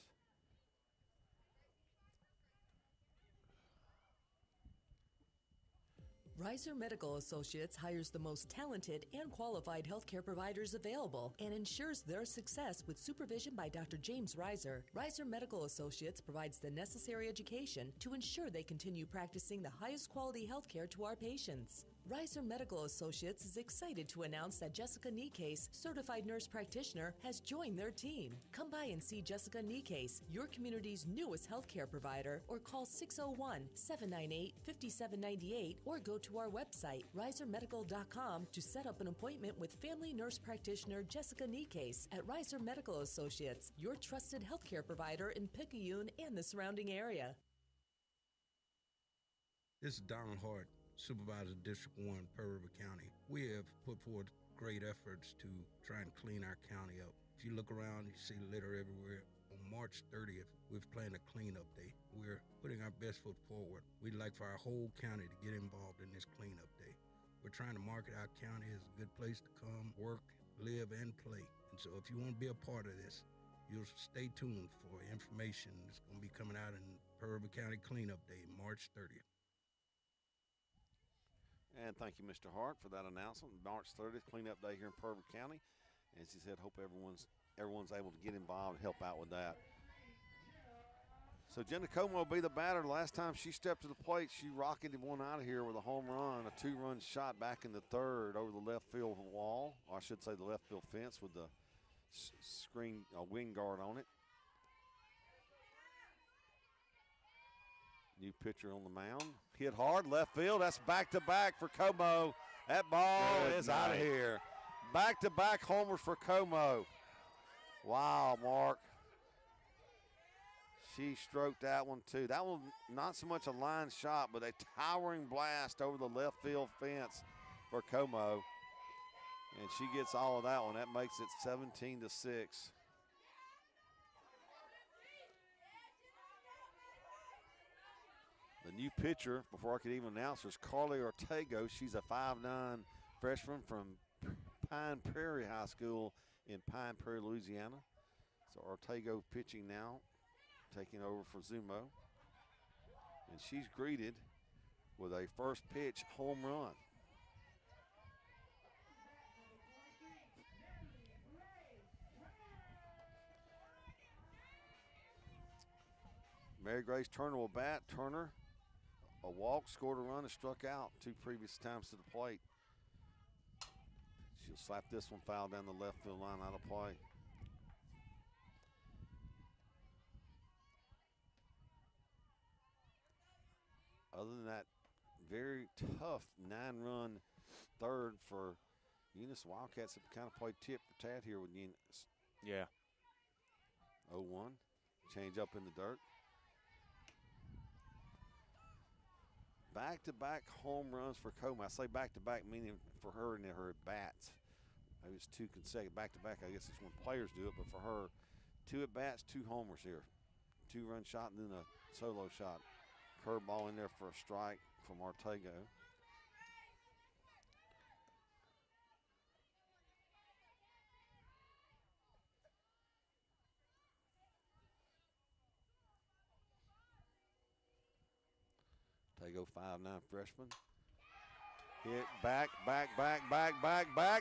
Reiser Medical Associates hires the most talented and qualified healthcare providers available and ensures their success with supervision by Dr. James Reiser. Reiser Medical Associates provides the necessary education to ensure they continue practicing the highest quality healthcare to our patients. Reiser Medical Associates is excited to announce that Jessica Niecase, certified nurse practitioner, has joined their team. Come by and see Jessica Niecase, your community's newest healthcare provider, or call 601-798-5798 or go to our website, reisermedical.com, to set up an appointment with family nurse practitioner Jessica Niecase at Reiser Medical Associates, your trusted healthcare provider in Picayune and the surrounding area. This is Donald Hart, Supervisor District 1, Pearl River County. We have put forth great efforts to try and clean our county up. If you look around, you see litter everywhere. On March 30th, we've planned a cleanup day. We're putting our best foot forward. We'd like for our whole county to get involved in this cleanup day. We're trying to market our county as a good place to come, work, live, and play. And so if you want to be a part of this, you'll stay tuned for information that's going to be coming out in Pearl River County Cleanup Day, March 30th. And thank you, Mr. Hart, for that announcement. March 30th, cleanup day here in Purvis County. As he said, hope everyone's able to get involved and help out with that. So Jenna Como will be the batter. Last time she stepped to the plate, she rocketed one out of here with a home run, a 2-run shot back in the third over the left field wall, or I should say the left field fence with the screen wing guard on it. New pitcher on the mound. Hit hard, left field. That's back-to-back for Como. That ball is out of here. Back-to-back homers for Como. Wow, Mark. She stroked that one, too. That one, not so much a line shot, but a towering blast over the left field fence for Como. And she gets all of that one. That makes it 17-6. The new pitcher, before I could even announce her, is Carly Ortego. She's a 5'9" freshman from Pine Prairie High School in Pine Prairie, Louisiana. So Ortego pitching now, taking over for Zumo. And she's greeted with a first pitch home run. Mary Grace Turner will bat. Turner, a walk, scored a run, and struck out 2 previous times to the plate. She'll slap this one foul down the left field line out of play. Other than that, very tough 9-run third for Eunice. Wildcats have kind of played tit for tat here with Eunice. Yeah. 0-1, change up in the dirt. Back-to-back home runs for Como. I say back-to-back meaning for her and her at-bats. Maybe it's 2 consecutive. Back-to-back, I guess it's when players do it, but for her, 2 at-bats, 2 homers here. 2-run shot and then a solo shot. Curveball in there for a strike from Ortego. Ortego, 5'9" freshman. Hit back.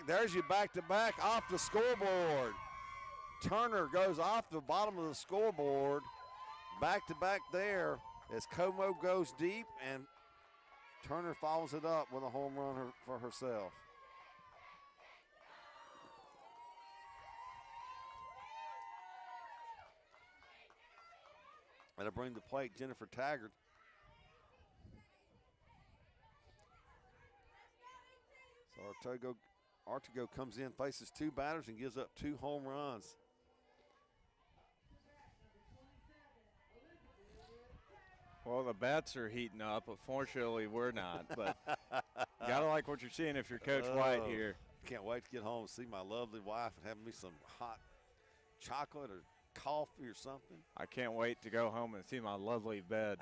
There's your back-to-back off the scoreboard. Turner goes off the bottom of the scoreboard. Back-to-back there as Como goes deep, and Turner follows it up with a home run for herself. That'll bring the plate Jennifer Taggart. So Ortego comes in, faces 2 batters, and gives up 2 home runs. Well, the bats are heating up, but fortunately we're not. But you gotta like what you're seeing if you're Coach White here. Can't wait to get home and see my lovely wife and have me some hot chocolate or coffee or something. I can't wait to go home and see my lovely bed.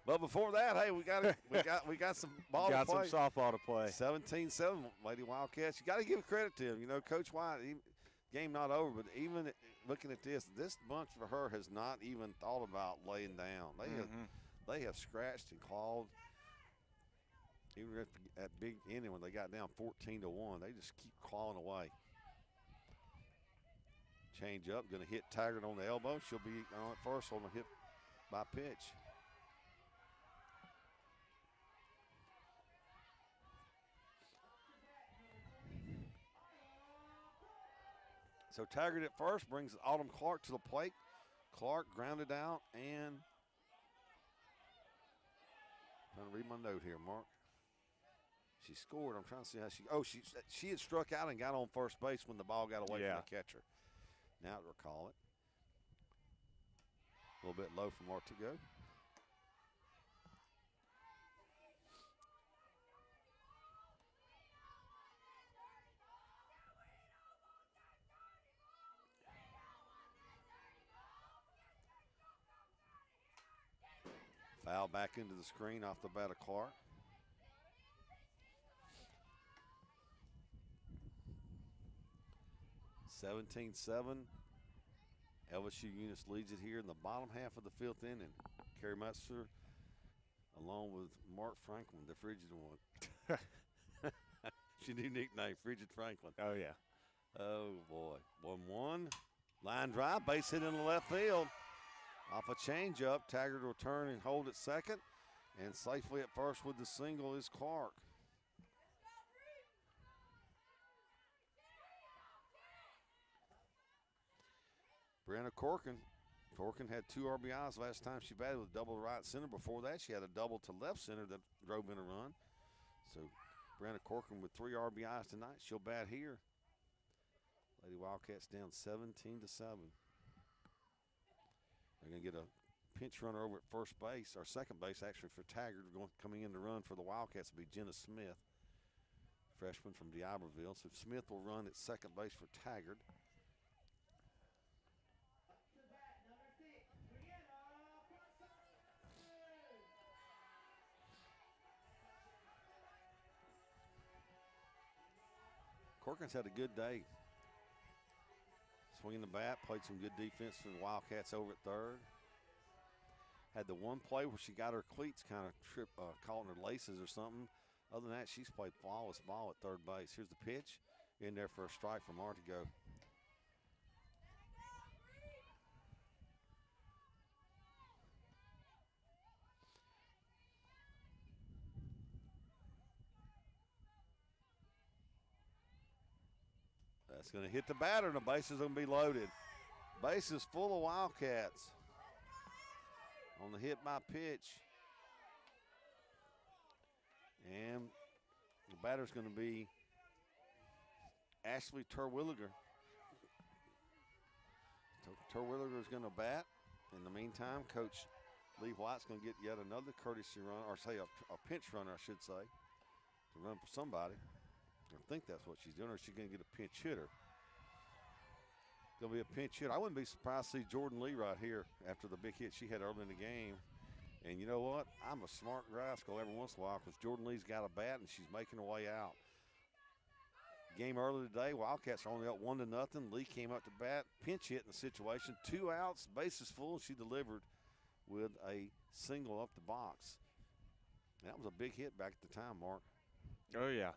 But before that, hey, we got some ball to play. Got some softball to play. 17-7, Lady Wildcats. You got to give credit to him. You know, Coach White, game not over, but even looking at this bunch for her has not even thought about laying down. They have scratched and clawed. Even at big inning when they got down 14-1, they just keep clawing away. Change up, going to hit Taggart on the elbow. She'll be on it first on a hit by pitch. So Taggart at first brings Autumn Clark to the plate. Clark grounded out and trying to read my note here, Mark. She scored. I'm trying to see how she had struck out and got on first base when the ball got away from the catcher. Now to recall it. A little bit low from Ortego. Foul back into the screen off the bat of Clark. (17-7). LSU Eunice leads it here in the bottom half of the 5th inning. Carrie Metzler along with Mark Franklin, the frigid one. She new nickname, Frigid Franklin. Oh, yeah. Oh, boy. 1-1. Line drive, base hit in the left field. Off a changeup, Taggart will turn and hold at second. And safely at first with the single is Clark. Brianna Corkin. Corkin had 2 RBIs last time she batted with double right center. Before that, she had a double to left center that drove in a run. So Brianna Corkin with 3 RBIs tonight. She'll bat here. Lady Wildcats down 17-7. They're going to get a pinch runner over at first base, or second base actually for Taggart. Coming in to run for the Wildcats will be Jenna Smith, freshman from D'Iberville. So Smith will run at second base for Taggart. Corcoran's had a good day. Swinging the bat, played some good defense for the Wildcats over at third. Had the one play where she got her cleats kind of caught in her laces or something. Other than that, she's played flawless ball at third base. Here's the pitch. In there for a strike from Artigo. That's going to hit the batter, and the base is going to be loaded. Base is full of Wildcats. On the hit by pitch. And the batter's going to be Ashley Terwilliger. Terwilliger is going to bat. In the meantime, Coach Lee White's going to get yet another courtesy run, or say a pinch runner, I should say, to run for somebody. I think that's what she's doing, or is she going to get a pinch hitter? Going to be a pinch hitter. I wouldn't be surprised to see Jordan Lee right here after the big hit she had early in the game. And you know what? I'm a smart rascal every once in a while because Jordan Lee's got a bat and she's making her way out. Game early today, Wildcats are only up 1-0. Lee came up to bat, pinch hit in the situation. 2 outs, bases full. She delivered with a single up the box. That was a big hit back at the time, Mark. Oh, yeah.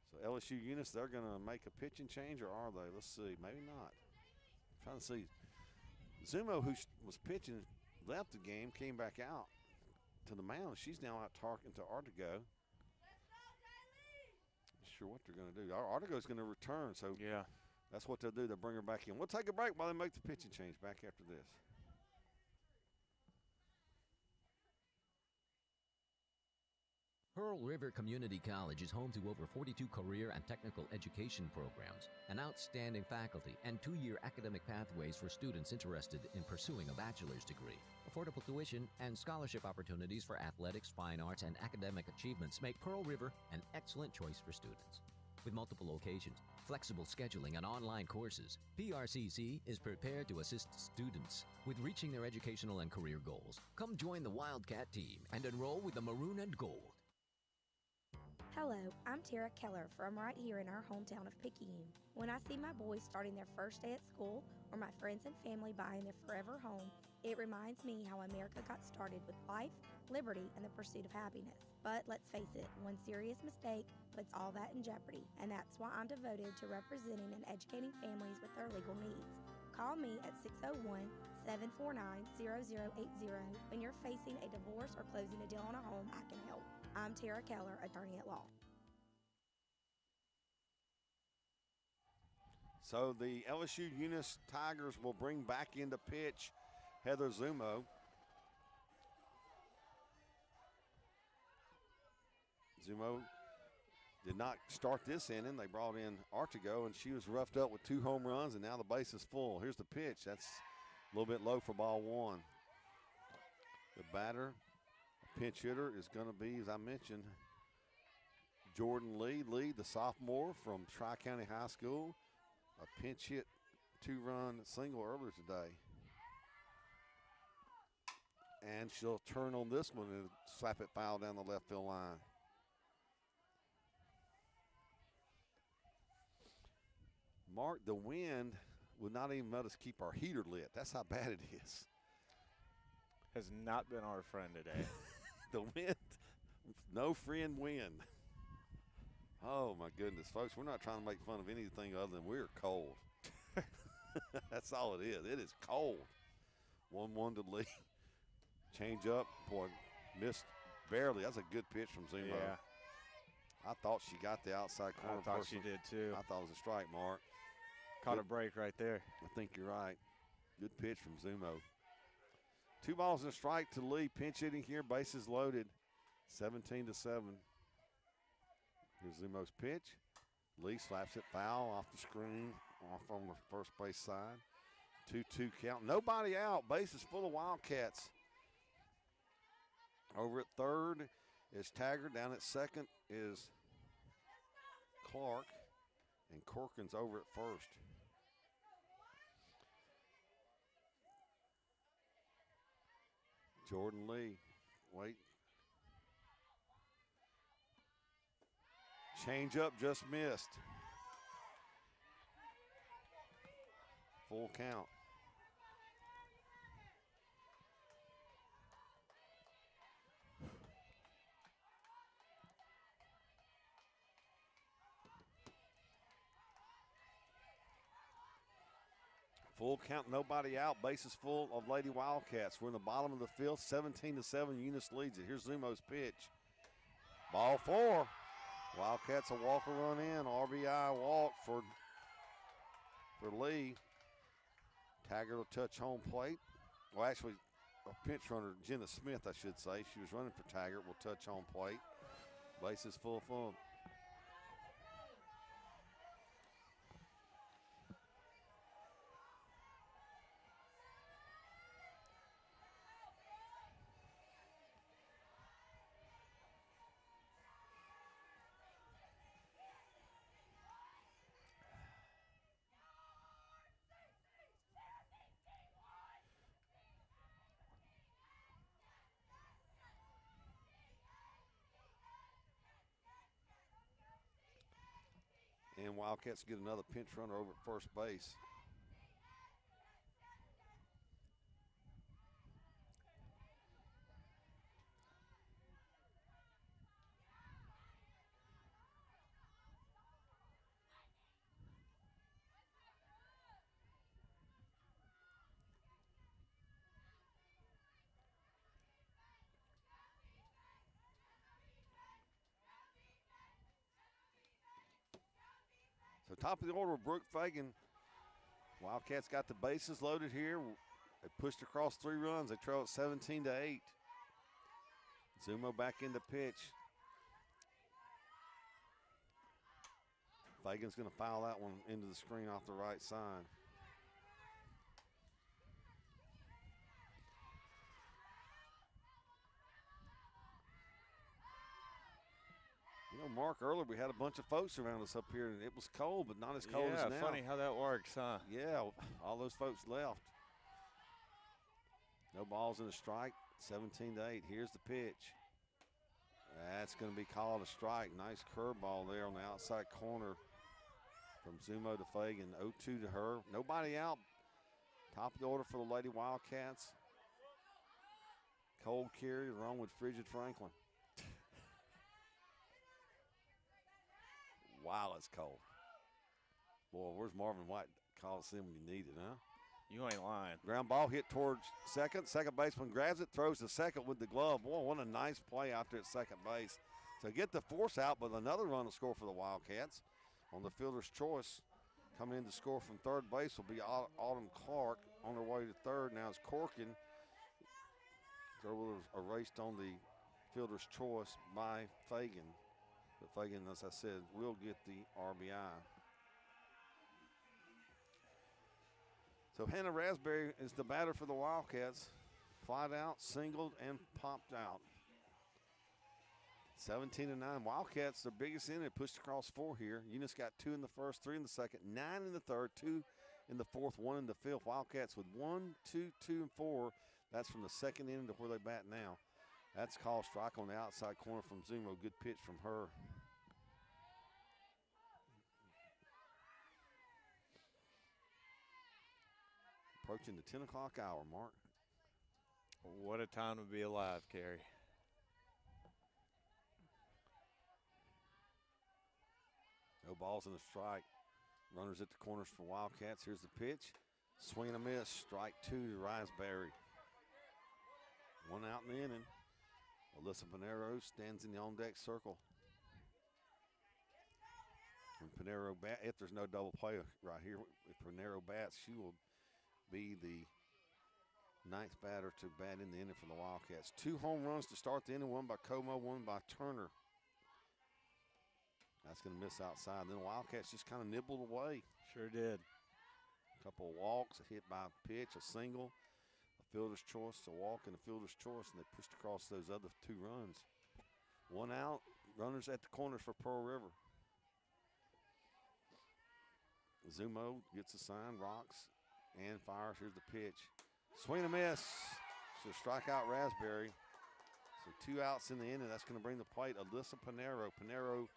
So LSU Eunice, they're going to make a pitching change, or are they? Let's see. Maybe not. I'm trying to see. Zumo, who was pitching, left the game, came back out to the mound. She's now out talking to Artigo. Not sure what they're going to do. Artigo's going to return, so yeah, that's what they'll do. They'll bring her back in. We'll take a break while they make the pitching change. Back after this. Pearl River Community College is home to over 42 career and technical education programs, an outstanding faculty, and 2-year academic pathways for students interested in pursuing a bachelor's degree. Affordable tuition and scholarship opportunities for athletics, fine arts, and academic achievements make Pearl River an excellent choice for students. With multiple locations, flexible scheduling, and online courses, PRCC is prepared to assist students with reaching their educational and career goals. Come join the Wildcat team and enroll with the Maroon and Gold. Hello, I'm Tara Keller from right here in our hometown of Picayune. When I see my boys starting their first day at school or my friends and family buying their forever home, it reminds me how America got started with life, liberty, and the pursuit of happiness. But let's face it, one serious mistake puts all that in jeopardy, and that's why I'm devoted to representing and educating families with their legal needs. Call me at 601-749-0080 when you're facing a divorce or closing a deal on a home. I can help. I'm Tara Keller, attorney at law. So the LSU Eunice Tigers will bring back into pitch Heather Zumo. Zumo did not start this inning. They brought in Artigo, and she was roughed up with 2 home runs, and now the base is full. Here's the pitch. That's a little bit low for ball 1. The batter, pinch hitter, is going to be, as I mentioned, Jordan Lee. Lee, the sophomore from Tri-County High School. A pinch hit 2-run single earlier today. And she'll turn on this one and slap it foul down the left field line. Mark, the wind would not even let us keep our heater lit. That's how bad it is. Has not been our friend today. The wind, no friend wind. Oh, my goodness, folks, we're not trying to make fun of anything other than we're cold. That's all it is. It is cold. 1-1 to Lee. Change up. Boy, missed barely. That's a good pitch from Zumo. Yeah. I thought she got the outside corner. I thought she did too. I thought it was a strike, Mark. Caught a break right there. I think you're right. Good pitch from Zumo. 2 balls and a strike to Lee. Pinch hitting here. Bases loaded. 17-7. Here's Zumo's pitch. Lee slaps it foul off the screen, off on the first base side. 2-2 count. Nobody out. Bases full of Wildcats. Over at third is Taggart. Down at second is Clark. And Corkins over at first. Jordan Lee. Wait. Change up just missed. Full count. Full count, nobody out. Bases full of Lady Wildcats. We're in the bottom of the field. 17-7. Eunice leads it. Here's Zumo's pitch. Ball 4. Wildcats a walker run in. RBI walk for Lee. Taggart will touch home plate. Well, actually, a pinch runner, Jenna Smith, I should say. She was running for Taggart. Will touch home plate. Bases full. And Wildcats get another pinch runner over at first base. So top of the order, Brooke Fagan. Wildcats got the bases loaded here. They pushed across 3 runs. They trail at 17-8. Zumo back into pitch. Fagan's going to foul that one into the screen off the right side. You know, Mark, earlier we had a bunch of folks around us up here, and it was cold, but not as cold as now. Yeah, funny how that works, huh? Yeah, all those folks left. No balls in a strike, 17-8. Here's the pitch. That's going to be called a strike. Nice curveball there on the outside corner from Zumo to Fagan. 0-2 to her. Nobody out. Top of the order for the Lady Wildcats. Cold carry along with Frigid Franklin. Wow, it's cold. Boy, where's Marvin White Coliseum when you need it, huh? You ain't lying. Ground ball hit towards second. Second baseman grabs it, throws to second with the glove. Boy, what a nice play out there at second base. So get the force out, but another run to score for the Wildcats. On the fielder's choice, coming in to score from third base will be Autumn Clark. On her way to third now is Corkin. Throw was erased on the fielder's choice by Fagan. But Fagan, as I said, will get the RBI. So Hannah Raspberry is the batter for the Wildcats. Flied out, singled, and popped out. 17-9. Wildcats, their biggest inning, pushed across 4 here. Eunice got 2 in the first, 3 in the second, 9 in the third, 2 in the fourth, 1 in the fifth. Wildcats with 1, 2, 2, and 4. That's from the second inning to where they bat now. That's called strike on the outside corner from Zumo. Good pitch from her. Approaching the 10 o'clock hour, Mark. What a time to be alive, Kerry. balls and a strike. Runners at the corners for Wildcats. Here's the pitch. Swing and a miss. Strike 2 to Riseberry. One out in the inning. Alyssa Pinero stands in the on-deck circle. When Pinero bats, if there's no double play right here, if Pinero bats, she will be the 9th batter to bat in the inning for the Wildcats. 2 home runs to start the inning, one by Como, one by Turner. That's going to miss outside. Then the Wildcats just kind of nibbled away. Sure did. A couple of walks, a hit by a pitch, a single, a fielder's choice, a walk, and a fielder's choice, and they pushed across those other 2 runs. 1 out, runners at the corners for Pearl River. Zumo gets a sign, rocks, and fires. Here's the pitch. Swing and a miss. So strike out Raspberry. So 2 outs in the inning. That's going to bring the plate Alyssa Pinero. Pinero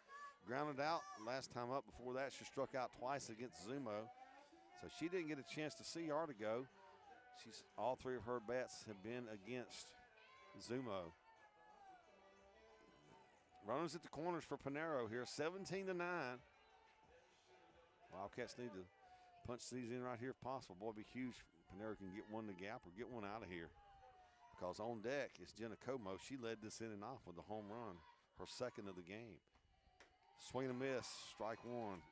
grounded out last time up. Before that, she struck out twice against Zumo. So she didn't get a chance to see Artigo. All 3 of her bats have been against Zumo. Runners at the corners for Pinero here, 17-9. Wildcats need to punch these in right here if possible. Boy, it'd be huge if Pinero can get one to gap or get one out of here. Because on deck is Jenna Como. She led this inning off with a home run, her 2nd of the game. Swing and a miss, strike 1.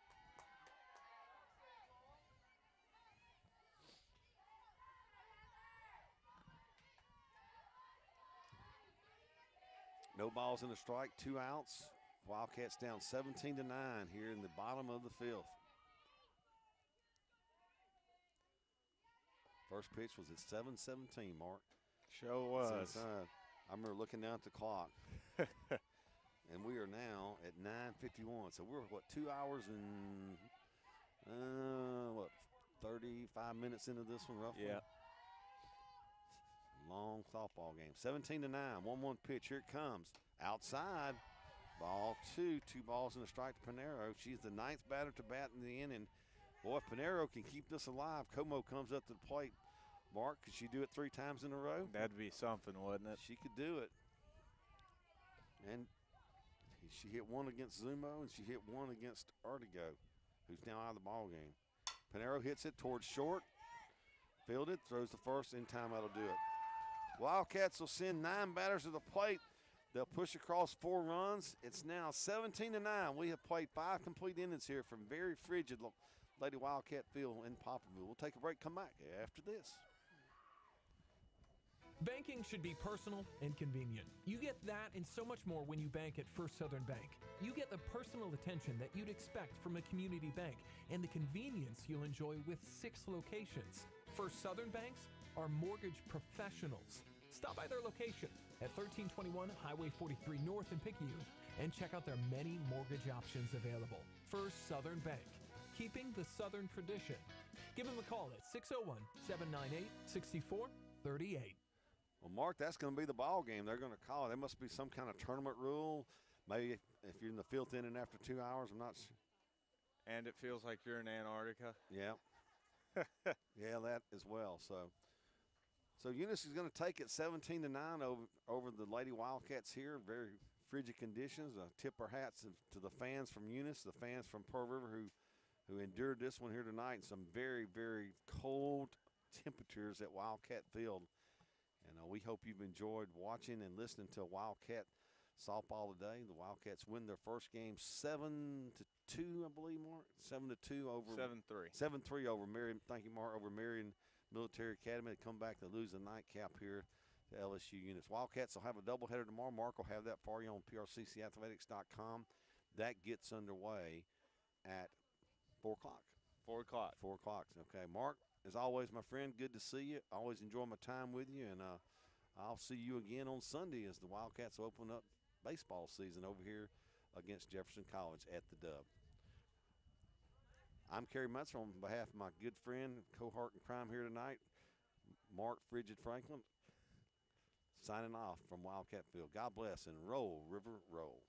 No balls and a strike, 2 outs. Wildcats down 17-9 here in the bottom of the 5th. First pitch was at 7:17, Mark. Sure was. I remember looking down at the clock. And we are now at 9:51. So we're, 2 hours and, 35 minutes into this one, roughly? Yeah. Long softball game. 17-9, 1-1 pitch. Here it comes. Outside. Ball 2. 2 balls and a strike to Pinero. She's the 9th batter to bat in the inning. Boy, if Pinero can keep this alive, Como comes up to the plate. Mark, could she do it 3 times in a row? That'd be something, wouldn't it? She could do it. And she hit 1 against Zumo, and she hit 1 against Artigo, who's now out of the ball game. Pinero hits it towards short. Fielded, throws the first. In time, that'll do it. Wildcats will send 9 batters to the plate. They'll push across 4 runs. It's now 17-9. We have played 5 complete innings here from very frigid Lady Wildcat Field in Poplarville. We'll take a break, come back after this. Banking should be personal and convenient. You get that and so much more when you bank at First Southern Bank. You get the personal attention that you'd expect from a community bank and the convenience you'll enjoy with 6 locations. First Southern Banks are mortgage professionals. Stop by their location at 1321 Highway 43 North in Picayune and check out their many mortgage options available. First Southern Bank, keeping the Southern tradition. Give them a call at 601-798-6438. Well, Mark, that's going to be the ball game. They're going to call it. There must be some kind of tournament rule. Maybe if you're in the 5th inning after 2 hours, I'm not sure. And it feels like you're in Antarctica. Yeah. Yeah, that as well. So Eunice is going to take it 17-9 over the Lady Wildcats here. Very frigid conditions. Tip our hats to the fans from Eunice, the fans from Pearl River who endured this one here tonight. Some very, very cold temperatures at Wildcat Field. And we hope you've enjoyed watching and listening to Wildcat softball today. The Wildcats win their first game 7-2, I believe, Mark. 7-2 over 7-3. 7-3 over Marion. Thank you, Mark. Over Marion Military Academy. They come back to lose the nightcap here to LSU Eunice. Wildcats will have a doubleheader tomorrow. Mark will have that for you on PRCCathletics.com. That gets underway at 4 o'clock. 4 o'clock. 4 o'clock. Okay, Mark. As always, my friend, good to see you. Always enjoy my time with you, and I'll see you again on Sunday as the Wildcats open up baseball season over here against Jefferson College at the Dub. I'm Kerry Mutzer on behalf of my good friend, cohort in crime here tonight, Mark Frigid Franklin, signing off from Wildcat Field. God bless, and roll, River, roll.